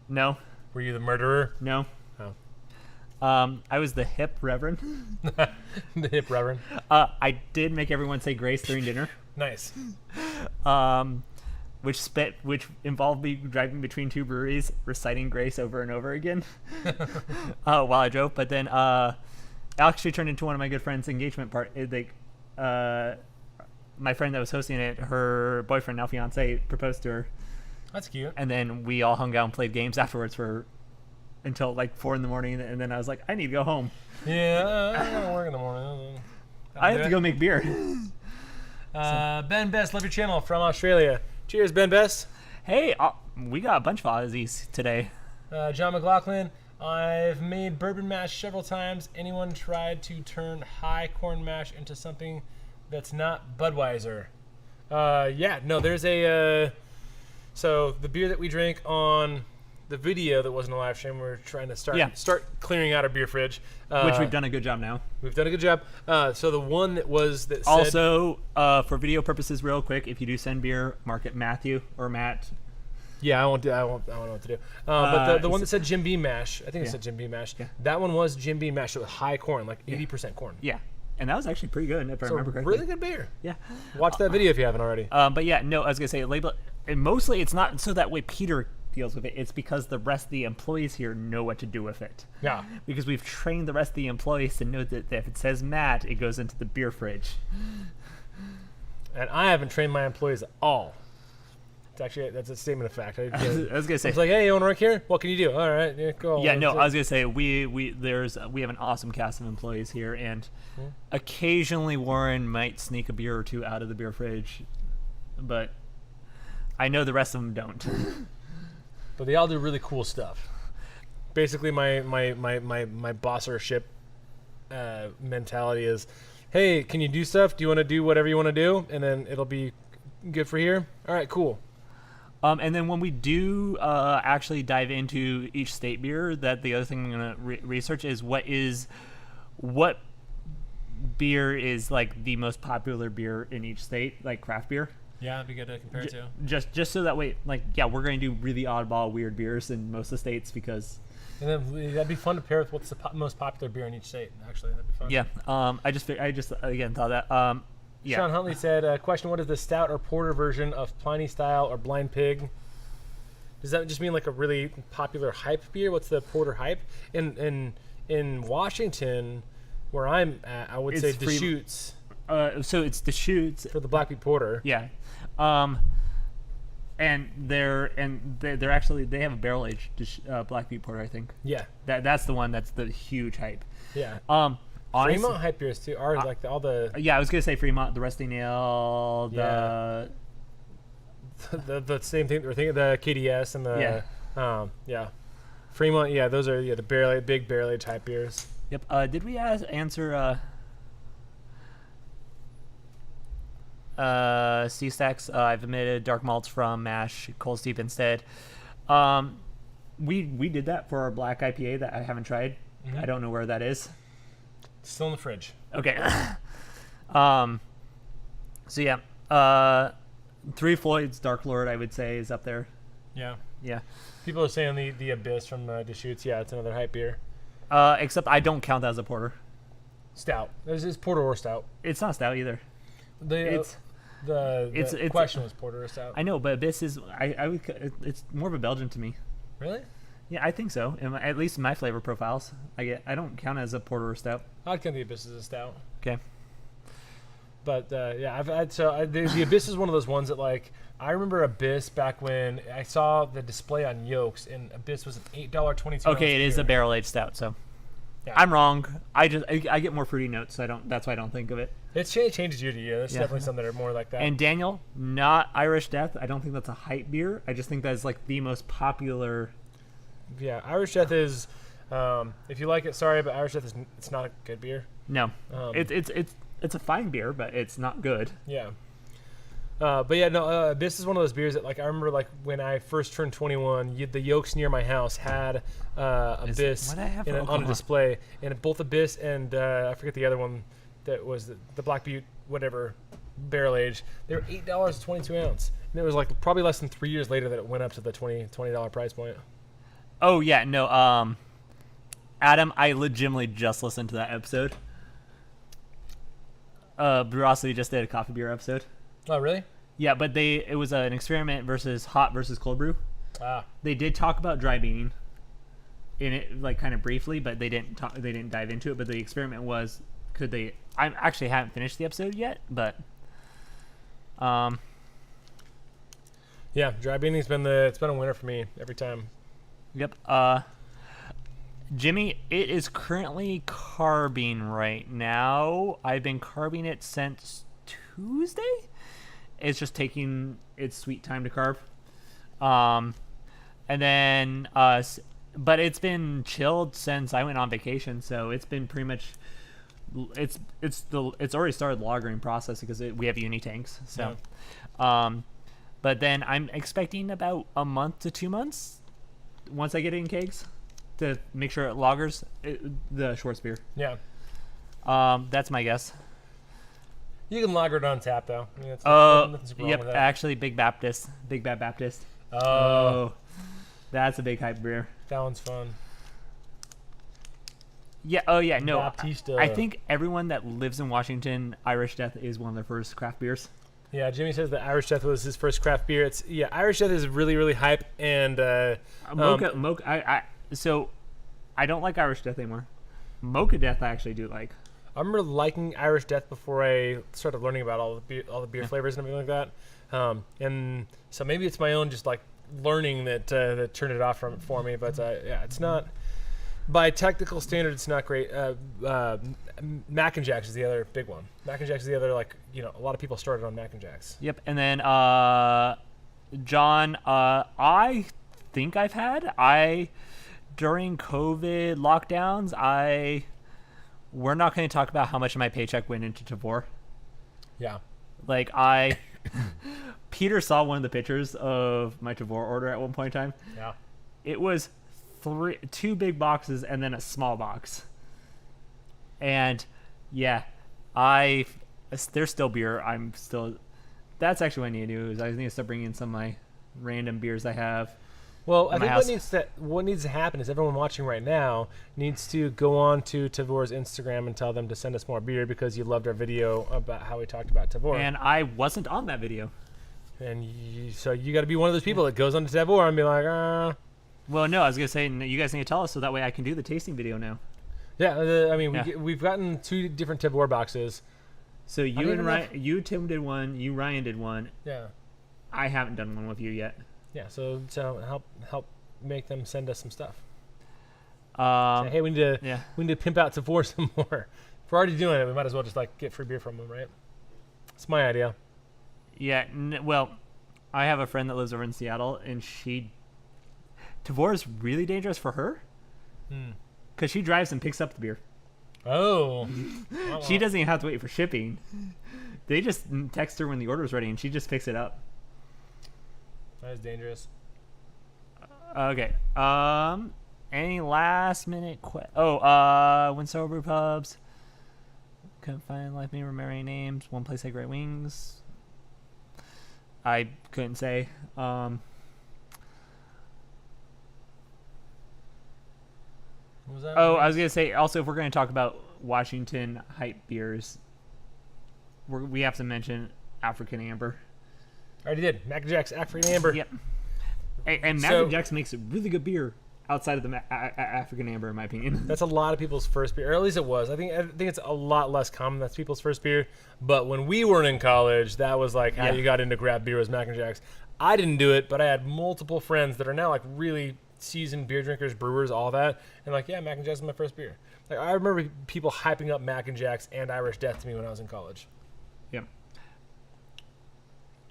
No. Were you the murderer? No. Oh. I was the hip reverend. The hip reverend. I did make everyone say grace during dinner. Nice. Which involved me driving between 2 breweries, reciting grace over and over again while I drove. But then it actually turned into one of my good friends' engagement party. My friend that was hosting it, her boyfriend, now fiance, proposed to her. That's cute. And then we all hung out and played games afterwards until like 4 a.m. And then I was like, I need to go home. Yeah, I gotta work in the morning. I have to go make beer. Ben Best, love your channel from Australia. Cheers, Ben Best. Hey, we got a bunch of Aussies today. John McLaughlin, I've made bourbon mash several times. Anyone tried to turn high corn mash into something that's not Budweiser? Yeah, no, there's a... so the beer that we drink on the video that wasn't a live stream, we're trying to start clearing out our beer fridge. Which we've done a good job now. We've done a good job. So the one that also, for video purposes, real quick, if you do send beer, mark it Matthew or Matt. Yeah, I don't know what to do. But the one that said Jim Beam mash, I think it said Jim Beam mash. Yeah. That one was Jim Beam mash. So it was high corn, like 80% corn. Yeah. And that was actually pretty good, if I remember correctly. Really good beer. Yeah. Watch that video if you haven't already. But yeah, no, I was going to say, label, and mostly it's not so that way Peter deals with it. It's because the rest of the employees here know what to do with it. Yeah. Because we've trained the rest of the employees to know that if it says Matt, it goes into the beer fridge. And I haven't trained my employees at all. It's actually, that's a statement of fact. I was gonna say, it's like, hey, you want to work here? What can you do? All right, yeah, go. Yeah, no, I was gonna say we have an awesome cast of employees here, and occasionally Warren might sneak a beer or two out of the beer fridge, but I know the rest of them don't. But they all do really cool stuff. Basically, my bossership mentality is, hey, can you do stuff? Do you want to do whatever you want to do? And then it'll be good for here. All right, cool. And then when we do actually dive into each state beer, that the other thing I'm going to research is what beer is like the most popular beer in each state, like craft beer. Yeah, it'd be good to compare to. Just so that way, like, yeah, we're going to do really oddball, weird beers in most of the states because... And then that'd be fun to pair with what's the most popular beer in each state, actually. That'd be fun. Yeah, I just again, thought that... Yeah. Sean Huntley said, question, what is the stout or porter version of Pliny Style or Blind Pig? Does that just mean like a really popular hype beer? What's the porter hype? In Washington, where I'm at, I would say Deschutes. So it's Deschutes. For the Blackbeard Porter. Yeah. And they're actually, they have a barrel-aged Blackbeard Porter, I think. Yeah. That's the one that's the huge hype. Yeah. Honestly, Fremont hype beers too are like all the. Yeah, I was gonna say Fremont, the Rusty Nail, the same thing. We're thinking the KDS and the Fremont. Yeah, those are the big barrel aged type beers. Yep. Did we answer C Stacks? I've omitted dark malts from mash, cold steep instead. We did that for our black IPA that I haven't tried. Mm-hmm. I don't know where that is. Still in the fridge. Okay. So yeah, Three Floyd's Dark Lord, I would say, is up there. Yeah. Yeah. People are saying the Abyss from Deschutes. Yeah, it's another hype beer. Except I don't count that as a porter. Stout. It's porter or stout. It's not stout either. The question was porter or stout. I know, but Abyss is it's more of a Belgian to me. Really? Yeah, I think so. At least in my flavor profiles, I don't count it as a porter or stout. I'd count the Abyss as a stout. Okay. But the Abyss is one of those ones that, like, I remember Abyss back when I saw the display on Yolks, and Abyss was an $8.22. Okay, it is a barrel aged stout, so yeah. I'm wrong. I get more fruity notes, so that's why I don't think of it. It changes year to year. There's definitely some that are more like that. And Daniel, not Irish Death. I don't think that's a hype beer. I just think that is like the most popular. Yeah, Irish Death is. If you like it, sorry, but Irish Death it's not a good beer. No, it's a fine beer, but it's not good. Yeah. But yeah, no, Abyss is one of those beers that, like, I remember, like, when I first turned 21, the Yokes near my house had Abyss on a display, and both Abyss and I forget the other one that was the Black Butte whatever barrel age. They were $8 a 22 ounce, and it was like probably less than 3 years later that it went up to the $20 price point. Oh yeah, no, Adam, I legitimately just listened to that episode. Brewosity just did a coffee beer episode. Oh really? Yeah, but it was an experiment versus hot versus cold brew. Ah. They did talk about dry beaning in it, like, kind of briefly, but they didn't dive into it. But the experiment was, could they? I actually haven't finished the episode yet, but yeah, dry beaning's been a winner for me every time. Yep. Jimmy, it is currently carbing right now. I've been carbing it since Tuesday. It's just taking its sweet time to carb. And then but it's been chilled since I went on vacation, so it's been pretty much it's already started the lagering process because we have uni tanks. So but then I'm expecting about a month to 2 months once I get it in kegs to make sure it lagers the Schwartz beer. Yeah. That's my guess. You can lager it on tap though. I mean, nothing super wrong with that. Actually, Big Bad Baptist. Oh, that's a big hype beer. That one's fun. Yeah. Oh yeah. No, Baptista. I think everyone that lives in Washington, Irish Death is one of their first craft beers. Yeah, Jimmy says that Irish Death was his first craft beer. Irish Death is really, really hype, and Mocha. So I don't like Irish Death anymore. Mocha Death I actually do like. I remember liking Irish Death before I started learning about all the beer flavors and everything like that. And so maybe it's my own just like learning that turned it off for me. But yeah, it's not, by technical standards, it's not great. Mac and Jacks is the other big one. Mac and Jacks is the other, like, a lot of people started on Mac and Jacks. Yep. And then John, I think I've had during COVID lockdowns, we're not going to talk about how much of my paycheck went into Tavour. Yeah. Like, Peter saw one of the pictures of my Tavour order at one point in time. Yeah. It was 2 big boxes and then a small box. And yeah, there's still beer. That's actually what I need to do, is I need to start bringing in some of my random beers I have. Well, I think what needs to happen is everyone watching right now needs to go on to Tavour's Instagram and tell them to send us more beer because you loved our video about how we talked about Tavour. And I wasn't on that video. And so you got to be one of those people that goes on to Tavour and be like, Well, no, I was going to say, you guys need to tell us so that way I can do the tasting video now. Yeah, we've gotten 2 different Tavour boxes. So you Tim did one, Ryan did one. Yeah. I haven't done one with you yet. Yeah, so help make them send us some stuff. Say, hey, we need to pimp out Tavour some more. If we're already doing it, we might as well just like get free beer from them, right? It's my idea. Yeah, well, I have a friend that lives over in Seattle, and Tavour is really dangerous for her because she drives and picks up the beer. Oh. She doesn't even have to wait for shipping. They just text her when the order's ready, and she just picks it up. That is dangerous. Okay. Any last minute when sober brew pubs. Couldn't find like me remembering names. One place had great wings. I couldn't say. What was that? I was gonna say also, if we're gonna talk about Washington hype beers, we have to mention African Amber. I already did. Mac and Jack's African Amber. Yep. And Mac and Jack's makes a really good beer outside of the African Amber, in my opinion. That's a lot of people's first beer, or at least it was. I think it's a lot less common that's people's first beer. But when we weren't in college, that was like how you got into craft beer was Mac and Jack's. I didn't do it, but I had multiple friends that are now like really seasoned beer drinkers, brewers, all that, and like, yeah, Mac and Jack's was my first beer. Like, I remember people hyping up Mac and Jack's and Irish Death to me when I was in college. Yep.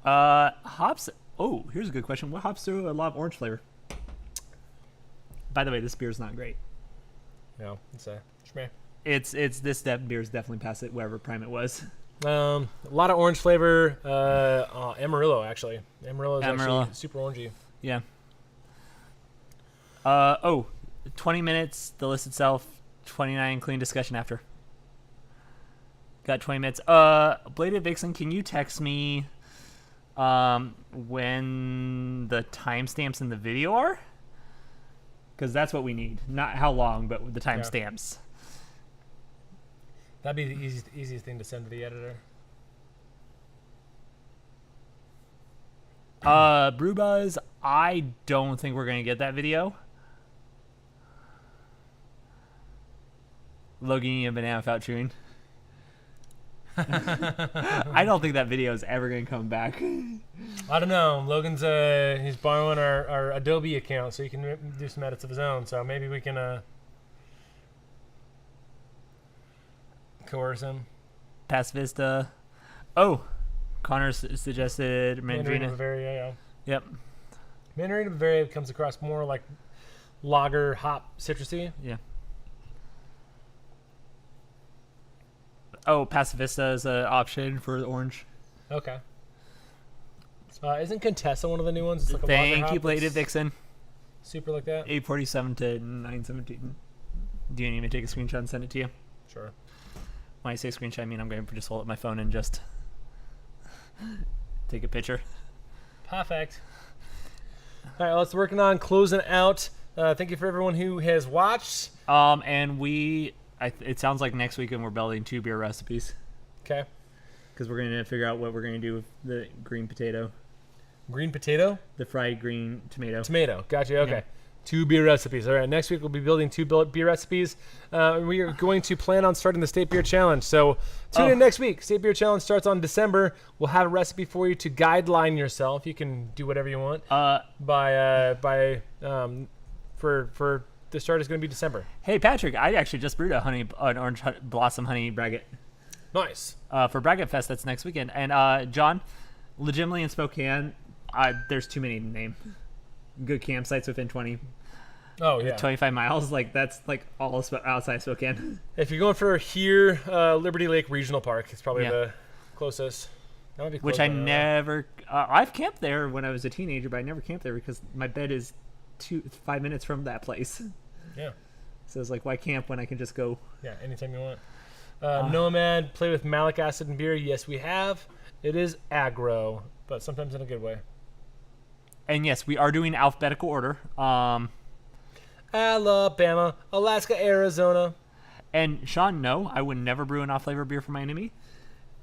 Hops. Oh, here's a good question. What hops do a lot of orange flavor? By the way, this beer is not great. No, it's a schmeh. This beer is definitely past it, whatever prime it was. A lot of orange flavor. Amarillo, actually. Amarillo is Amarillo. actually super orangey. Yeah. 20 minutes, the list itself, 29 clean discussion after. Got 20 minutes. Bladed Vixen, can you text me when the timestamps in the video are? Because that's what we need. Not how long, but the timestamps. That'd be the easiest thing to send to the editor. Brewbuzz, I don't think we're going to get that video. Logan eating a banana without chewing. I don't think that video is ever going to come back. I don't know. Logan's he's borrowing our Adobe account so he can do some edits of his own. So maybe we can coerce him. Pass Vista. Oh, Connor suggested Mandarina. Bavaria, yeah. Yep. Mandarina Bavaria comes across more like lager, hop, citrusy. Yeah. Oh, Pass Vista is an option for the orange. Okay. Isn't Contessa one of the new ones? It's like a lager Thank hop you, Bladed that's Vixen. super like that. 847 to 917. Do you need me to take a screenshot and send it to you? Sure. When I say screenshot, I mean I'm going to just hold up my phone and just take a picture. Perfect. All right, let's working on closing out. Thank you for everyone who has watched. And it sounds like next weekend we're building 2 beer recipes. Okay. Because we're going to figure out what we're going to do with the green potato. Green potato? The fried green tomato. Tomato. Gotcha. Okay. Yeah. 2 beer recipes. All right. Next week we'll be building 2 beer recipes. We are going to plan on starting the State Beer Challenge. So tune in next week. State Beer Challenge starts on December. We'll have a recipe for you to guideline yourself. You can do whatever you want. For the start is going to be December. Hey Patrick, I actually just brewed an orange blossom honey braggot. Nice. For Braggot Fest, that's next weekend. And John, legitimately in Spokane, there's too many to name. Good campsites within 25 miles. Like that's like all outside Spokane. If you're going for here, Liberty Lake Regional Park, it's probably the closest. That might be close. Which I never. I've camped there when I was a teenager, but I never camped there because my bed is 5 minutes from that place. Yeah. So it's like, why camp when I can just go? Yeah, anytime you want. Nomad, play with malic acid in beer. Yes, we have. It is aggro, but sometimes in a good way. And yes, we are doing alphabetical order. Alabama, Alaska, Arizona. And Sean, no, I would never brew an off-flavor beer for my enemy.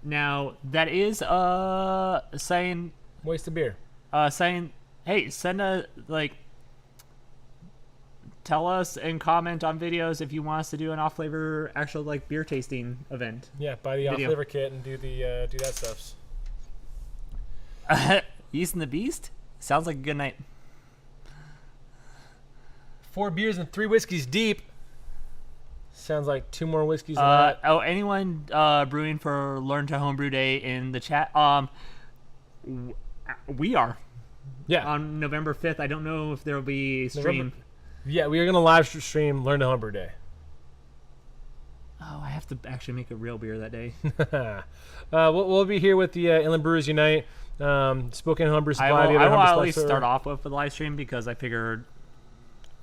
Now, that is saying... Waste of beer. Saying, hey, send a, tell us and comment on videos if you want us to do an off-flavor actual beer tasting event. Yeah, buy the off-flavor kit and do that stuff. Yeast and the Beast? Sounds like a good night. 4 beers and 3 whiskeys deep. Sounds like 2 more whiskeys than that. Oh, anyone brewing for Learn to Homebrew Day in the chat? We are. Yeah. On November 5th. I don't know if there will be a stream. Yeah, we are going to live stream Learn to Homebrew Day. Oh, I have to actually make a real beer that day. We'll be here with the Inland Brewers Unite, Spokane Homebrew Supply. I will at least start off with the live stream because I figured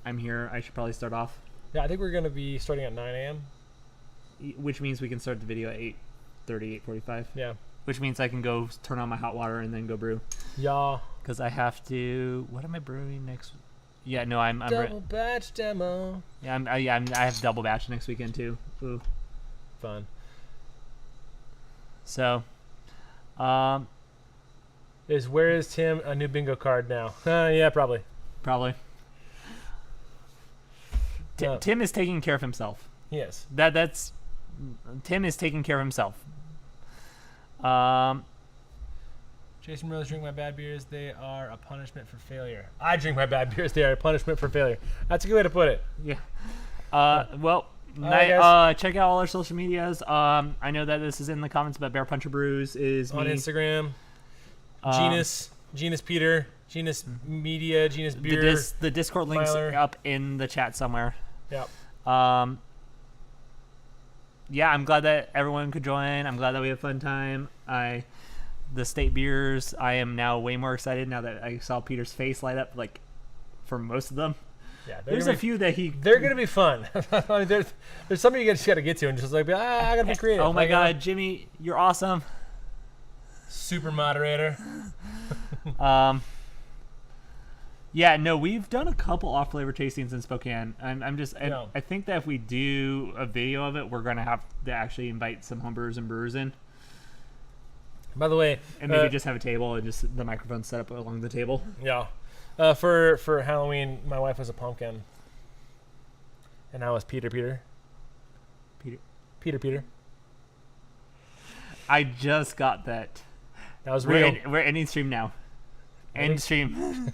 I'm here. I should probably start off. Yeah, I think we're going to be starting at 9 a.m. Which means we can start the video at 8:30, 8:45. Yeah. Which means I can go turn on my hot water and then go brew. Yeah. Because I have to... What am I brewing next? Yeah, no, I'm double batch demo. Yeah, I have double batch next weekend too. Ooh. Fun. So, where is Tim a new bingo card now? Yeah, probably. Tim is taking care of himself. Yes. That's Tim is taking care of himself. Jason Rose, drink my bad beers. They are a punishment for failure. I drink my bad beers. They are a punishment for failure. That's a good way to put it. Yeah. Check out all our social medias. I know that this is in the comments, but Bear Puncher Brews is on me. Instagram. Genus Peter, Genus Media, Genus Beer. The Discord links Miler. up in the chat somewhere. Yep. yeah, I'm glad that everyone could join. I'm glad that we had a fun time. The state beers, I am now way more excited now that I saw Peter's face light up, like, for most of them. Yeah, there's a few that they're gonna be fun. I mean, there's some you just gotta get to and just like, I gotta be creative. Oh my God, Jimmy, you're awesome. Super moderator. Yeah, no, we've done a couple off flavor tastings in Spokane. I think that if we do a video of it, we're gonna have to actually invite some homebrewers and brewers in. By the way, and maybe just have a table and just the microphone set up along the table. Yeah. For Halloween, my wife was a pumpkin, and I was Peter. I just got that. That was real. We're ending stream now. End stream.